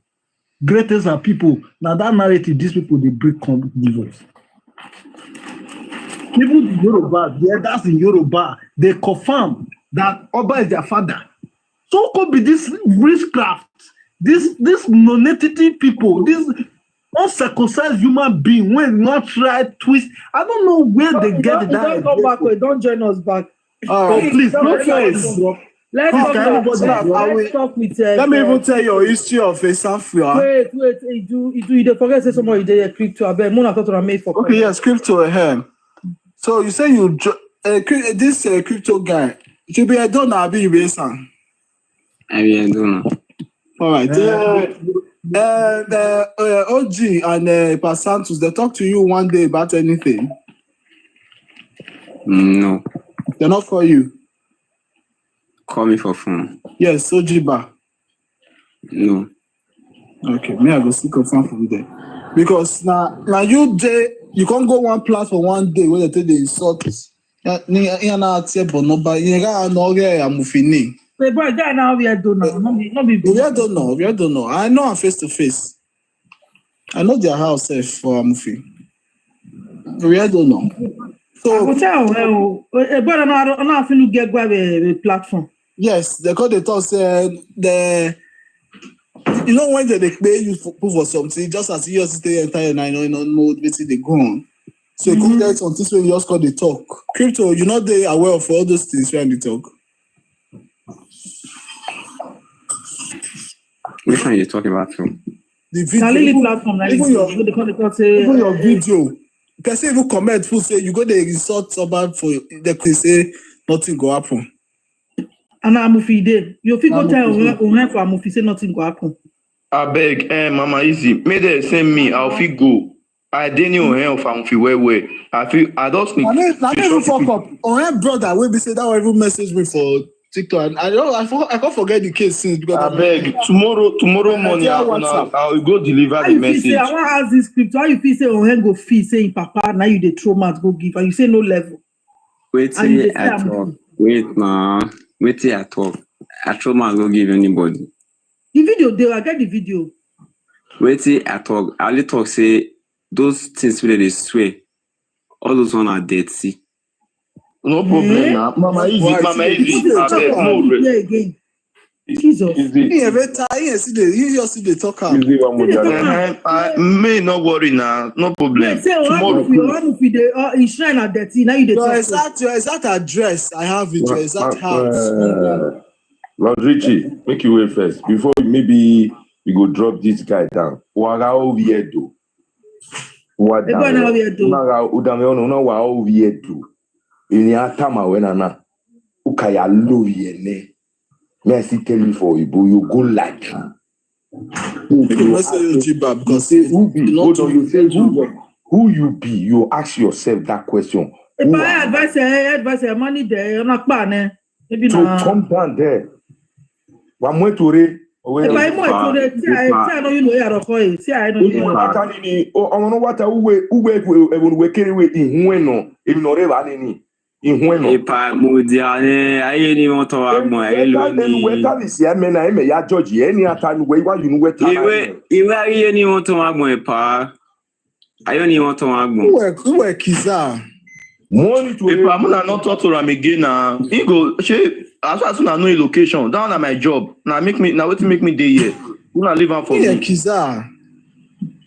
Speaker 18: Greatest are people. Now that narrative, these people, they break, can't give us. Even the Yoruba, the elders in Yoruba, they confirm that Oba is their father. So could be this witchcraft, this non-entity people, this uncircumcised human being, when not try twist. I don't know where they get that.
Speaker 12: Don't come back, don't join us back.
Speaker 18: Please, no face.
Speaker 12: Let's talk with.
Speaker 10: Let me even tell your history of Esan.
Speaker 12: Wait, you forget to say somebody did crypto. I bet Mona thought I made for.
Speaker 10: Okay, yes, crypto ahead. So you say you this crypto guy, it should be a donor, I'll be Esan.
Speaker 19: I be a donor.
Speaker 10: All right. OG and Pasantus, they talk to you one day about anything?
Speaker 19: No.
Speaker 10: They're not for you?
Speaker 19: Call me for phone.
Speaker 10: Yes, Ojiba.
Speaker 19: No.
Speaker 10: Okay, me I go see confirm for you there. Because now you can't go one platform one day where they take the insult.
Speaker 12: Wait, boy, guy now we are donor.
Speaker 10: We are donor. I know I'm face to face. I know their house for Amufi. We are donor. So
Speaker 12: but I'm not feeling get a platform.
Speaker 10: Yes, they call the talk the you know when they pay you for something, just as you just stay entire 9 mode, basically they go on. So you come get on this way, you just call the talk. Crypto, you're not there aware of all those things when they talk.
Speaker 19: Which one are you talking about?
Speaker 10: The video.
Speaker 12: Platform,
Speaker 10: even your video. Person even comment who say you go the insult someone for they could say nothing go happen.
Speaker 12: And Amufi did. You feel go tell for Amufi say nothing go happen.
Speaker 20: I beg, Mama Easy, may they send me, I'll feel go. I didn't know him for Amufi where. I don't think.
Speaker 10: I never fuck up. Oh, brother, we be say that even message me for TikTok. I can't forget the case since because
Speaker 20: I beg tomorrow morning I'll go deliver the message.
Speaker 12: I want to ask this script. How you feel say Ohen go feel saying Papa now you the trauma go give and you say no level.
Speaker 19: Wait till I talk. Wait till I talk. I trauma go give anybody.
Speaker 12: The video there, I get the video.
Speaker 19: Wait till I talk. I only talk say those things where they swear. All those one are dead see.
Speaker 20: No problem now. Mama Easy.
Speaker 12: Again. Jesus.
Speaker 10: He just see the talk.
Speaker 20: May not worry now, no problem.
Speaker 12: Yeah, say one of the shrine are dirty. Now you the
Speaker 10: Your
Speaker 12: talk.
Speaker 10: exact address. I have it. Your exact house.
Speaker 21: Lord Richie, make you wait first. Before maybe you go drop this guy down. Waga Oviedo. Oviedo. In your time when I ukaya love ye. May I see tell you for you, you go like him.
Speaker 10: Because
Speaker 21: who you be, you ask yourself that question.
Speaker 12: If I advise money there, you're not bad. Maybe
Speaker 21: so come down there. One way to read.
Speaker 12: If I know you know you're a boy. See, I know you know.
Speaker 21: I don't know what I will carry with in Hueno, in Noreva. In Hueno.
Speaker 19: If I moved there, I ain't even to have my
Speaker 21: where is ya men? I may judge any time where you know where time.
Speaker 19: If I ain't want to have my pa, I only want to have my.
Speaker 10: Who were Kiza?
Speaker 20: Money to if I'm not talk to him again now. He go, as soon as I know your location, down at my job. Now make me what make me day here. You not leave him for me.
Speaker 10: Kiza.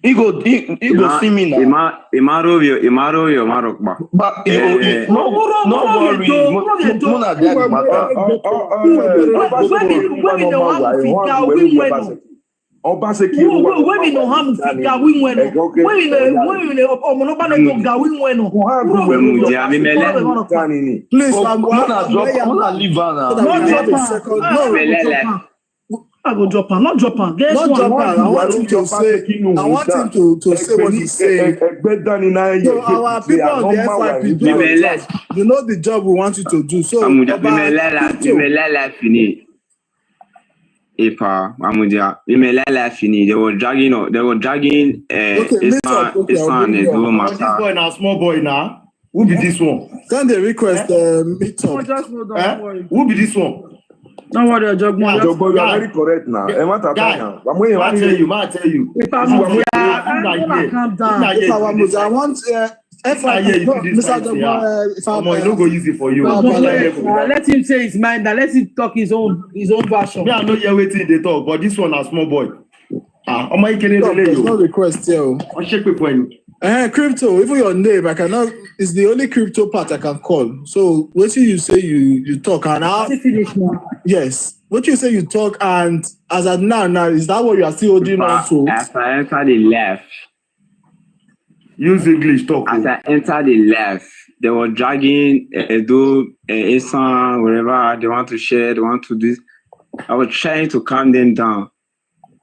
Speaker 20: He go see me now.
Speaker 19: Imaro Marokba.
Speaker 20: But no worry. Mona that matter.
Speaker 21: Obaseki
Speaker 12: we know how to figure we win.
Speaker 20: Please, I'm gonna leave her.
Speaker 12: I go drop her, not drop her.
Speaker 10: I want him to say. I want him to say what he's saying. So our people on the FYP, you know the job we want you to do. So
Speaker 19: they were dragging Esan
Speaker 15: This boy now, small boy now. Who be this one?
Speaker 10: Send a request, meet up.
Speaker 15: Who be this one?
Speaker 12: Don't worry, Jogbo.
Speaker 21: You are very correct now.
Speaker 15: I tell you.
Speaker 12: If I'm here, calm down.
Speaker 10: I want Mr.
Speaker 15: Jogbo, no go easy for you.
Speaker 12: Let him say his mind. Let him talk his own version.
Speaker 15: Me, I know you're waiting they talk, but this one a small boy.
Speaker 10: There's no request here.
Speaker 15: I'll check for you.
Speaker 10: Crypto, even your name, I cannot. It's the only crypto part I can call. So what you say you talk and now? Yes. What you say you talk and as of now is that what you are still holding on to?
Speaker 19: As I enter the left.
Speaker 21: Use English talk.
Speaker 19: As I enter the left, they were dragging Edo, Esan, wherever they want to share, they want to do. I was trying to calm them down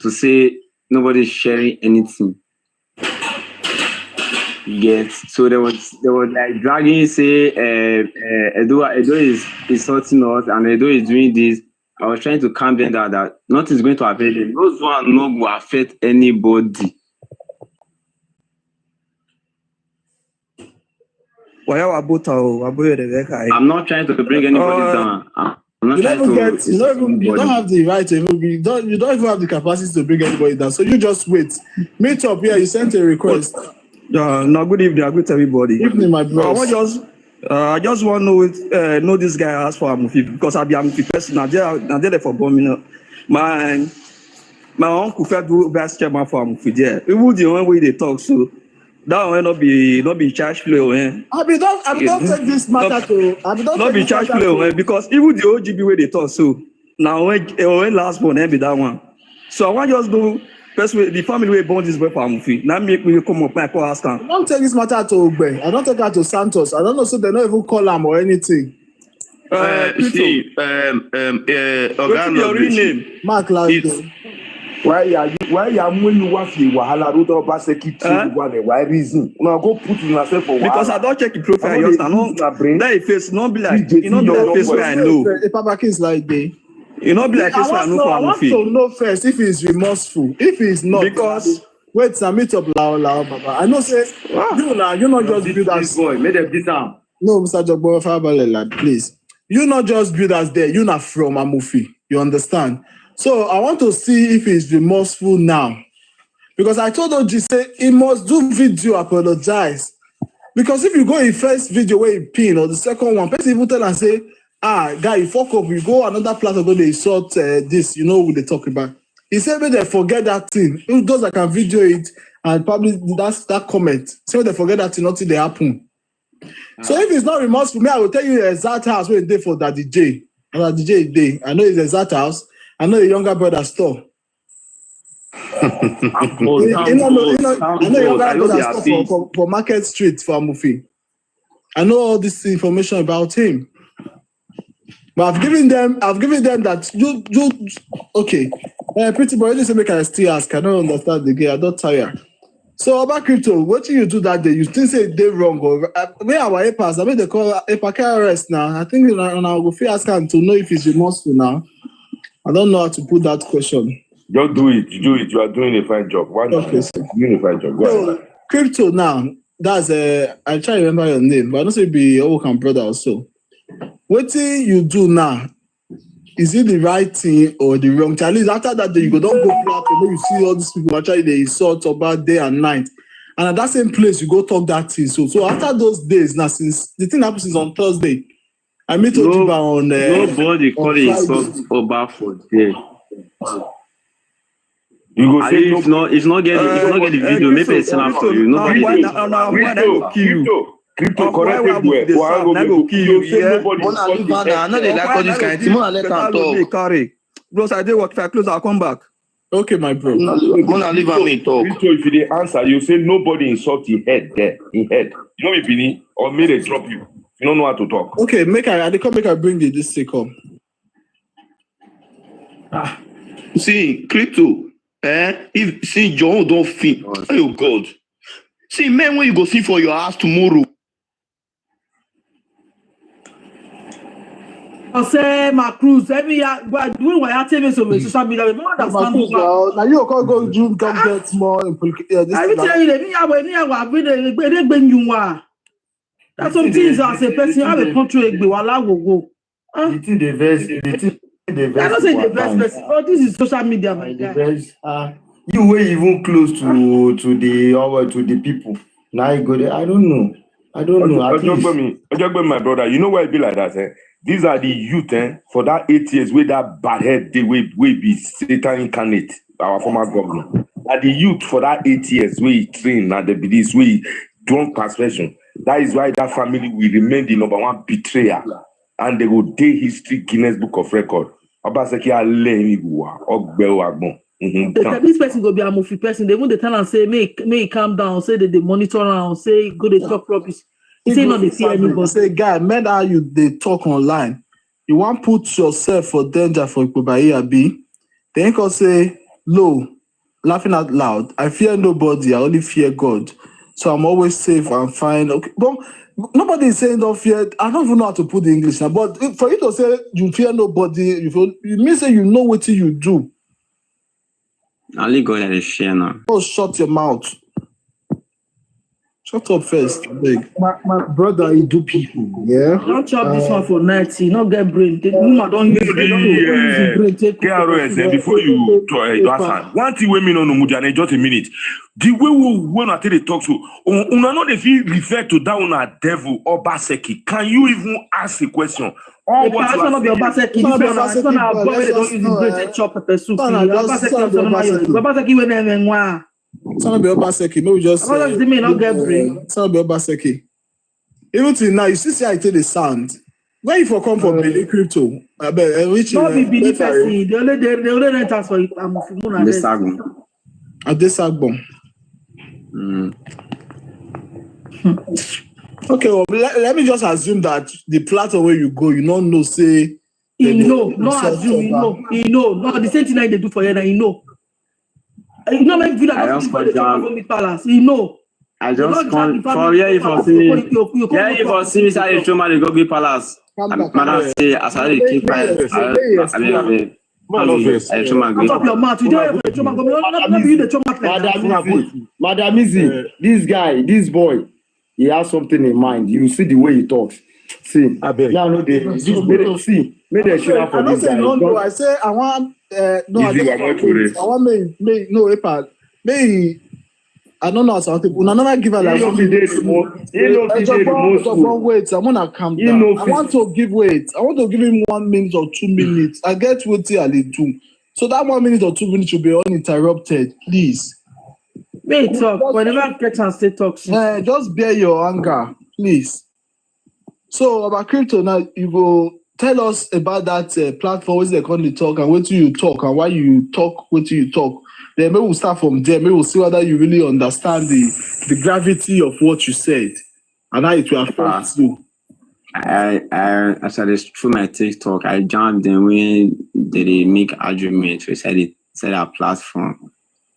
Speaker 19: to say nobody's sharing anything. Yes, so they was like dragging, say Edo is insulting us and Edo is doing this. I was trying to calm them down that nothing is going to affect them. Those one no will affect anybody. I'm not trying to bring anybody down.
Speaker 10: You don't have the right to even you don't even have the capacity to bring anybody down. So you just wait. Meet up here. You sent a request.
Speaker 22: No, good evening. I greet everybody.
Speaker 10: Evening, my bro.
Speaker 22: I just want to know this guy asked for Amufi because I be Amufi person. Now there for bombing. My uncle felt do best chairman for Amufi there. We would the only way they talk so. That will not be charge flow.
Speaker 10: I don't take this matter to.
Speaker 22: Not be charge flow because even the OGB way they talk so. Now when last one be that one. So I want just do. First way, the family way born this boy for Amufi. Now make me come up and call ask him.
Speaker 10: I don't take this matter to Ogbe. I don't take her to Santos. I don't know so they don't even call him or anything.
Speaker 20: See,
Speaker 22: what's your real name?
Speaker 10: Mark Lasdo.
Speaker 21: Why are you wafi wahala road of Baseki why reason? Now go put yourself for
Speaker 22: because I don't check the profile just now. That face not be like you know that face where I know.
Speaker 10: The Papa is like they.
Speaker 22: You know, be like I
Speaker 10: want to know first if he's remorseful. If he's not,
Speaker 22: because
Speaker 10: wait, submit up lao, Baba. I know say you not just build as
Speaker 15: boy. Made a bit down.
Speaker 10: No, Mr. Jogbo Fabale, lad, please. You not just build as there. You not from Amufi. You understand? So I want to see if he's remorseful now, because I told OG say he must do video apologize. Because if you go in first video where he pin or the second one, person even tell and say guy, you fuck up, you go another platform, go they insult this, you know what they talk about. He said, when they forget that thing, who does I can video it and probably that comment. Say when they forget that thing, nothing they happen. So if it's not remorseful, me, I will tell you the exact house where it's there for Daddy J. And Daddy J is there. I know it's the exact house. I know the younger brother store. I know younger brother store for Market Street for Amufi. I know all this information about him. But I've given them that you okay. Pretty boy, just make I still ask. I don't understand the game. I don't tire. So about crypto, what do you do that day? You still say they wrong or where our APAs? I mean they call APA KRS now. I think I'll go ask him to know if it's remorseful now. I don't know how to put that question.
Speaker 21: Just do it. You do it. You are doing a fine job. Why not?
Speaker 10: Okay,
Speaker 21: Doing a fine job. Go ahead.
Speaker 10: Crypto now. That's I try to remember your name, but I don't say be your brother also. What thing you do now? Is it the right thing or the wrong thing? At least after that day, you go don't go platform where you see all these people actually they insult about day and night. And at that same place, you go talk that thing. So after those days, now since the thing happens is on Thursday, I meet Ojiba on
Speaker 19: nobody call it insult about for day.
Speaker 21: You go say
Speaker 19: if not get the video, maybe it's enough for you. Nobody
Speaker 21: Crypto correct it well. I go kill you.
Speaker 20: I know they like all this kind of thing. Mona let them talk.
Speaker 22: Bros, I did work. If I close, I'll come back.
Speaker 10: Okay, my bro.
Speaker 20: Mona leave me talk.
Speaker 21: Crypto, if you dey answer, you say nobody insult your head there. In head. You know me, Bini, or may they drop you. You don't know how to talk.
Speaker 10: Okay, make I bring this take up.
Speaker 20: See, crypto. If see John don't fit. Oh God. See, man, when you go see for your house tomorrow.
Speaker 12: I say my cruise every year. Doing what I tell me so much social media. We don't understand.
Speaker 10: Now you can't go June come get more implicated.
Speaker 12: I will tell you that me have been you are. That's some things as a person have a country be wala go.
Speaker 16: The thing the best.
Speaker 12: I don't say the best person. Oh, this is social media, my guy.
Speaker 16: You were even close to the people. Now you go there. I don't know. I
Speaker 21: just my brother. You know why it be like that? These are the youth for that 8 years with that bad head they will be Satan incarnate, our former governor. And the youth for that 8 years we train and they be this way drunk persuasion. That is why that family will remain the number one betrayer. And they will day history Guinness Book of Record.
Speaker 12: This person go be a movie person. They won't tell and say, may calm down, say that they monitor around, say go they talk rubbish. He say not they see anybody.
Speaker 10: Say, guy, man, how you they talk online. You want put yourself for danger for Ikobai B. Then you say, low, laughing out loud. I fear nobody, I only fear God. So I'm always safe and fine. Okay, but nobody is saying don't fear. I don't even know how to put the English now. But for you to say you fear nobody, you mean say you know what you do.
Speaker 19: Only God that is fear now.
Speaker 10: Oh, shut your mouth. Shut up first, big.
Speaker 2: My brother, he do people, yeah.
Speaker 12: Don't chop this one for 90, not get brain. The woman don't use brain.
Speaker 21: KRS, before you answer, one thing women on Mudiane, just a minute. The way when I tell the talk to, una not if you refer to that one a devil or Baseki. Can you even ask a question?
Speaker 12: All what you are saying. This one a boy they don't use brain to chop pepper soup. Baseki when them one.
Speaker 10: Some be Obaseki, no just.
Speaker 12: How does the man not get brain?
Speaker 10: Some be Obaseki. Even till now, you see I tell the sound. Where you for come from Billy Crypto? Which
Speaker 12: not be Billy person. The only rent us for it. I'm
Speaker 10: this Agbon. Okay, well, let me just assume that the platform where you go, you don't know, say.
Speaker 12: You know, not assume, you know. No, the same thing like they do for you, you know. You know, make video palace. You know.
Speaker 19: I just come for here if I see. Yeah, if I see me say show me the go palace. Man, say as I keep quiet.
Speaker 16: Madam Izzy, this guy, this boy, he has something in mind. You see the way he talks. See, I beg. Yeah, no, see, make the show for this guy.
Speaker 10: I say I want. No, I want no Epa. May I don't know how to people. I never give her like 1 minute. Wait, I wanna calm down. I want to give him 1 minute or 2 minutes. I get what I do. So that 1 minute or 2 minutes should be uninterrupted, please.
Speaker 12: Wait, talk. Whenever get chance to talk.
Speaker 10: Just bear your anger, please. So about crypto now, you go tell us about that platform where they come to talk and what you talk and why you talk, what you talk. Then maybe we'll start from there. Maybe we'll see whether you really understand the gravity of what you said and how it will affect you.
Speaker 19: I started through my TikTok. I jumped in when they make argument. We said a platform,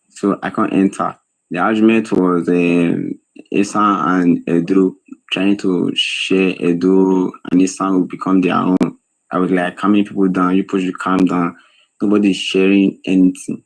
Speaker 19: so I can't enter. The argument was Esan and Edo trying to share Edo and Esan will become their own. I was like, calming people down. You push, you calm down. Nobody's sharing anything.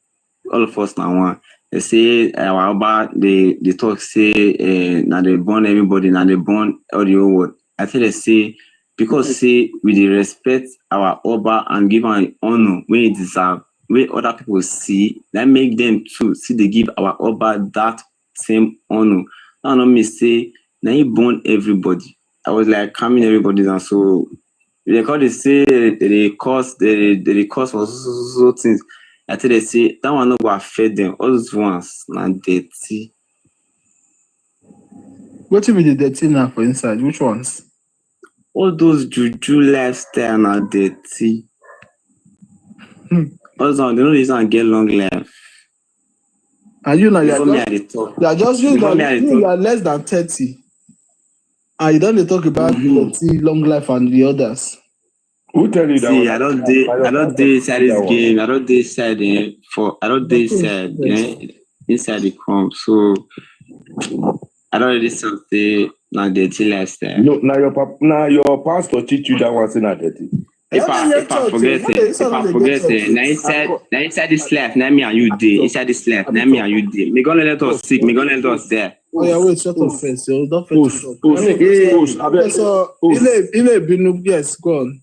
Speaker 19: All of us now one. They say about the talk say now they burn everybody, now they burn all the whole world. I think they say because say we respect our Oba and give an honor when it deserve, when other people see, that make them too see they give our Oba that same honor. I don't me say now you burn everybody. I was like calming everybody down. So they call they say the cost for so things. I tell they say that one not go affect them. All those ones now dirty.
Speaker 10: What if the dirty now for inside? Which ones?
Speaker 19: All those juju lifestyle now dirty. Also, they don't even get long life.
Speaker 10: And you know you are less than 30. And you don't talk about dirty, long life and the others.
Speaker 21: Who tell you that?
Speaker 19: See, I don't decide this game. I don't decide inside the comp. So I don't really say now dirty lifestyle.
Speaker 21: No, now your pastor teach you that one thing not dirty.
Speaker 19: If I forget it, now inside this life, now me and you did. Inside this life, now me and you did. Me gonna let us sick. Me gonna let us there.
Speaker 10: Oh yeah, wait, shut up first. Don't yes, go on.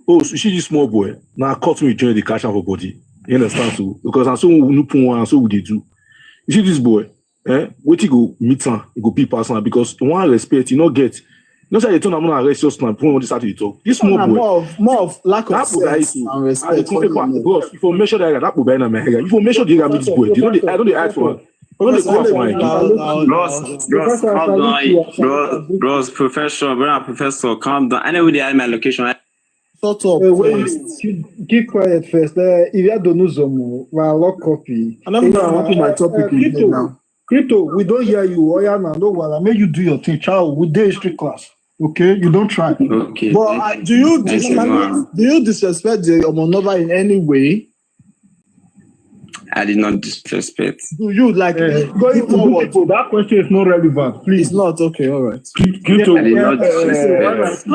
Speaker 8: Oh, so she this small boy. Now I cut me join the cash out for body. You understand so? Because I'm so no put one, so would they do. You see this boy, wait till go meet her, go be personal because one respect, you not get. Not say they turn I'm not arrest just now. When they start to talk, this small boy,
Speaker 10: more of lack of sense and respect.
Speaker 8: Because if you make sure that will be in my head, if you make sure they got this boy, I don't ask for.
Speaker 19: Bros, professor, calm down. I know they have my location.
Speaker 2: Shut up. Keep quiet first. If you don't know some, lock copy.
Speaker 10: I'm not going to my topic now.
Speaker 2: Crypto, we don't hear you. Oh yeah, now no one. Make you do your thing, child. We do history class. Okay, you don't try.
Speaker 19: Okay.
Speaker 10: But do you disrespect the Omonova in any way?
Speaker 19: I did not disrespect.
Speaker 10: Do you like going forward?
Speaker 2: That question is not relevant. Please.
Speaker 10: It's not okay. All right.
Speaker 19: I did not disrespect.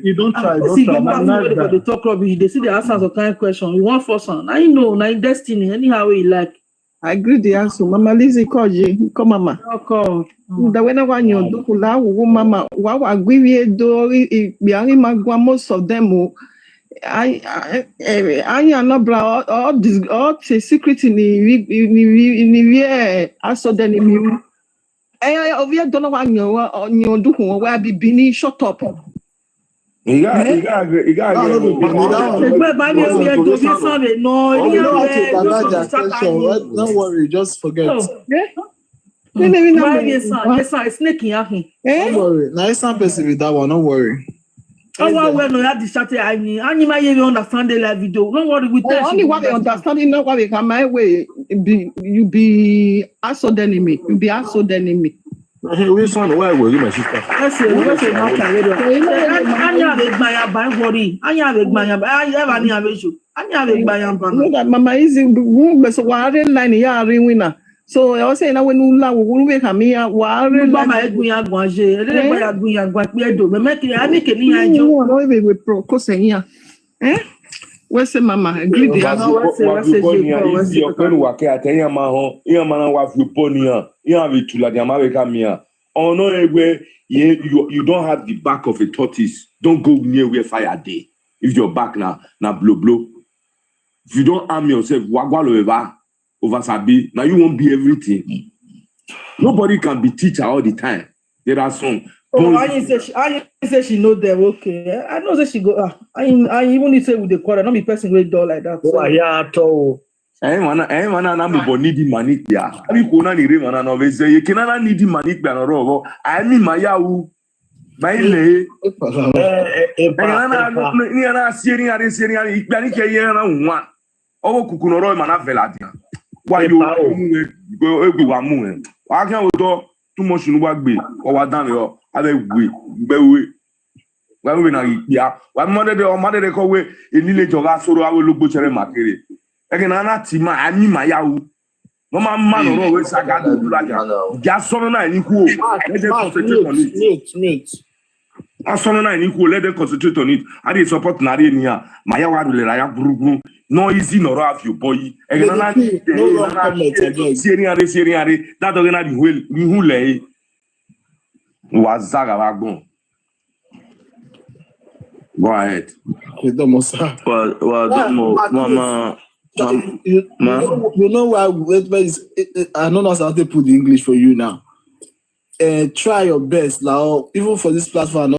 Speaker 2: You don't try.
Speaker 12: See, they talk rubbish. They see the answers of kind question. You want first one. I know. Now in destiny, anyhow you like.
Speaker 9: I agree the answer. Mama Lizzie called you. Come, Mama.
Speaker 12: Okay.
Speaker 9: The winner one you do kula Mama. Wow, agree with Dory. Most of them. I am not blah all this all the secret in the I saw the name. I over don't know what you do where be Bini shut up.
Speaker 21: You got.
Speaker 10: Don't worry, just forget.
Speaker 12: Yes, snaking.
Speaker 10: Don't worry. Now some person with that one, don't worry.
Speaker 12: Oh, well, no, that distracted. I mean, you understand the live video. Don't worry with that.
Speaker 9: Only what they understand, not what they come my way. You be also the enemy. You be also the enemy.
Speaker 8: We sound why were you, my sister?
Speaker 12: That's it. I
Speaker 9: Mama is line winner. So I was saying that when you la we make a me worry
Speaker 12: mama egun agwanje elele gba agun agwa pe edo me make I make ni ajo
Speaker 9: no we pro here we say mama agree the
Speaker 21: answer your pen wa ke atenya ma ho yan ma wa fi ponian yan we tula dia ma we ka mia ono egbe you don't have the back of a tortoise. Don't go near where fire dey if your back na blow If you don't arm yourself, over Sabi, now you won't be everything. Nobody can be teacher all the time. There are some.
Speaker 12: Oh, I say she know them. Okay, I know that she go. I even need to say with the quarter, not be person with door like that. So.
Speaker 16: Yeah, at all.
Speaker 21: Mana na mbo nidi manik ya. Abi kuna ni re mana no veze. Ye kinana nidi manik ya no robo. Ami maya u. Maile. Ni ana sieri ikbani ke ye na nwa. Owo kukuno ro mana vela dia. Wa yo egbe wa mu e. Wa kan oto too much nu wa gbe. O wa dan yo. Abe gbewe. Wa we na ya. Wa mode de ko we enile joga soro awe logbo chere makere. Egenana tima ani mayawu. No man no we saga do laja. Ja sono na ni ku o. Let them concentrate on it. Asono na ni ku, let them concentrate on it. I dey support na re ni a. Mayawa do le ra ya gburugburu. No easy no have you boy. Egenana no wrong comment again. Seri are. That ogena di hu le. Wa zaga wa gbon. Go ahead.
Speaker 10: Mama. You know why I don't know how to put the English for you now. Try your best now, even for this platform.